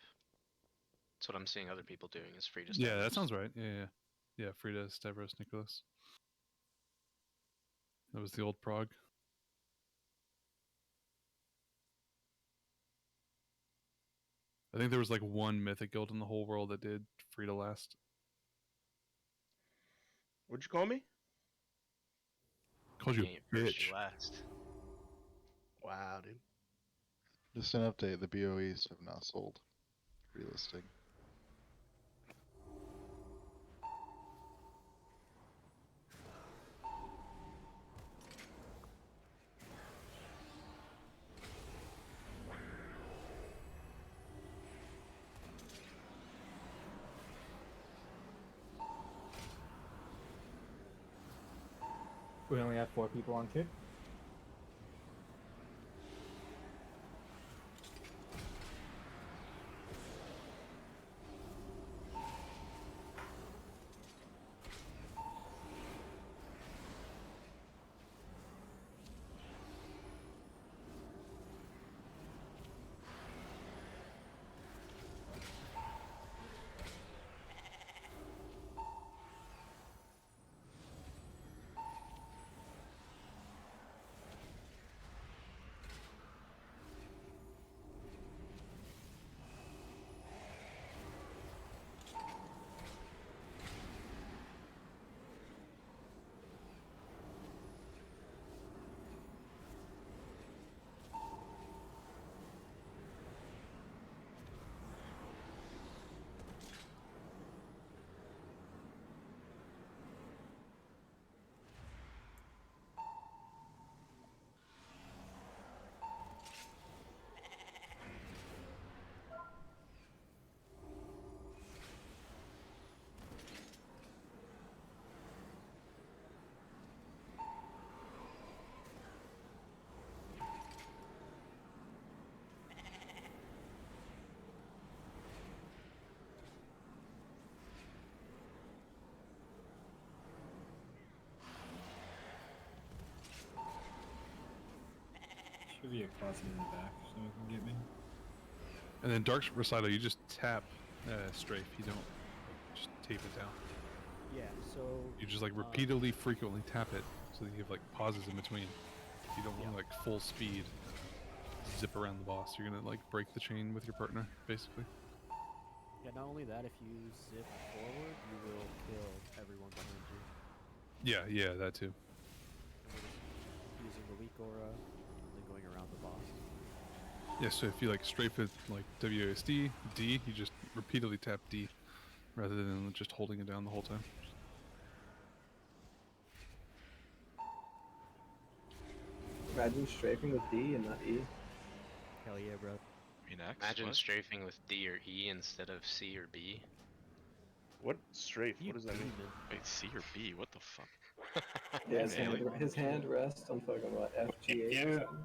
That's what I'm seeing other people doing is Frida Stavros. Yeah, that sounds right. Yeah, Frida, Stavros, Nicholas. That was the old Prague. I think there was like one mythic guild in the whole world that did Frida last. What'd you call me? Called you Ain't a first, bitch. you last. Wow, dude. Just an update, the BOEs have not sold. Relisting. We only have 4 people on kick. Maybe a closet in the back so someone can get me. And then Dark Recital, you just tap strafe. You don't just tape it down. Yeah, so You just like repeatedly, frequently tap it so that you have like pauses in between. You don't want to like full speed zip around the boss. You're gonna like break the chain with your partner, basically. Yeah, not only that, if you zip forward, you will kill everyone behind you. Yeah, that too. And we're just using the weak aura and then going around the boss. Yeah, so if you like strafe with like WASD, D, you just repeatedly tap D rather than just holding it down the whole time. Imagine strafing with D and not E. Hell yeah, bro. I mean, X? Imagine What? strafing with D or E instead of C or B. What strafe? What does that mean? Wait, C or B? What the fuck? Yeah, Melee? his hand rests on fucking what, F, G, H or something?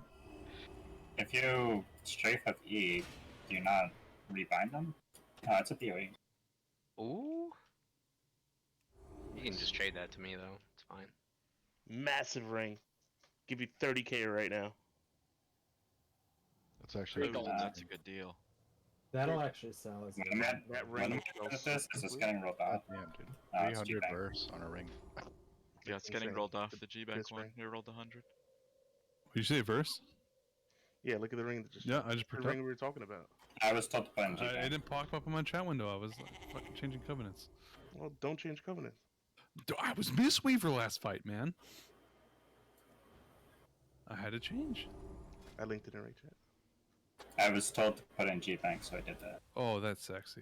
If you strafe with E, do you not rebind them? Oh, it's a PoE. Ooh. You can just trade that to me though. It's fine. Massive ring. Give you 30k right now. That's actually That's a good deal. That'll actually sell as When that when ring this is getting rolled off. damn, dude. It's 300 G-Bank. verse on a ring. Yeah, it's getting Insane. rolled off the G-Bank Piss one. ring. We rolled 100. Did you say verse? Yeah, look at the ring that just. Yeah, I just the picked up. ring we were talking about. I was told to put in I G-Bank. didn't pop up on my chat window. I was like fucking changing covenants. Well, don't change covenants. I was Mistweaver last fight, man. I had to change. I linked it in right chat. I was told to put in G-Bank, so I did that. Oh, that's sexy.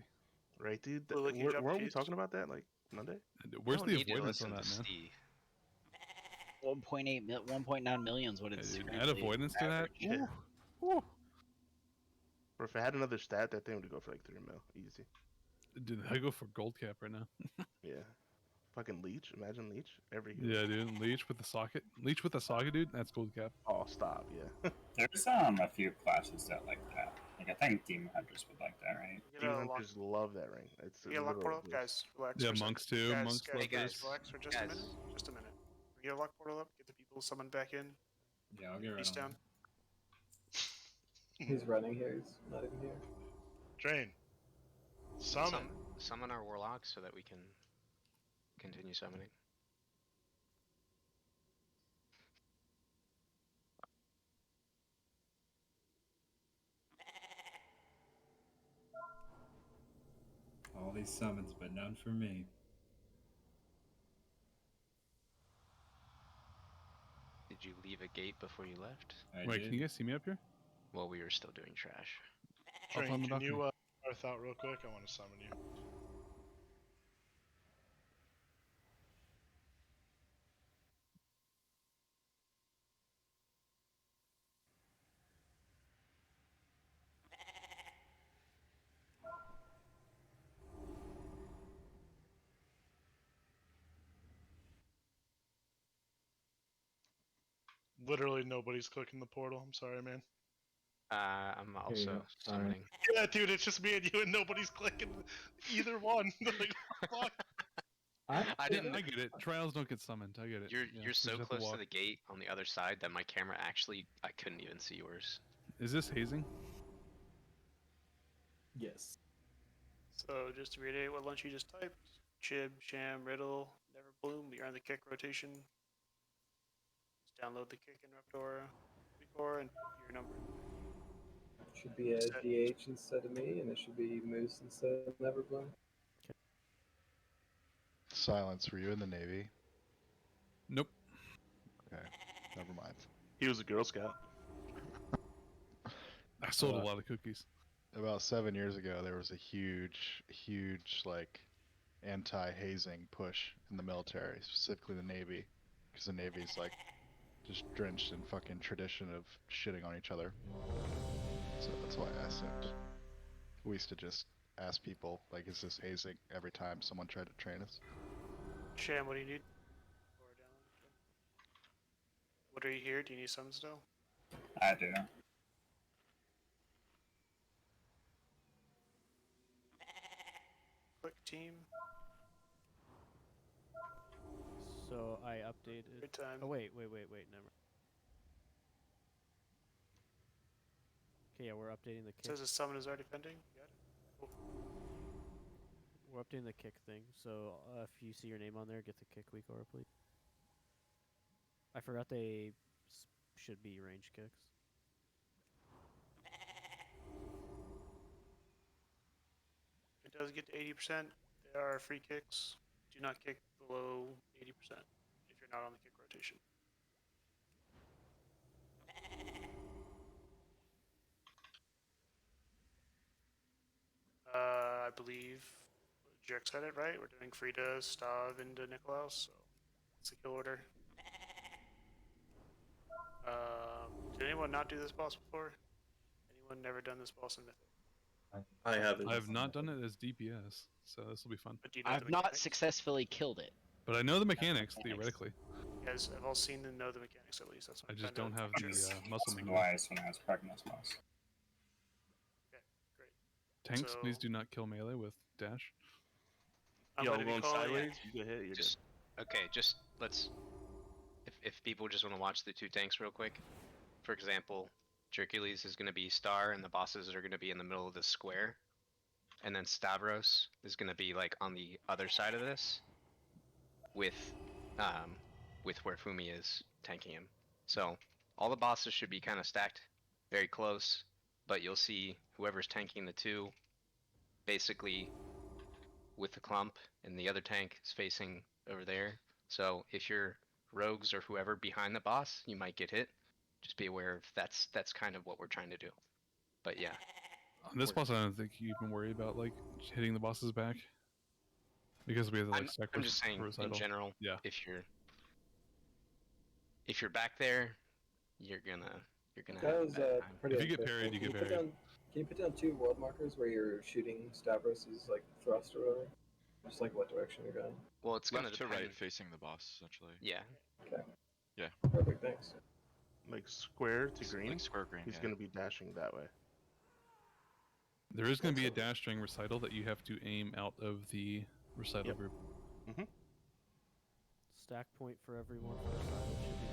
Right, dude? Well, look, you dropped Weren't we keys. talking about that like Monday? Where's Don't the need to avoidance listen on that, to man? Steve. 1.9 million is what Yeah, it's dude, add currently avoidance to that? average. Yeah. Or if I had another stat, that thing would go for like 3 mil. Easy. Dude, I go for gold cap right now. Yeah. Fucking leech. Imagine leech. Every hero. Yeah, dude. Leech with the socket. Leech with the socket, dude. That's gold cap. Oh, stop. Yeah. There's a few classes that like that. Like I think Demon Hunters would like that, right? You Demon gotta lock, Hunters love that ring. It's you gotta lock literal portal up, bliss. guys. Relax Yeah, for a second. monks too. Guys, Monks guys, love Hey, guys. this. relax for just a minute. Just a minute. We gotta lock portal up, get the people summoned back in. Yeah, I'll get right East on. down. He's running here, he's not even here. Train. Summon. Summon our warlocks so that we can continue summoning. All these summons, but none for me. Did you leave a gate before you left? Wait, can you guys see me up here? Well, we were still doing trash. Up on Train, the can balcony. you Earth out real quick? I want to summon you. Literally nobody's clicking the portal. I'm sorry, man. I'm also Sorry. summoning. Yeah, dude, it's just me and you, and nobody's clicking either one. Like, fuck. I didn't. I get it. Trials don't get summoned. I get it. You're Yeah, you're we so just have to close to walk. the gate on the other side that my camera actually I couldn't even see yours. Is this hazing? Yes. So just to reiterate what Lunch you just typed, Chib, Sham, Riddle, Never Bloom, you're on the kick rotation. Just download the kick in Raptor before and your number. Should be a DH instead of me, and it should be Moose instead of Neverbloom. Silence, were you in the Navy? Nope. Okay, never mind. He was a Girl Scout. I sold a lot of cookies. About 7 years ago, there was a huge, like, anti-hazing push in the military, specifically the Navy, because the Navy's like just drenched in fucking tradition of shitting on each other. So that's why I assumed. We used to just ask people, like, is this hazing every time someone tried to train us? Sham, what do you need? What are you here? Do you need some still? I do. Click team. So I updated. Good time. Oh wait, never. Okay, yeah, we're updating the It kick. says a summon is already pending. You got it? Cool. We're updating the kick thing. So if you see your name on there, get the kick week over, please. I forgot they should be range kicks. If it does get to 80%, there are free kicks. Do not kick below 80% if you're not on the kick rotation. I believe Jerk said it right. We're doing Frida, Stav, into Nikolaus, so that's the kill order. Did anyone not do this boss before? Anyone never done this boss in Mythic? I haven't. I have not done it as DPS, so this will be fun. But do you know I've the not mechanics? successfully killed it. But I know the mechanics theoretically. You guys have all seen and know the mechanics at least. That's what I I'm just trying don't to have make the sure. muscle That's memory. why I when I was pregnant boss. Okay, great. Tanks, So- please do not kill melee with dash. I'm Yo, going to be going calling sideways. You get hit. You're Just okay. Just let's. If people just want to watch the two tanks real quick, for example, Hercules is going to be star, and the bosses are going to be in the middle of the square, and then Stavros is going to be like on the other side of this, with where Fumi is tanking him. So all the bosses should be kind of stacked very close, but you'll see whoever's tanking the two, basically with the clump, and the other tank is facing over there. So if you're rogues or whoever behind the boss, you might get hit. Just be aware of that's kind of what we're trying to do. But yeah. On this boss, I don't think you can worry about like hitting the boss's back because we have like I'm just saying in general. Yeah. If you're back there, you're gonna That have a was bad time. pretty If you get interesting. parried, you Can get put parried. down, can you put down 2 world markers where you're shooting Stavros' like thrust or whatever? Just like what direction you're going. Well, it's gonna Left to depend. right facing the boss, essentially. Yeah. Okay. Yeah. Perfect, thanks. like square to green. Like square green. He's Yeah. gonna be dashing that way. There is going to be a dash during recital that you have to aim out of the recital group. Mm-hmm. Stack point for everyone for recital should be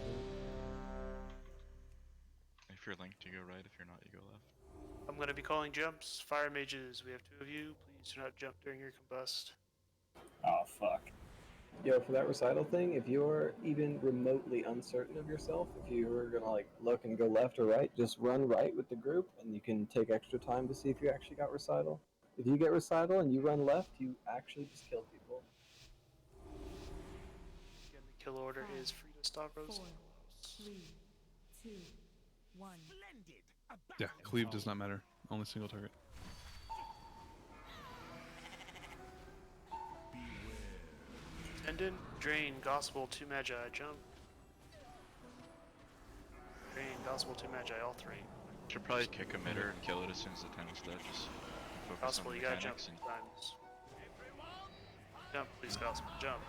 good. If you're linked, you go right. If you're not, you go left. I'm going to be calling jumps. Fire mages, we have 2 of you. Please do not jump during your combust. Oh fuck. Yo, for that recital thing, if you're even remotely uncertain of yourself, if you're gonna like look and go left or right, just run right with the group, and you can take extra time to see if you actually got recital. If you get recital and you run left, you actually just kill people. Again, the kill order is Frida, Stavros, 4, Nikolaus. 3, 2, 1. Yeah, cleave does not matter. Only single target. Tendon, Drain, Gospel, 2 Magi, jump. Drain, Gospel, 2 Magi, all 3. Should probably kick a mitter and kill it as soon as the tendon's dead. Just focus Gospel, on the you gotta jump mechanics 2 times. Jump, please, Gospel, jump.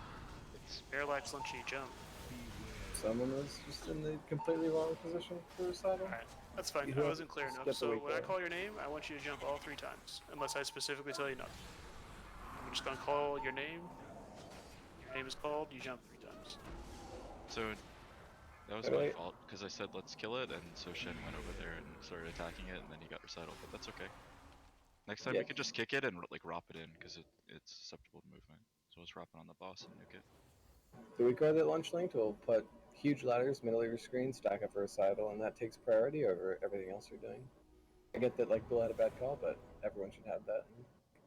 Parallax Lunchy, jump. Someone was just in the completely wrong position for recital. Alright, that's fine. You I wasn't clear enough. skip a So week when I there. call your name, I want you to jump all 3 times, unless I specifically tell you not to. I'm just gonna call your name. Your name is called. You jump 3 times. So that was my fault because I said let's kill it, and so Shen went over there and started attacking it, and then he got recital. But that's okay. Next time Yeah. we can just kick it and like rop it in because it's susceptible to movement. So let's rop it on the boss and nuke it. The week that launch linked will put huge ladders middle of your screen, stack up for recital, and that takes priority over everything else you're doing. I get that like Bill had a bad call, but everyone should have that and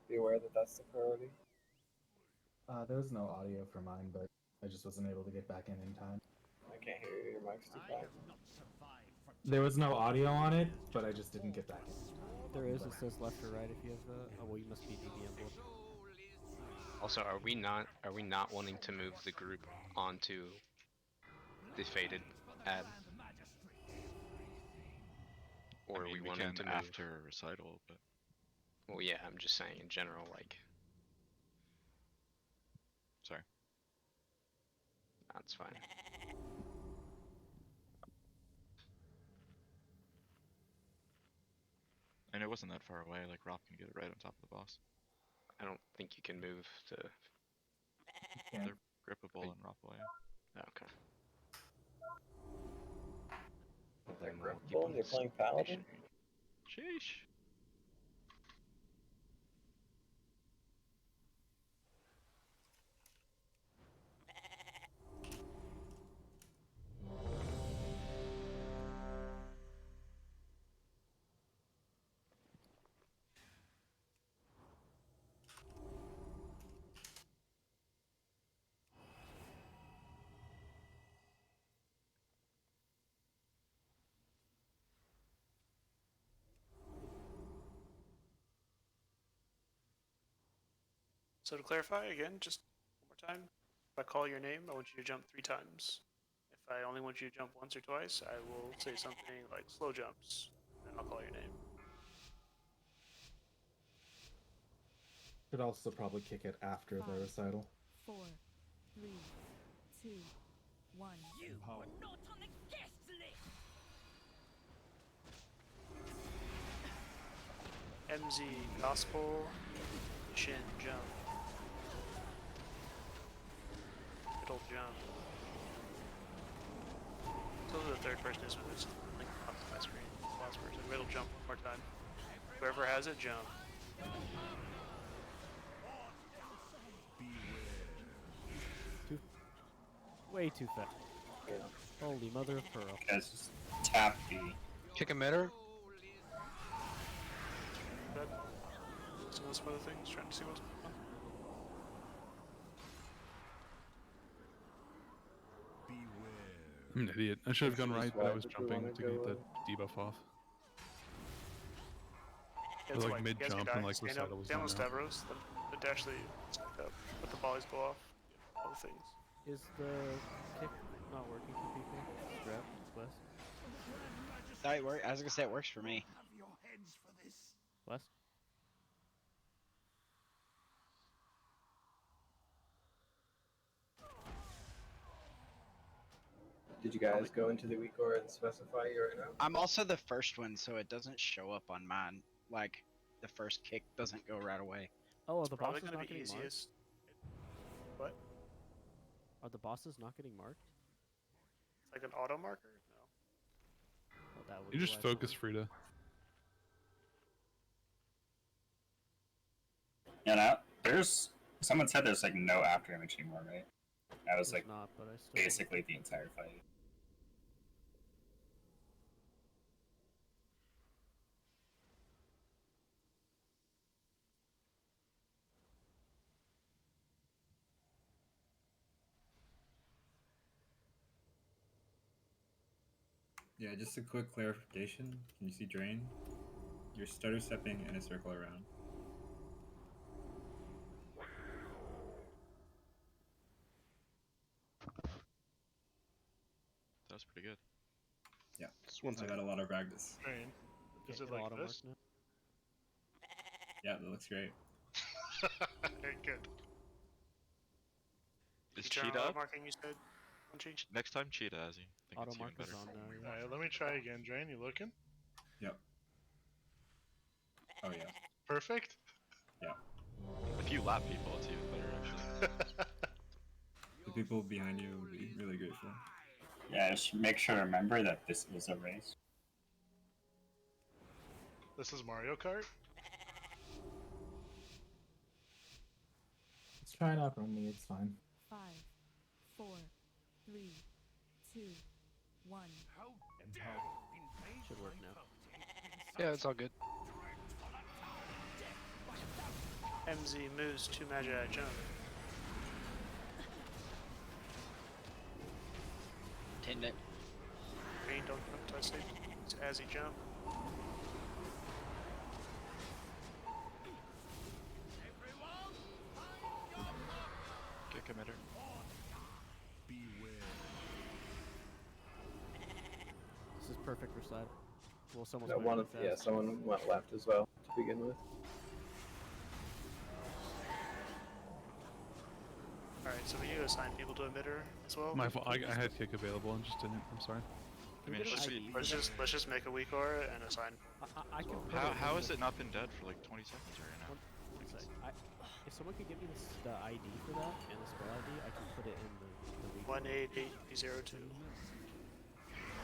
be aware that that's the priority. There was no audio for mine, but I just wasn't able to get back in time. I can't hear you. Your mic's too quiet. There was no audio on it, but I just didn't get back in time. There is. It says left or right if you have the. Oh well, you must be DBM board. Also, are we not wanting to move the group onto the faded ad? Or I mean, are we we wanting can to move after recital, but Well, yeah, I'm just saying in general, like. sorry. That's fine. And it wasn't that far away. Like Rob can get it right on top of the boss. I don't think you can move to. They're grippable and roppable. Yeah. Okay. They're Then we'll keep grippable on and you're this playing Paladin? stationary. Sheesh. So to clarify again, just one more time, if I call your name, I want you to jump 3 times. If I only want you to jump once or twice, I will say something like slow jumps, then I'll call your name. Should also probably kick it after the recital. 4, 3, 2, 1. You were not on the guest list. MZ Gospel, Shin jump. Middle jump. So the third person is link off my screen. Last person. Middle jump one more time. Whoever has it, jump. Way too fast. Holy mother of pearl. Guys, just tap B. Kick emitter. Good. Some other things, trying to see what's going on. I'm an idiot. I should have gone right, but I was If we jumping wanna to get go, the debuff off. Yeah, Or so like you mid guys can jump die. and like Stand recital up, was stand on going out. Stavros, the dash that you up, let the volleys go off. All the things. Is the kick not working for people? Strap, West? I was gonna say it works for me. Have your heads for this. West? Did you guys go into the week or and specify your in out? I'm also the first one, so it doesn't show up on mine. Like, the first kick doesn't go right away. Oh, are It's the probably bosses gonna not be getting marked? easiest. What? Are the bosses not getting marked? It's like an auto marker? No. Well, that would You be just why it's not focus Frida. Yeah, now there's someone said there's like no after image anymore, right? That was There's like not, but I still basically the entire fight. Yeah, just a quick clarification. Can you see drain? You're stutter stepping in a circle around. That was pretty good. Yeah, Just one I got a lot of practice. Train. Is get it like auto this? marked Yeah, that looks great. Good. Is You turn on Cheetah auto up? marking, you said? Punchy? Next time Cheetah has you. I think Auto it's even marker's better. on now, yeah. Alright, let me try again, Drain. You looking? Yep. Oh yeah. Perfect? Yeah. If you lap people, it's even better actually. The people behind you will be really grateful. Yeah, just make sure to remember that this is a race. This is Mario Kart? Let's try it out on me, it's fine. 5, 4, 3, 2, 1. Should work now. Yeah, it's all good. MZ moves to Magi jump. Tendon. Green, don't jump until I say it's as he jump. Kick emitter. This is perfect for side. Well, someone's No, moving one of fast. yeah, someone went left as well to begin with. Alright, so we need to assign people to emitter as well. My fault. I had kick available and just didn't. I'm sorry. Can we get an ID? Let's just make a weak aura and assign. I can put How in has the- it not been dead for like 20 seconds right now? One sec. If someone could give me the ID for that and the spell ID, I can put it in the week. 18802.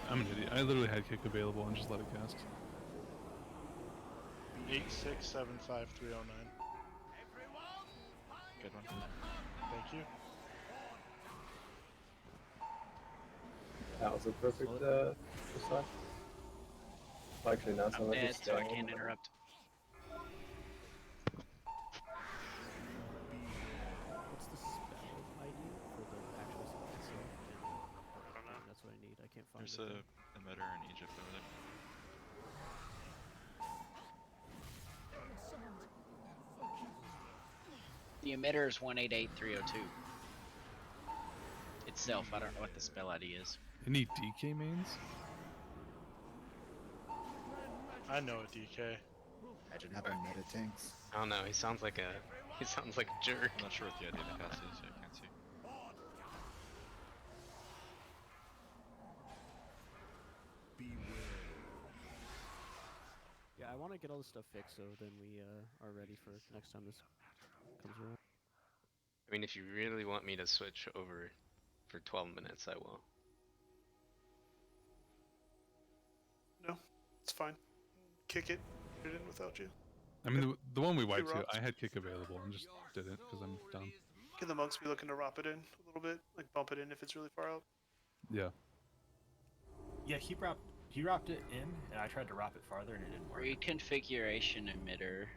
I'm an idiot. I literally had kick available and just let it cast. 8675309. Good one. Thank you. That was a perfect response. Well, actually, no, I'm someone dead, just so I staying. can't interrupt. What's the spell ID for the actual spell itself? I don't know. Dang, that's what I need. I can't find There's it. a though. emitter in Egypt over there. The emitter is 188302. Itself, I don't know what the spell ID is. Any DK mains? I know a DK. Imagine having meta tanks. I don't know. He sounds like a jerk. I'm not sure what the ID to cast is. I can't see. Yeah, I want to get all this stuff fixed so then we are ready for next time this comes around. I mean, if you really want me to switch over for 12 minutes, I will. No, it's fine. Kick it. Put it in without you. I mean, the one we wiped to, rocks. I had kick available and just didn't because I'm dumb. Can the monks be looking to rop it in a little bit? Like bump it in if it's really far out? Yeah. Yeah, he wrapped it in, and I tried to wrap it farther, and it didn't work. Reconfiguration emitter.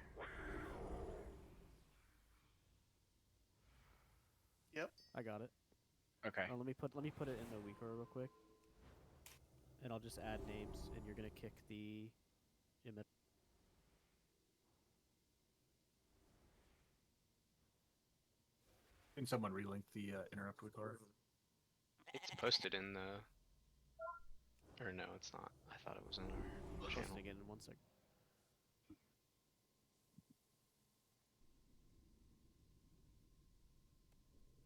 Yep. I got it. Okay. Let me put it in the weaker real quick, and I'll just add names, and you're gonna kick the emitter. Can someone relink the interrupt record? It's posted in the. Or no, it's not. I thought it was in our channel. Posting it in 1 second.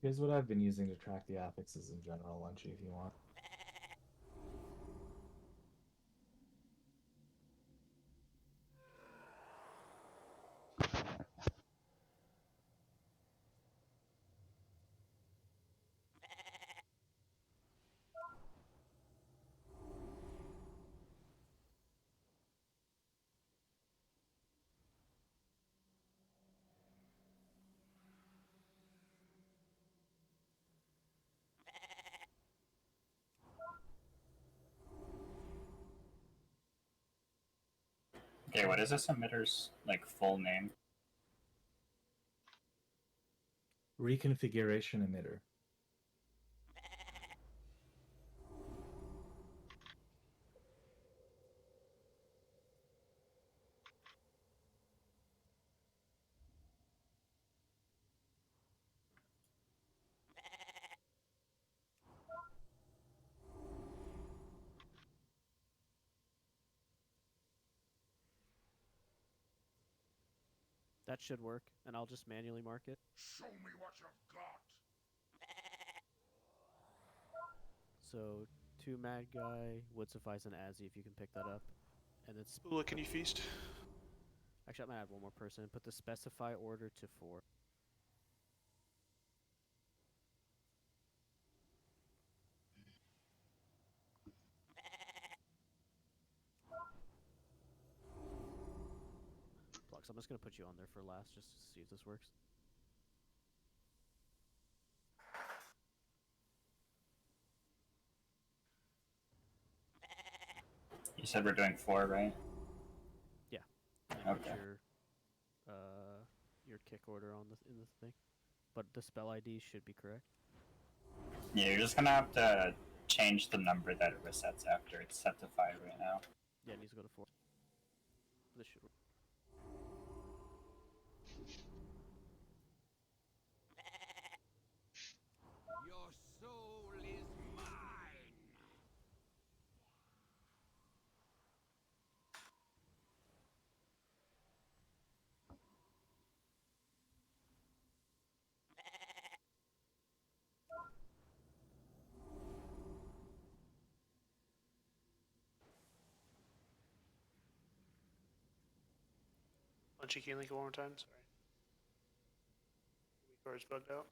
Here's what I've been using to track the affixes in general, Lunchy, if you want. Okay, what is this emitter's like full name? Reconfiguration emitter. That should work, and I'll just manually mark it. Show me what you've got. So 2 Mad Guy would suffice an Azzy if you can pick that up, and it's. Ula, can you feast? Actually, I'm gonna add one more person. Put the specify order to 4. Blocks. I'm just gonna put you on there for last, just to see if this works. You said we're doing 4, right? Yeah. And then Okay. put your kick order on in this thing, but the spell ID should be correct. Yeah, you're just gonna have to change the number that it resets after. It's set to 5 right now. Yeah, it needs to go to 4. This should work. Your soul is mine. Punchy, can you link it one more time? Sorry. The card's bugged out.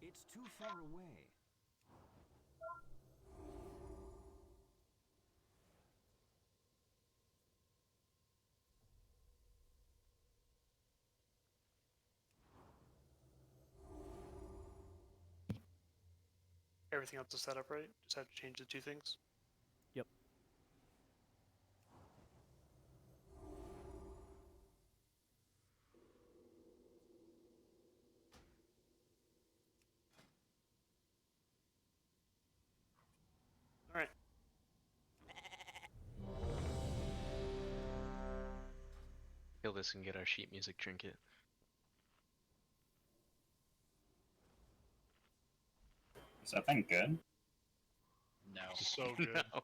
It's too far away. Everything else is set up right? Just have to change the two things? Yep. Alright. Kill this and get our sheet music trinket. Is that thing good? No. So good. No.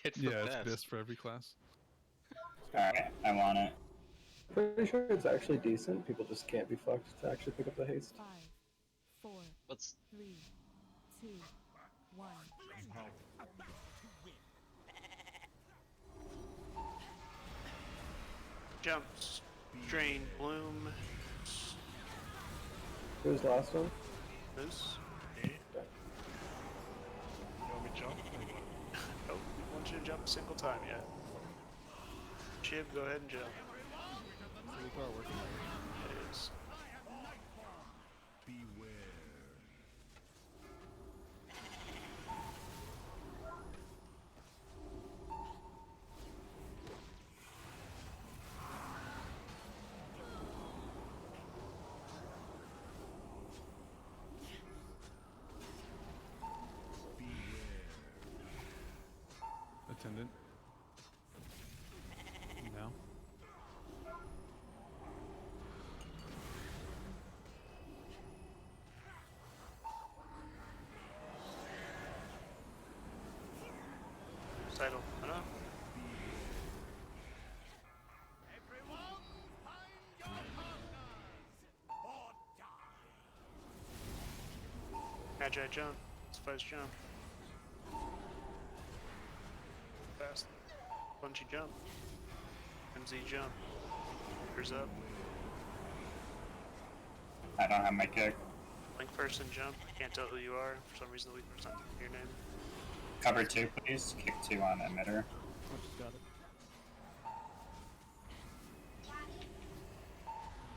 It's yeah, the it's best. best for every class. Alright, I want it. Pretty sure it's actually decent. People just can't be fucked to actually pick up the haste. 5, 4, Let's 3, 2, 1. Jumps. Drain, bloom. Who's the last one? This. You want me to jump? Nope, I want you to jump a single time yet. Chib, go ahead and jump. So we are working. It is. Beware. Attendant. Now. Title. Enough. Magi jump. It's fuzz jump. Fast. Punchy jump. MZ jump. Fingers up. I don't have my kick. Link person jump. I can't tell who you are. For some reason the link person's not your name. Cover 2, please. Kick 2 on emitter. Oh, just got it.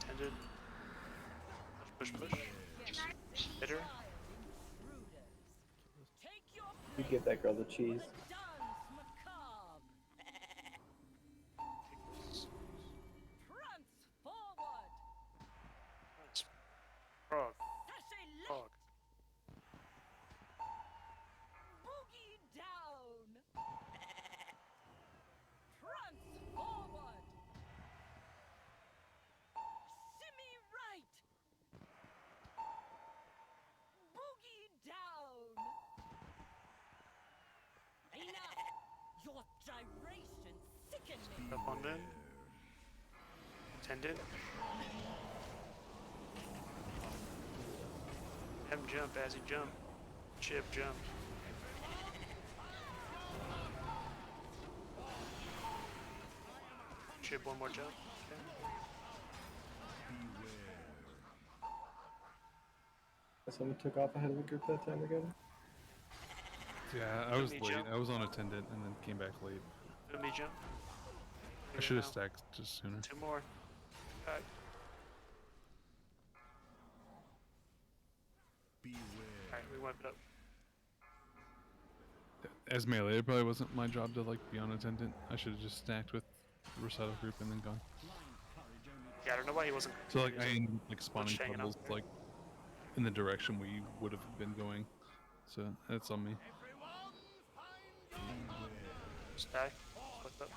Tended. Push, push, push. Hit her. You give that girl the cheese. Nice. Frog. Frog. Boogie down. Prance forward. Shimmy right. Boogie down. Enough. Your gyration sickens me. Up on mid. Tended. Have him jump as he jump. Chip jump. Chip one more jump. Okay. Someone took off ahead of the group that time again. Yeah, I was me late. jump. I was on attendant and then came back late. Let me jump. I should have stacked just sooner. Two more. Alright. Alright, we wipe it up. As melee, it probably wasn't my job to like be on attendant. I should have just stacked with the recital group and then gone. Yeah, I don't know why he wasn't. So like I ended up, like spawning hanging tunnels out there. like in the direction we would have been going. So that's on me. Stack. Fucked up.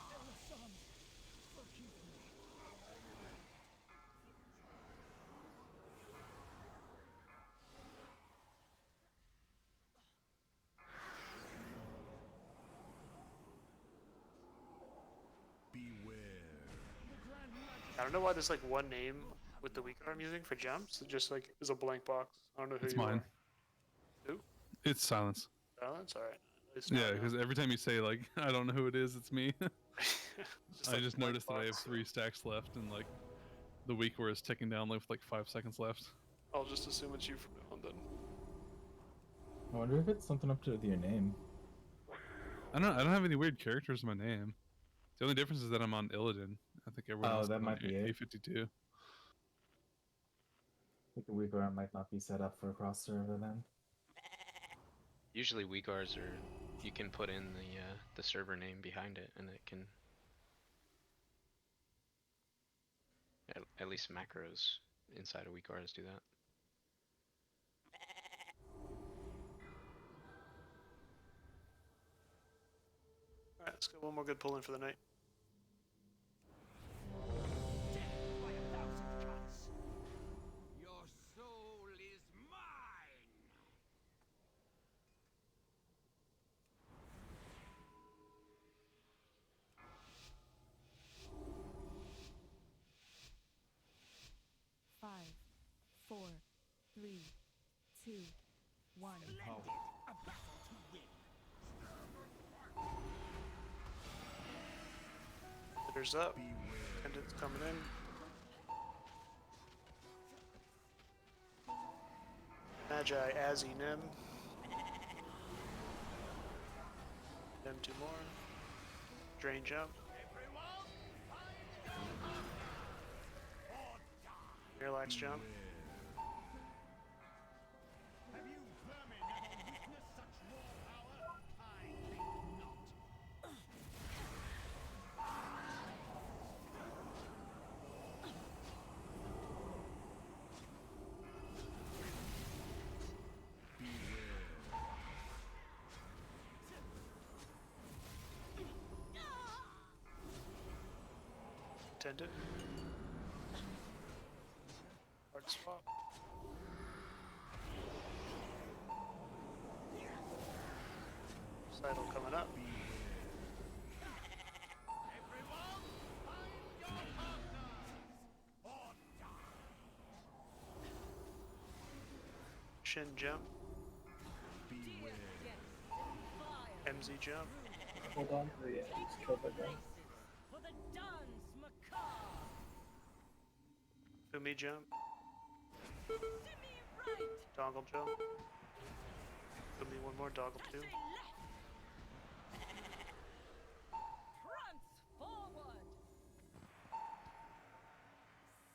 I don't know why there's like one name with the weaker I'm using for jumps. It just like is a blank box. I don't know who It's you mine. are. Who? It's silence. Silence? Alright. Yeah, because every time you say like I don't know who it is, it's me. Just I like just blank noticed that I have box. 3 stacks left and like the weak where it's ticking down with like 5 seconds left. I'll just assume it's you from now on then. I wonder if it's something up to with your name. I don't have any weird characters in my name. The only difference is that I'm on Illidan. I think everyone else that is on might be it. A52. I think the weaker might not be set up for a cross server then. Usually WeGars are, you can put in the server name behind it, and it can at least macros inside of WeGars do that. Alright, let's get one more good pull in for the night. Your soul is mine. 5, 4, 3, 2, 1. A battle to win. Hitters up. Attendants coming in. Magi, Azzy, Nim. Nim 2 more. Drain jump. Parallax jump. Have you vermin ever witnessed such raw power? I think not. Attendant. Hard swap. Sidle coming up. Shin jump. MZ jump. Hold on. Oh, yeah, he's killed by that. For the dance macabre. Fumi jump. Shimmy right. Doggle jump. Fumi one more. Doggle 2. Prance forward.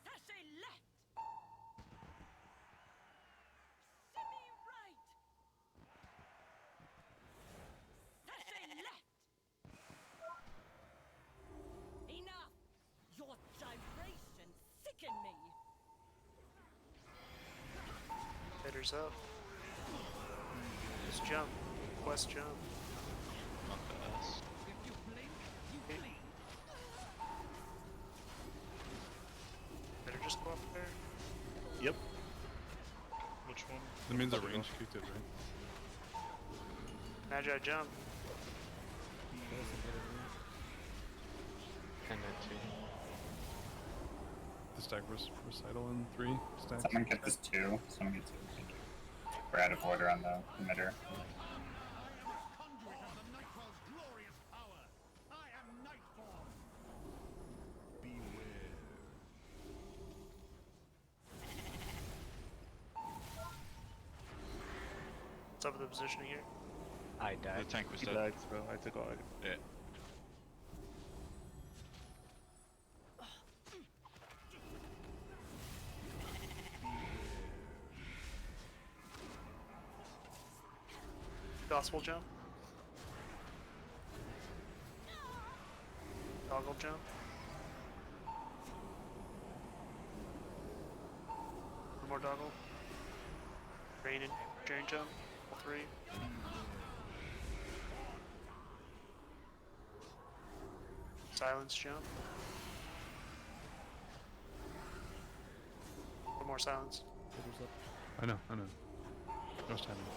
Sashay left. Shimmy right. Sashay left. Enough. Your gyrations sicken me. Hitters up. Just jump. Quest jump. If you blink, you bleed. Better just go up there. Yep. Which one? That means the range kicked it, right? Magi jump. And then 2. The stack recital in 3 stacks. Someone get this 2. Someone get 2. Thank you. We're out of order on the emitter. Conduit of the Nightfall's glorious power. I am Nightfall. Beware. What's up with the positioning here? I died. The tank was He dead. died, so I took all. Yeah. Gospel jump. Doggle jump. One more doggle. Drain and drain jump. All 3. Silence jump. One more silence. Hitters up. I know. No timing.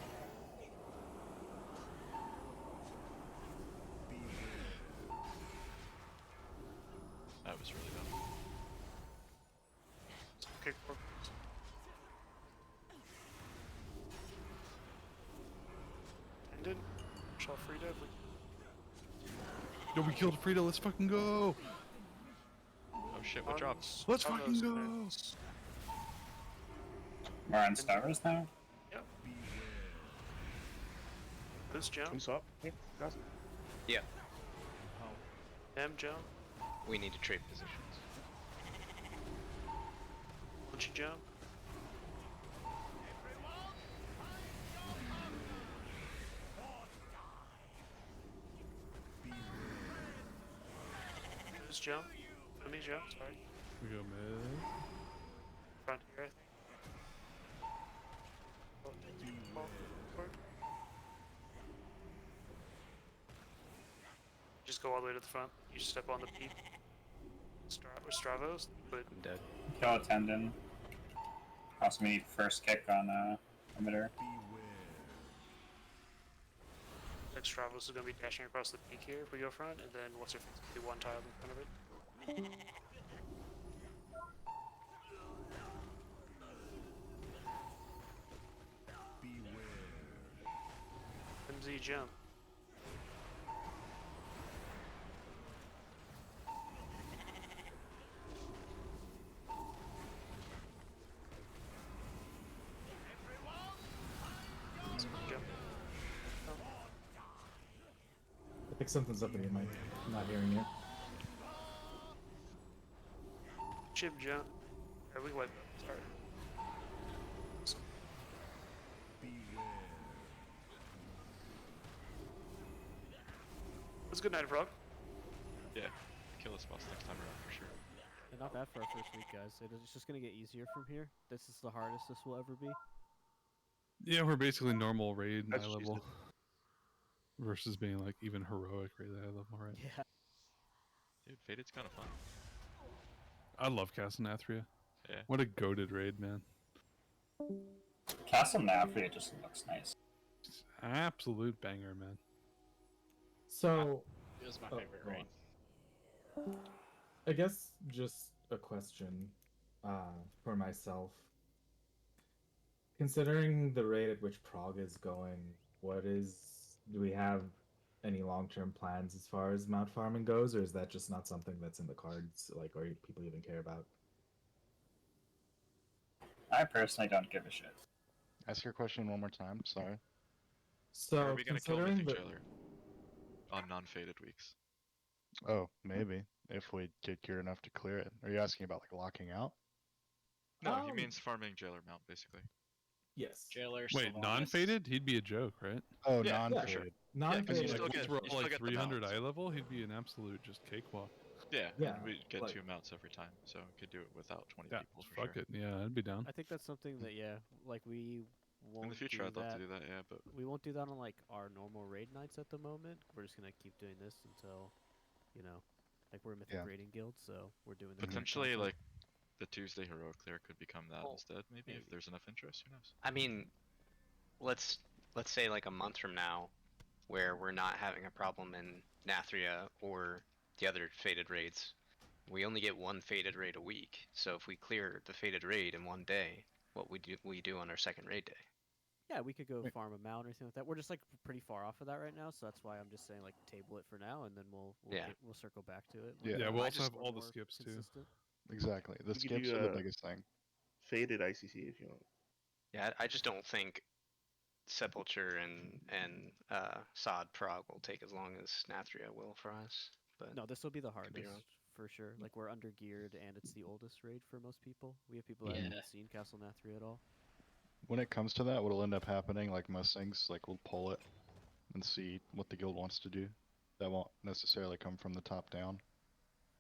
That was really dumb. Kick forward. Ended. Shall free deadly. Yo, we killed Frida. Let's fucking go. Oh shit, what dropped? Let's fucking go. We're on Star Wars now? Yep. Who's jump? Who's up? Yeah, guys. Yeah, Them jump. we need to trade positions. Don't you jump? Who's jump? Let me jump. Sorry. We go mid. Front here, I think. Forward. Just go all the way to the front. You step on the peak. Stravos, but I'm dead. Kill a tendon. Also, we need first kick on emitter. then Stravos is going to be dashing across the peak here if we go front, and then what's her face will be one tile in front of it. MZ jump. Jump. I think something's up in your mic. I'm not hearing you. Chip jump. Or we went. Sorry. It's a good night, Frog. Yeah, kill this boss next time around for sure. And not bad for our first week, guys. It's just gonna get easier from here. This is the hardest this will ever be. Yeah, we're basically normal raid That's high level versus being like even heroic raid high level, right? Yeah. Dude, Fated's kind of fun. I love Castle Nathria. Yeah. What a goated raid, man. Castle Nafria just looks nice. Absolute banger, man. So, It was my oh, favorite go raid. on. I guess just a question for myself. Considering the rate at which Prague is going, do we have any long-term plans as far as mount farming goes, or is that just not something that's in the cards, like, or people even care about? I personally don't give a shit. Ask your question one more time. Sorry. So, Are we gonna kill considering Mythic the... Jailer on non-faded weeks? Oh, maybe if we get gear enough to clear it. Are you asking about like locking out? No, he means farming Jailer mount basically. Yes. Jailer, Wait, Sylvanas. non-faded? He'd be a joke, right? Oh, Yeah, non-faded. Sure. Yeah, because you Non-faded. still Like, get let's roll you still like get the 300 mounts. eye level, he'd be an absolute just cakewalk. Yeah, Yeah, and we get like- 2 mounts every time, so we could do it without 20 Yeah, people for fuck sure. it. Yeah, I'd be down. I think that's something that like we won't In the future, do I'd love that. to do that, yeah, but We won't do that on like our normal raid nights at the moment. We're just gonna keep doing this until, like we're a Mythic Yeah. raiding guild, so we're doing this. potentially like the Tuesday heroic clear could become that Well, instead, maybe maybe. if there's enough interest. Who knows? I mean, let's say like a month from now, where we're not having a problem in Nathria or the other faded raids. We only get one faded raid a week, so if we clear the faded raid in one day, what we do on our second raid day? Yeah, we could go Wait. farm a mount or anything like that. We're just like pretty far off of that right now, so that's why I'm just saying like table it for now, and then we'll Yeah. we'll circle back to it. Yeah. Yeah, we'll I also just- have all the more skips too. consistent. Exactly. The You could skips do, are the biggest thing. Faded ICC if you want. Yeah, I just don't think Sepulture and Sod Prague will take as long as Nathria will for us. But No, this will be the could be hardest wrong. for sure. Like we're under geared, and it's the oldest raid for most people. We have people that Yeah. haven't seen Castle Nathria at all. When it comes to that, what'll end up happening, like most things, like we'll pull it and see what the guild wants to do. That won't necessarily come from the top down.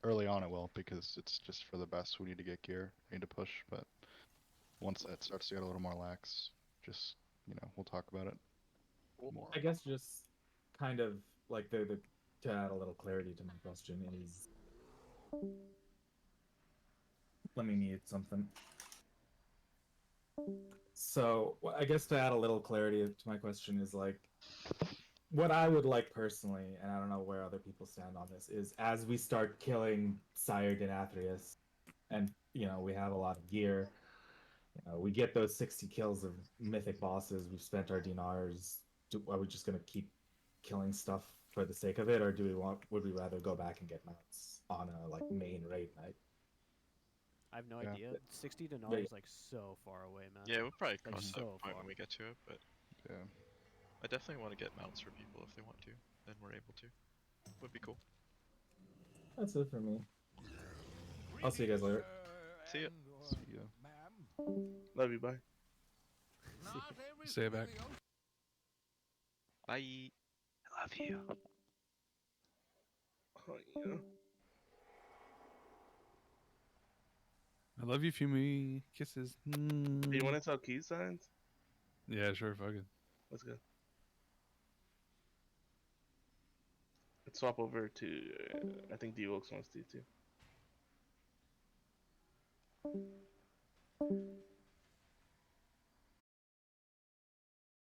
Early on it will, because it's just for the best. We need to get gear, we need to push, but once that starts to get a little more lax, just, we'll talk about it more. I guess just kind of like the to add a little clarity to my question is, let me mute something. So I guess to add a little clarity to my question is like, what I would like personally, and I don't know where other people stand on this, is as we start killing Sire Denathrius, and we have a lot of gear, we get those 60 kills of mythic bosses, we've spent our dinars. Are we just gonna keep killing stuff for the sake of it, or would we rather go back and get mounts on a like main raid night? I have no Yeah. idea. 60 dinars Yeah. is like so far away, man. Yeah, we'll probably Like cross so that point far. when we get to it, but Yeah. I definitely want to get mounts for people if they want to, and we're able to. Would be cool. That's it for me. I'll see you guys later. See ya. See ya. Love you. Bye. Say it back. Bye. I love you. Oh yeah. I love you, Fumi. Kisses. Do you want to tell key signs? Yeah, sure. Fuck it. Let's go. Let's swap over to. I think D-Wilkes wants to too.